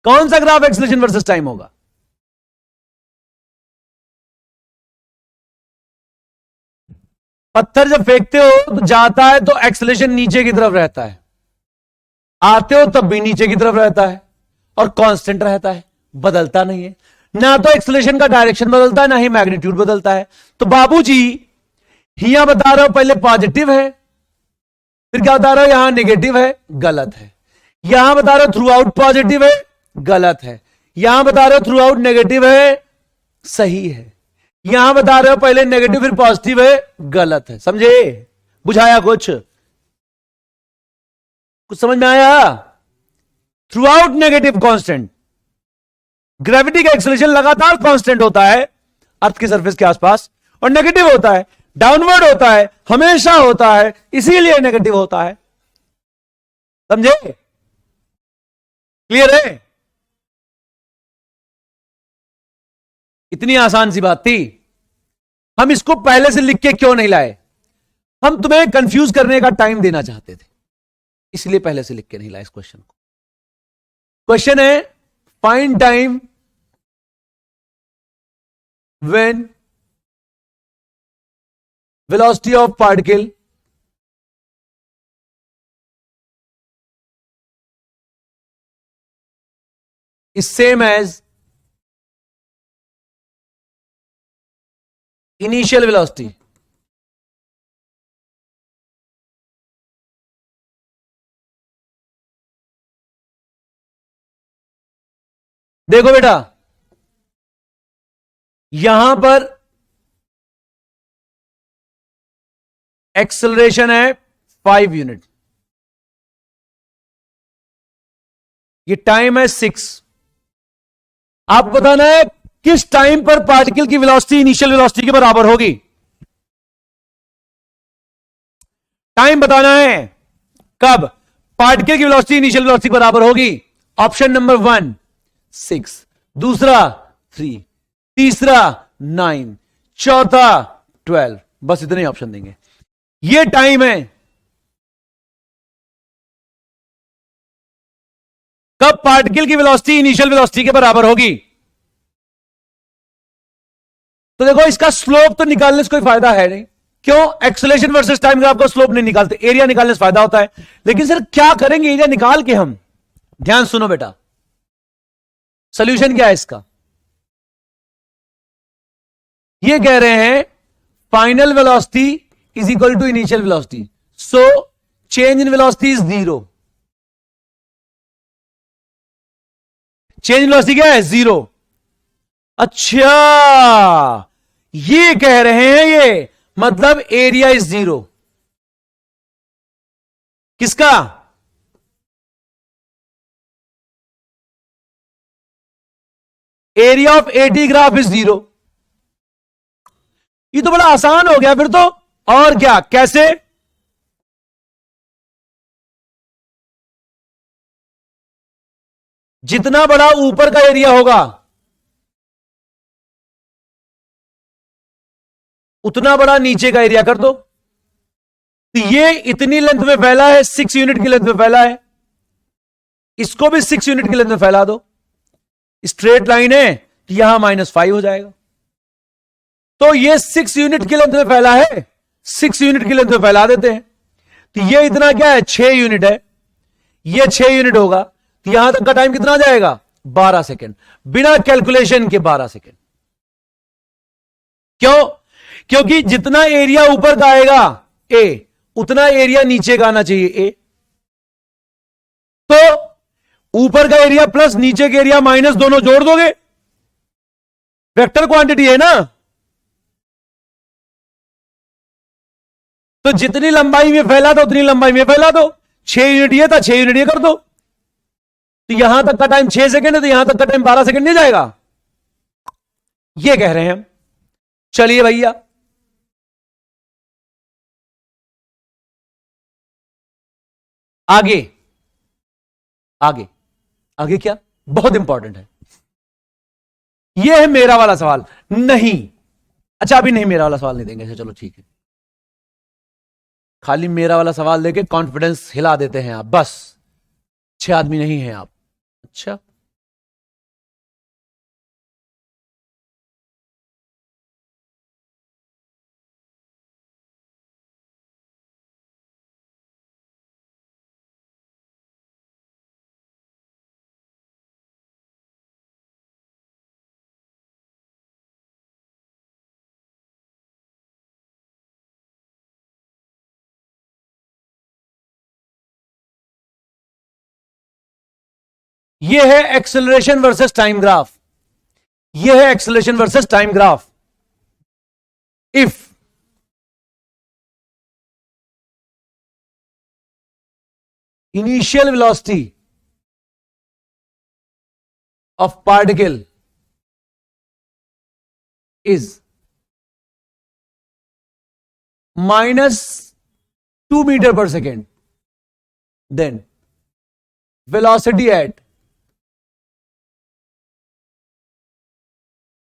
कौन सा ग्राफ एक्सेलरेशन वर्सेस टाइम होगा? पत्थर जब फेंकते हो तो जाता है तो एक्सेलरेशन नीचे की तरफ रहता है, आते हो तब भी नीचे की तरफ रहता है और कांस्टेंट रहता है, बदलता नहीं है। ना तो एक्सेलरेशन का डायरेक्शन बदलता है, ना ही मैग्नीट्यूड बदलता है। तो बाबूजी यहां बता रहे हो पहले पॉजिटिव है, फिर क्या बता रहे हो यहां नेगेटिव है, गलत है। यहां बता रहे हो थ्रू आउट पॉजिटिव है, गलत है। यहां बता रहे हो थ्रू आउट नेगेटिव है, सही है। यहां बता रहे हो पहले नेगेटिव फिर पॉजिटिव है, गलत है। समझे? बुझाया कुछ समझ में आया? Through out negative constant, gravity का एक्सेलरेशन लगातार कांस्टेंट होता है अर्थ के सरफेस के आसपास, और नेगेटिव होता है, डाउनवर्ड होता है, हमेशा होता है, इसीलिए नेगेटिव होता है। समझे? क्लियर है? इतनी आसान सी बात थी। हम इसको पहले से लिख के क्यों नहीं लाए? हम तुम्हें कंफ्यूज करने का टाइम देना चाहते थे, इसलिए पहले से लिख के नहीं लाए इस क्वेश्चन को। क्वेश्चन है find time when velocity of particle is same as initial velocity। देखो बेटा, यहां पर एक्सेलरेशन है 5 यूनिट, ये टाइम है 6। आपको बताना है किस टाइम पर पार्टिकल की वेलोसिटी इनिशियल वेलोसिटी के बराबर होगी। टाइम बताना है कब पार्टिकल की वेलोसिटी इनिशियल वेलोसिटी के बराबर होगी। ऑप्शन नंबर 1 6, दूसरा 3, तीसरा 9, चौथा 12। बस इतने ही ऑप्शन देंगे। ये टाइम है कब पार्टिकल की वेलोसिटी इनिशियल वेलोसिटी के बराबर होगी। तो देखो इसका स्लोप तो निकालने से कोई फायदा है नहीं, क्यों? एक्सेलरेशन वर्सेस टाइम ग्राफ का स्लोप नहीं निकालते, एरिया निकालने से फायदा होता है। लेकिन सर क्या करेंगे एरिया निकाल के हम? ध्यान सुनो बेटा, सॉल्यूशन क्या है इसका? ये कह रहे हैं final velocity is equal to initial velocity, so change in velocity is 0। Change in velocity क्या है? 0। अच्छा, ये कह रहे हैं ये मतलब एरिया इज 0। किसका? Area of eighty graph is 0। ये तो बड़ा आसान हो गया फिर तो। और क्या, कैसे? जितना बड़ा ऊपर का एरिया होगा उतना बड़ा नीचे का एरिया कर दो। तो ये इतनी लेंथ में फैला है, 6 यूनिट की लेंथ में फैला है, इसको भी 6 यूनिट की लेंथ में फैला दो। स्ट्रेट लाइन है तो यहां -5 हो जाएगा। तो ये 6 यूनिट की लेंथ में फैला है, 6 यूनिट की लेंथ में फैला देते हैं। तो ये इतना क्या है, 6 यूनिट है, ये 6 यूनिट होगा। तो यहां तक का टाइम कितना जाएगा, 12 सेकेंड, बिना कैलकुलेशन के 12 सेकेंड। क्यों? क्योंकि जितना एरिया ऊपर का आएगा ए, उतना एरिया नीचे का आना चाहिए ए। तो ऊपर का एरिया प्लस नीचे के एरिया माइनस दोनों जोड़ दोगे, वेक्टर क्वांटिटी है ना। तो जितनी लंबाई में फैला था उतनी लंबाई में फैला दो। 6 यूनिट ये था, 6 यूनिट ये कर दो। तो यहां तक का टाइम 6 सेकेंड है, तो यहां तक का टाइम 12 सेकेंड नहीं जाएगा, ये कह रहे हैं हम। चलिए भैया, आगे आगे आगे क्या, बहुत इंपॉर्टेंट है। यह है मेरा वाला सवाल। नहीं, अच्छा अभी नहीं, मेरा वाला सवाल नहीं देंगे। अच्छा चलो ठीक है, खाली मेरा वाला सवाल देके कॉन्फिडेंस हिला देते हैं आप, बस 6 आदमी नहीं हैं आप। अच्छा, ये है एक्सेलरेशन वर्सेस टाइम ग्राफ। ये है acceleration versus time graph. If initial velocity of particle is -2 meter per second, then velocity at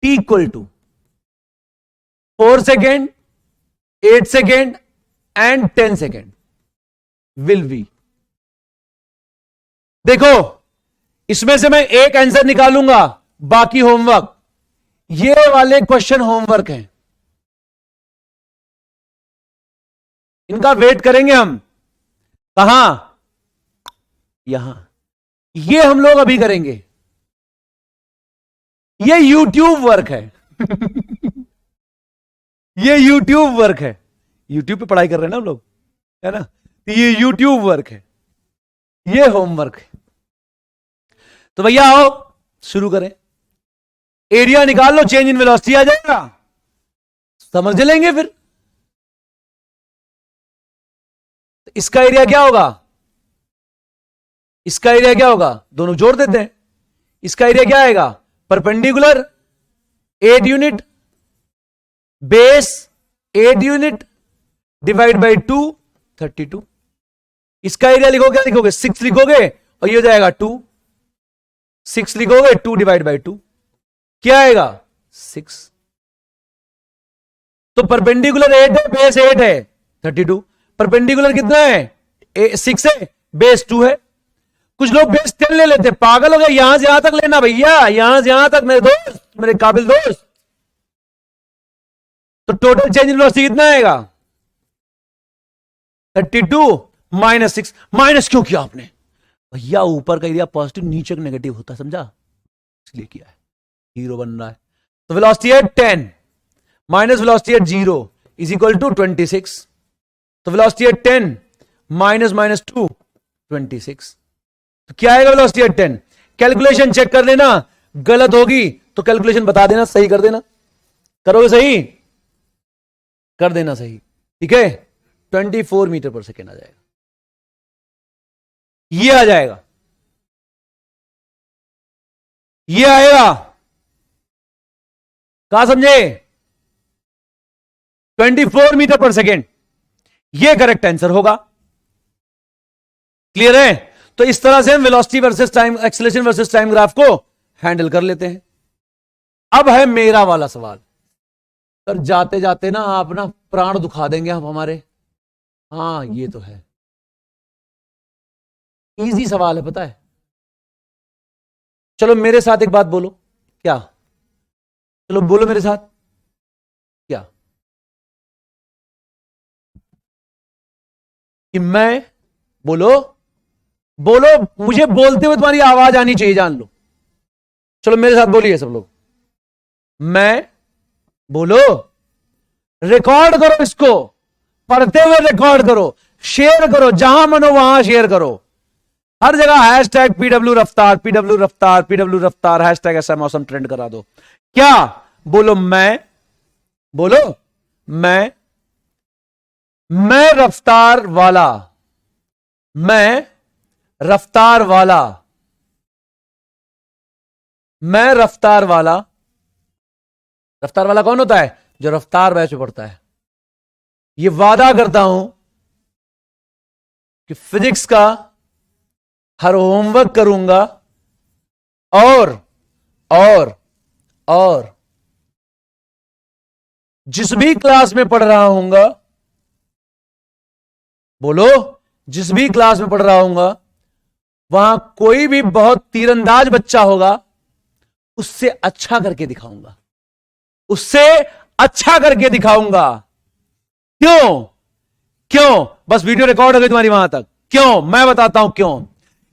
t equal to 4 second, 8 second and 10 second will be। देखो, इसमें से मैं एक आंसर निकालूंगा, बाकी होमवर्क। ये वाले क्वेश्चन होमवर्क हैं, इनका वेट करेंगे हम। कहां? यहां। ये हम लोग अभी करेंगे, ये यूट्यूब वर्क है। ये यूट्यूब वर्क है, यूट्यूब पे पढ़ाई कर रहे हैं ना हम लोग, है ना। तो ये यूट्यूब वर्क है, ये होमवर्क है। तो भैया आओ शुरू करें। एरिया निकाल लो, चेंज इन वेलोसिटी आ जाएगा, समझ लेंगे फिर। इसका एरिया क्या होगा, इसका एरिया क्या होगा, दोनों जोड़ देते हैं। इसका एरिया क्या आएगा, perpendicular 8 unit, base 8 unit, divide by 2 32। इसका एरिया लिखोगे, क्या लिखोगे, 6 लिखोगे, और ये हो जाएगा 2। 6 लिखोगे, 2 डिवाइड बाई 2 क्या आएगा, 6। तो परपेंडिकुलर 8 है, बेस 8 है, 32। परपेंडिकुलर कितना है, 6 है, बेस 2 है। कुछ लोग बेस 10 ले लेते, पागल हो गए। यहां से यहां तक लेना भैया, यहां से यहां तक, मेरे दोस्त, मेरे काबिल दोस्त। तो टोटल चेंज इन वेलोसिटी कितना आएगा, 32 -6। माइनस क्यों किया आपने भैया, ऊपर का एरिया पॉजिटिव, नीचे का नेगेटिव होता है, समझा, इसलिए किया है। 0 बन रहा है, तो velocity at 10 minus velocity at 0 is equal to 26। तो वेलोसिटी एट 10 माइनस 2 26। तो क्या आएगा वेलोसिटी एट 10? कैलकुलेशन चेक कर लेना, गलत होगी तो कैलकुलेशन बता देना, सही कर देना। करोगे सही, कर देना सही, ठीक है। 24 मीटर पर सेकेंड आ जाएगा, ये आ जाएगा, ये आएगा। कहा समझे, 24 मीटर पर सेकेंड, यह करेक्ट आंसर होगा। क्लियर है? तो इस तरह से हम velocity versus time, acceleration versus time graph को हैंडल कर लेते हैं। अब है मेरा वाला सवाल। सर जाते जाते ना आप ना प्राण दुखा देंगे आप हमारे। हाँ ये तो है, इजी सवाल है पता है। चलो मेरे साथ एक बात बोलो। क्या? चलो बोलो मेरे साथ। क्या? कि मैं, बोलो बोलो, मुझे बोलते हुए तुम्हारी आवाज आनी चाहिए, जान लो। चलो मेरे साथ बोलिए सब लोग। मैं, बोलो, रिकॉर्ड करो इसको, पढ़ते हुए रिकॉर्ड करो, शेयर करो, जहां मनो वहां शेयर करो, हर जगह हैशटैग पीडब्ल्यू रफ्तार, पीडब्ल्यू रफ्तार, पीडब्ल्यू रफ्तार, हैशटैग ऐसा मौसम ट्रेंड करा दो। क्या? बोलो मैं, बोलो मैं रफ्तार वाला, मैं रफ्तार वाला, मैं रफ्तार वाला। रफ्तार वाला कौन होता है? जो रफ्तार बैच में पढ़ता है। ये वादा करता हूं कि फिजिक्स का हर होमवर्क करूंगा और और और जिस भी क्लास में पढ़ रहा हूंगा, बोलो, जिस भी क्लास में पढ़ रहा हूंगा वहां कोई भी बहुत तीरंदाज बच्चा होगा, उससे अच्छा करके दिखाऊंगा, उससे अच्छा करके दिखाऊंगा। क्यों? क्यों? बस वीडियो रिकॉर्ड हो गई तुम्हारी वहां तक। क्यों? मैं बताता हूं क्यों।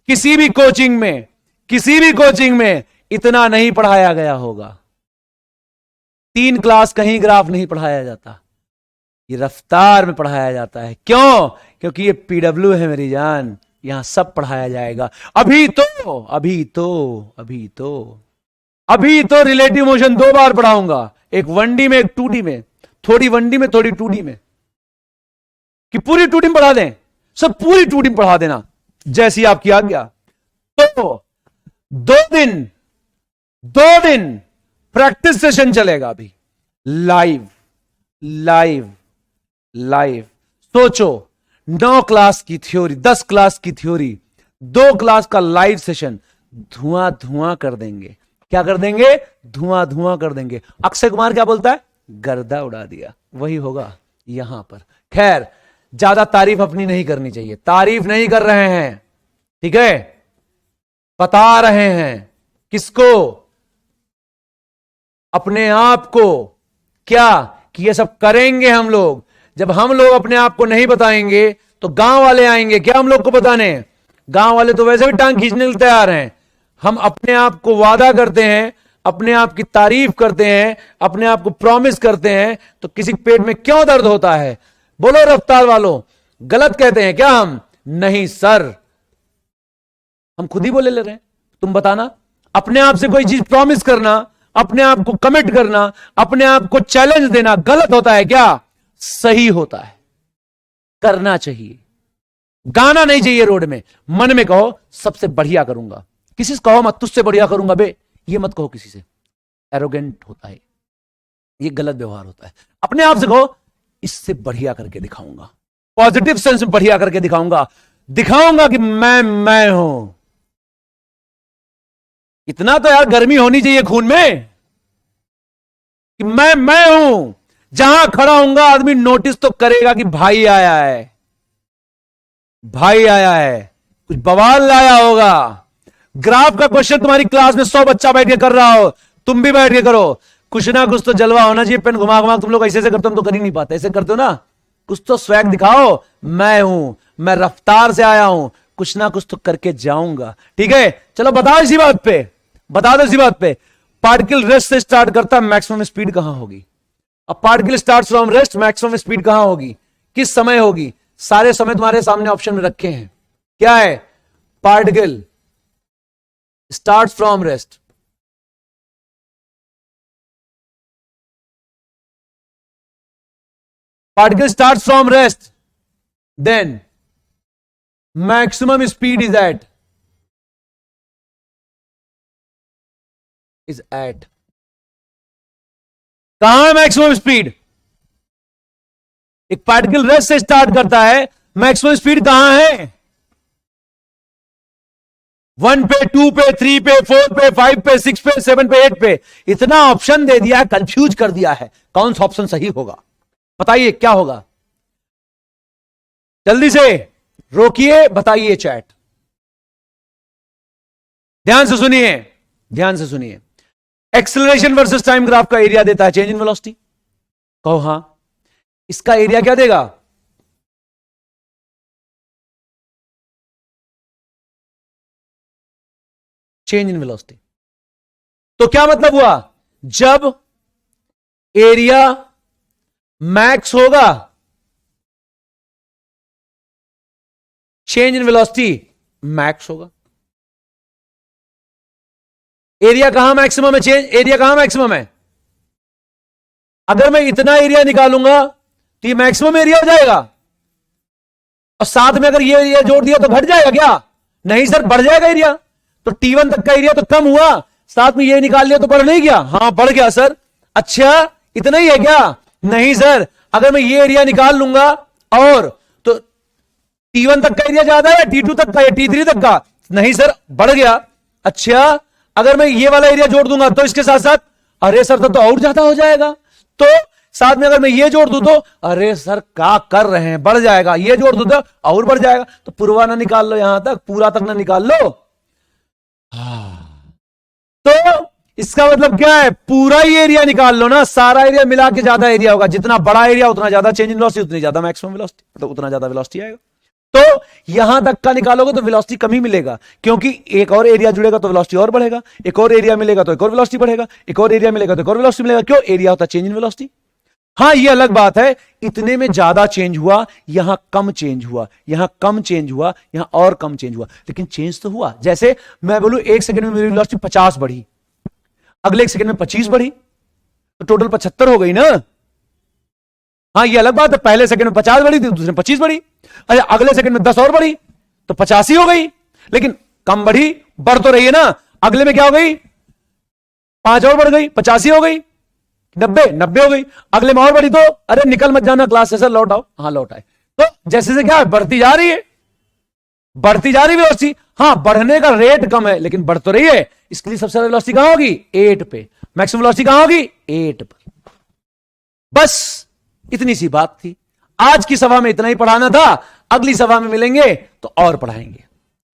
किसी भी कोचिंग में, किसी भी कोचिंग में इतना नहीं पढ़ाया गया होगा। 3 क्लास कहीं ग्राफ नहीं पढ़ाया जाता, ये रफ्तार में पढ़ाया जाता है। क्यों? क्योंकि ये पीडब्ल्यू है मेरी जान, यहां सब पढ़ाया जाएगा। अभी तो रिलेटिव मोशन 2 बार पढ़ाऊंगा, एक 1D में, एक 2D में, थोड़ी 1D में, थोड़ी 2D में। कि पूरी 2D में पढ़ा दें? सब पूरी 2D में पढ़ा देना, जैसी आपकी आज्ञा। तो 2 दिन प्रैक्टिस सेशन चलेगा अभी, लाइव लाइव लाइव। सोचो, 9 क्लास की थ्योरी, 10 क्लास की थ्योरी, 2 क्लास का लाइव सेशन, धुआं धुआं कर देंगे। क्या कर देंगे? धुआं धुआं कर देंगे। अक्षय कुमार क्या बोलता है? गर्दा उड़ा दिया। वही होगा यहां पर। खैर, ज्यादा तारीफ अपनी नहीं करनी चाहिए, तारीफ नहीं कर रहे हैं, ठीक है, बता रहे हैं। किसको? अपने आप को। क्या? कि ये सब करेंगे हम लोग। जब हम लोग अपने आप को नहीं बताएंगे तो गांव वाले आएंगे क्या हम लोग को बताने? गांव वाले तो वैसे भी टांग खींचने के लिए तैयार हैं। हम अपने आप को वादा करते हैं, अपने आप की तारीफ करते हैं, अपने आप को प्रॉमिस करते हैं, तो किसी पेट में क्यों दर्द होता है? बोलो रफ्तार वालों, गलत कहते हैं क्या हम? नहीं सर, हम खुद ही बोले ले रहे हैं। तुम बताना, अपने आप से कोई चीज प्रॉमिस करना, अपने आप को कमिट करना, अपने आप को चैलेंज देना गलत होता है क्या? सही होता है, करना चाहिए। गाना नहीं चाहिए रोड में, मन में कहो सबसे बढ़िया करूंगा। किसी से कहो मत तुझसे बढ़िया करूंगा बे, ये मत कहो किसी से, एरोगेंट होता है, ये गलत व्यवहार होता है। अपने आप से कहो इससे बढ़िया करके दिखाऊंगा, पॉजिटिव सेंस में बढ़िया करके दिखाऊंगा, दिखाऊंगा कि मैं हूं। इतना तो यार गर्मी होनी चाहिए खून में कि मैं हूं। जहां खड़ा होऊंगा आदमी नोटिस तो करेगा कि भाई आया है, भाई आया है, कुछ बवाल लाया होगा। ग्राफ का क्वेश्चन तुम्हारी क्लास में 100 बच्चा बैठ के कर रहा हो, तुम भी बैठ के करो। कुछ ना कुछ तो जलवा होना चाहिए। पेन घुमा घुमा तुम लोग ऐसे ऐसे करते हो, हम तो कर ही नहीं पाते। ऐसे करते हो ना, कुछ तो स्वैग दिखाओ। मैं हूं, मैं रफ्तार से आया हूं, कुछ ना कुछ तो करके जाऊंगा। ठीक है, चलो बताओ इसी बात पे, बता दो इसी बात पे। पार्टिकल रेस्ट से स्टार्ट करता है, मैक्सिमम स्पीड कहां होगी? अब particle start from rest, maximum speed कहां होगी, किस समय होगी? सारे समय तुम्हारे सामने ऑप्शन में रखे हैं। क्या है? Particle start from rest, particle starts from rest, then maximum speed is at कहां है मैक्सिमम स्पीड? एक पार्टिकल रेस्ट से स्टार्ट करता है, मैक्सिमम स्पीड कहां है? 1 पे, 2 पे, 3 पे, 4 पे, 5 पे, 6 पे, 7 पे, 8 पे। इतना ऑप्शन दे दिया है, कंफ्यूज कर दिया है, कौन सा ऑप्शन सही होगा? बताइए क्या होगा? जल्दी से रोकिए, बताइए चैट, ध्यान से सुनिए, ध्यान से सुनिए। एक्सेलरेशन वर्सेस टाइम ग्राफ का एरिया देता है चेंज इन वेलोसिटी। कहो हां, इसका एरिया क्या देगा? Change in velocity. तो क्या मतलब हुआ? जब एरिया मैक्स होगा, चेंज इन वेलोसिटी मैक्स होगा। एरिया कहां मैक्सिमम है? चेंज एरिया कहां मैक्सिमम है? अगर मैं इतना एरिया निकालूंगा तो ये मैक्सिमम एरिया हो जाएगा, और साथ में अगर ये एरिया जोड़ दिया तो घट जाएगा क्या? नहीं सर, बढ़ जाएगा एरिया। तो T1 तक का एरिया तो कम हुआ, साथ में ये निकाल लिया तो बढ़ नहीं गया? हाँ बढ़ गया सर। अच्छा इतना ही है क्या? नहीं सर, अगर मैं ये एरिया निकाल लूंगा और तो T1 तक का एरिया ज्यादा है या T2 तक का या T3 तक का? नहीं सर, बढ़ गया। अच्छा अगर मैं ये वाला एरिया जोड़ दूंगा तो इसके साथ साथ, अरे सर तो और ज्यादा हो जाएगा। तो साथ में अगर मैं ये जोड़ दूं तो, अरे सर क्या कर रहे हैं, बढ़ जाएगा। ये जोड़ दूं तो और बढ़ जाएगा। तो पूर्वा ना निकाल लो, यहां तक पूरा तक ना निकाल लो। तो इसका मतलब क्या है? पूरा ही एरिया निकाल लो ना, सारा एरिया मिला के ज्यादा एरिया होगा। जितना बड़ा एरिया उतना ज्यादा चेंज इन वेलोसिटी, उतनी ज्यादा मैक्सिमम वेलोसिटी, तो उतना ज्यादा वेलोसिटी आएगा। तो यहां तक का निकालोगे तो वेलोसिटी कम ही मिलेगा, क्योंकि एक और एरिया जुड़ेगा तो वेलोसिटी और बढ़ेगा, एक और एरिया मिलेगा तो एक और वेलोसिटी बढ़ेगा, एक और एरिया मिलेगा तो एक और वेलोसिटी मिलेगा। क्यों? एरिया होता चेंज इन वेलोसिटी। हां ये अलग बात है, इतने में ज्यादा चेंज हुआ, यहां कम चेंज हुआ, यहां कम चेंज हुआ, यहां और कम चेंज हुआ, लेकिन चेंज तो हुआ। जैसे मैं बोलूं 1 सेकंड में मेरी वेलोसिटी 50 बढ़ी, अगले 1 सेकंड में 25 बढ़ी, तो टोटल 75 हो गई ना। हाँ ये अलग बात है, पहले सेकंड में 50 बढ़ी थी, दूसरे में 25 बढ़ी। अरे अगले सेकंड में 10 और बढ़ी तो 85 हो गई, लेकिन कम बढ़ी, बढ़ तो रही है ना। अगले में क्या हो गई? 5 और बढ़ गई, 85 हो गई, 90 हो गई। अगले में और बढ़ी तो, अरे निकल मत जाना क्लास से सर, लौट आओ। हाँ लौट आए। तो जैसे से क्या है, बढ़ती जा रही है, बढ़ती जा रही वेलोसिटी। हाँ बढ़ने का रेट कम है लेकिन बढ़ तो रही है। इसके लिए सबसे ज्यादा वेलोसिटी कहां होगी? 8 पे। मैक्सिमम वेलोसिटी कहां होगी? 8 पर। बस इतनी सी बात थी। आज की सभा में इतना ही पढ़ाना था। अगली सभा में मिलेंगे तो और पढ़ाएंगे।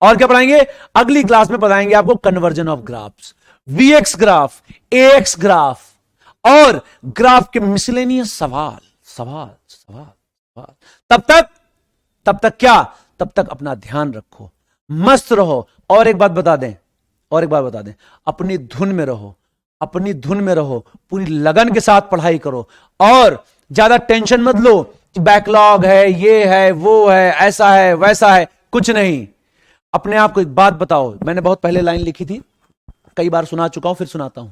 और क्या पढ़ाएंगे? अगली क्लास में पढ़ाएंगे आपको conversion of graphs, VX graph, ax graph और ग्राफ के मिसलेनियस सवाल सवाल सवाल सवाल। तब तक क्या? तब तक अपना ध्यान रखो, मस्त रहो। और एक बात बता दें, अपनी धुन में रहो, अपनी धुन में रहो, पूरी लगन के साथ पढ़ाई करो और ज्यादा टेंशन मत लो कि बैकलॉग है, ये है, वो है, ऐसा है, वैसा है। कुछ नहीं। अपने आप को एक बात बताओ, मैंने बहुत पहले लाइन लिखी थी, कई बार सुना चुका हूं, फिर सुनाता हूं।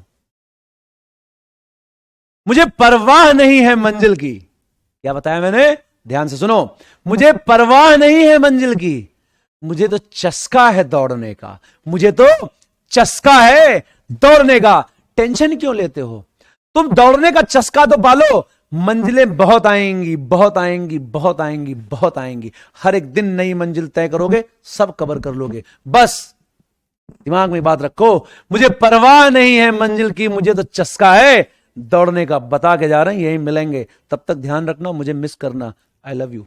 मुझे परवाह नहीं है मंजिल की। क्या बताया मैंने? ध्यान से सुनो। मुझे परवाह नहीं है मंजिल की, मुझे तो चस्का है दौड़ने का, मुझे तो चस्का है दौड़ने का। टेंशन क्यों लेते हो? तुम दौड़ने का चस्का तो पालो, मंजिलें बहुत आएंगी, बहुत आएंगी, बहुत आएंगी, बहुत आएंगी। हर एक दिन नई मंजिल तय करोगे, सब कवर कर लोगे। बस दिमाग में बात रखो, मुझे परवाह नहीं है मंजिल की, मुझे तो चस्का है दौड़ने का। बता के जा रहे हैं, यही मिलेंगे। तब तक ध्यान रखना, मुझे मिस करना। I love you.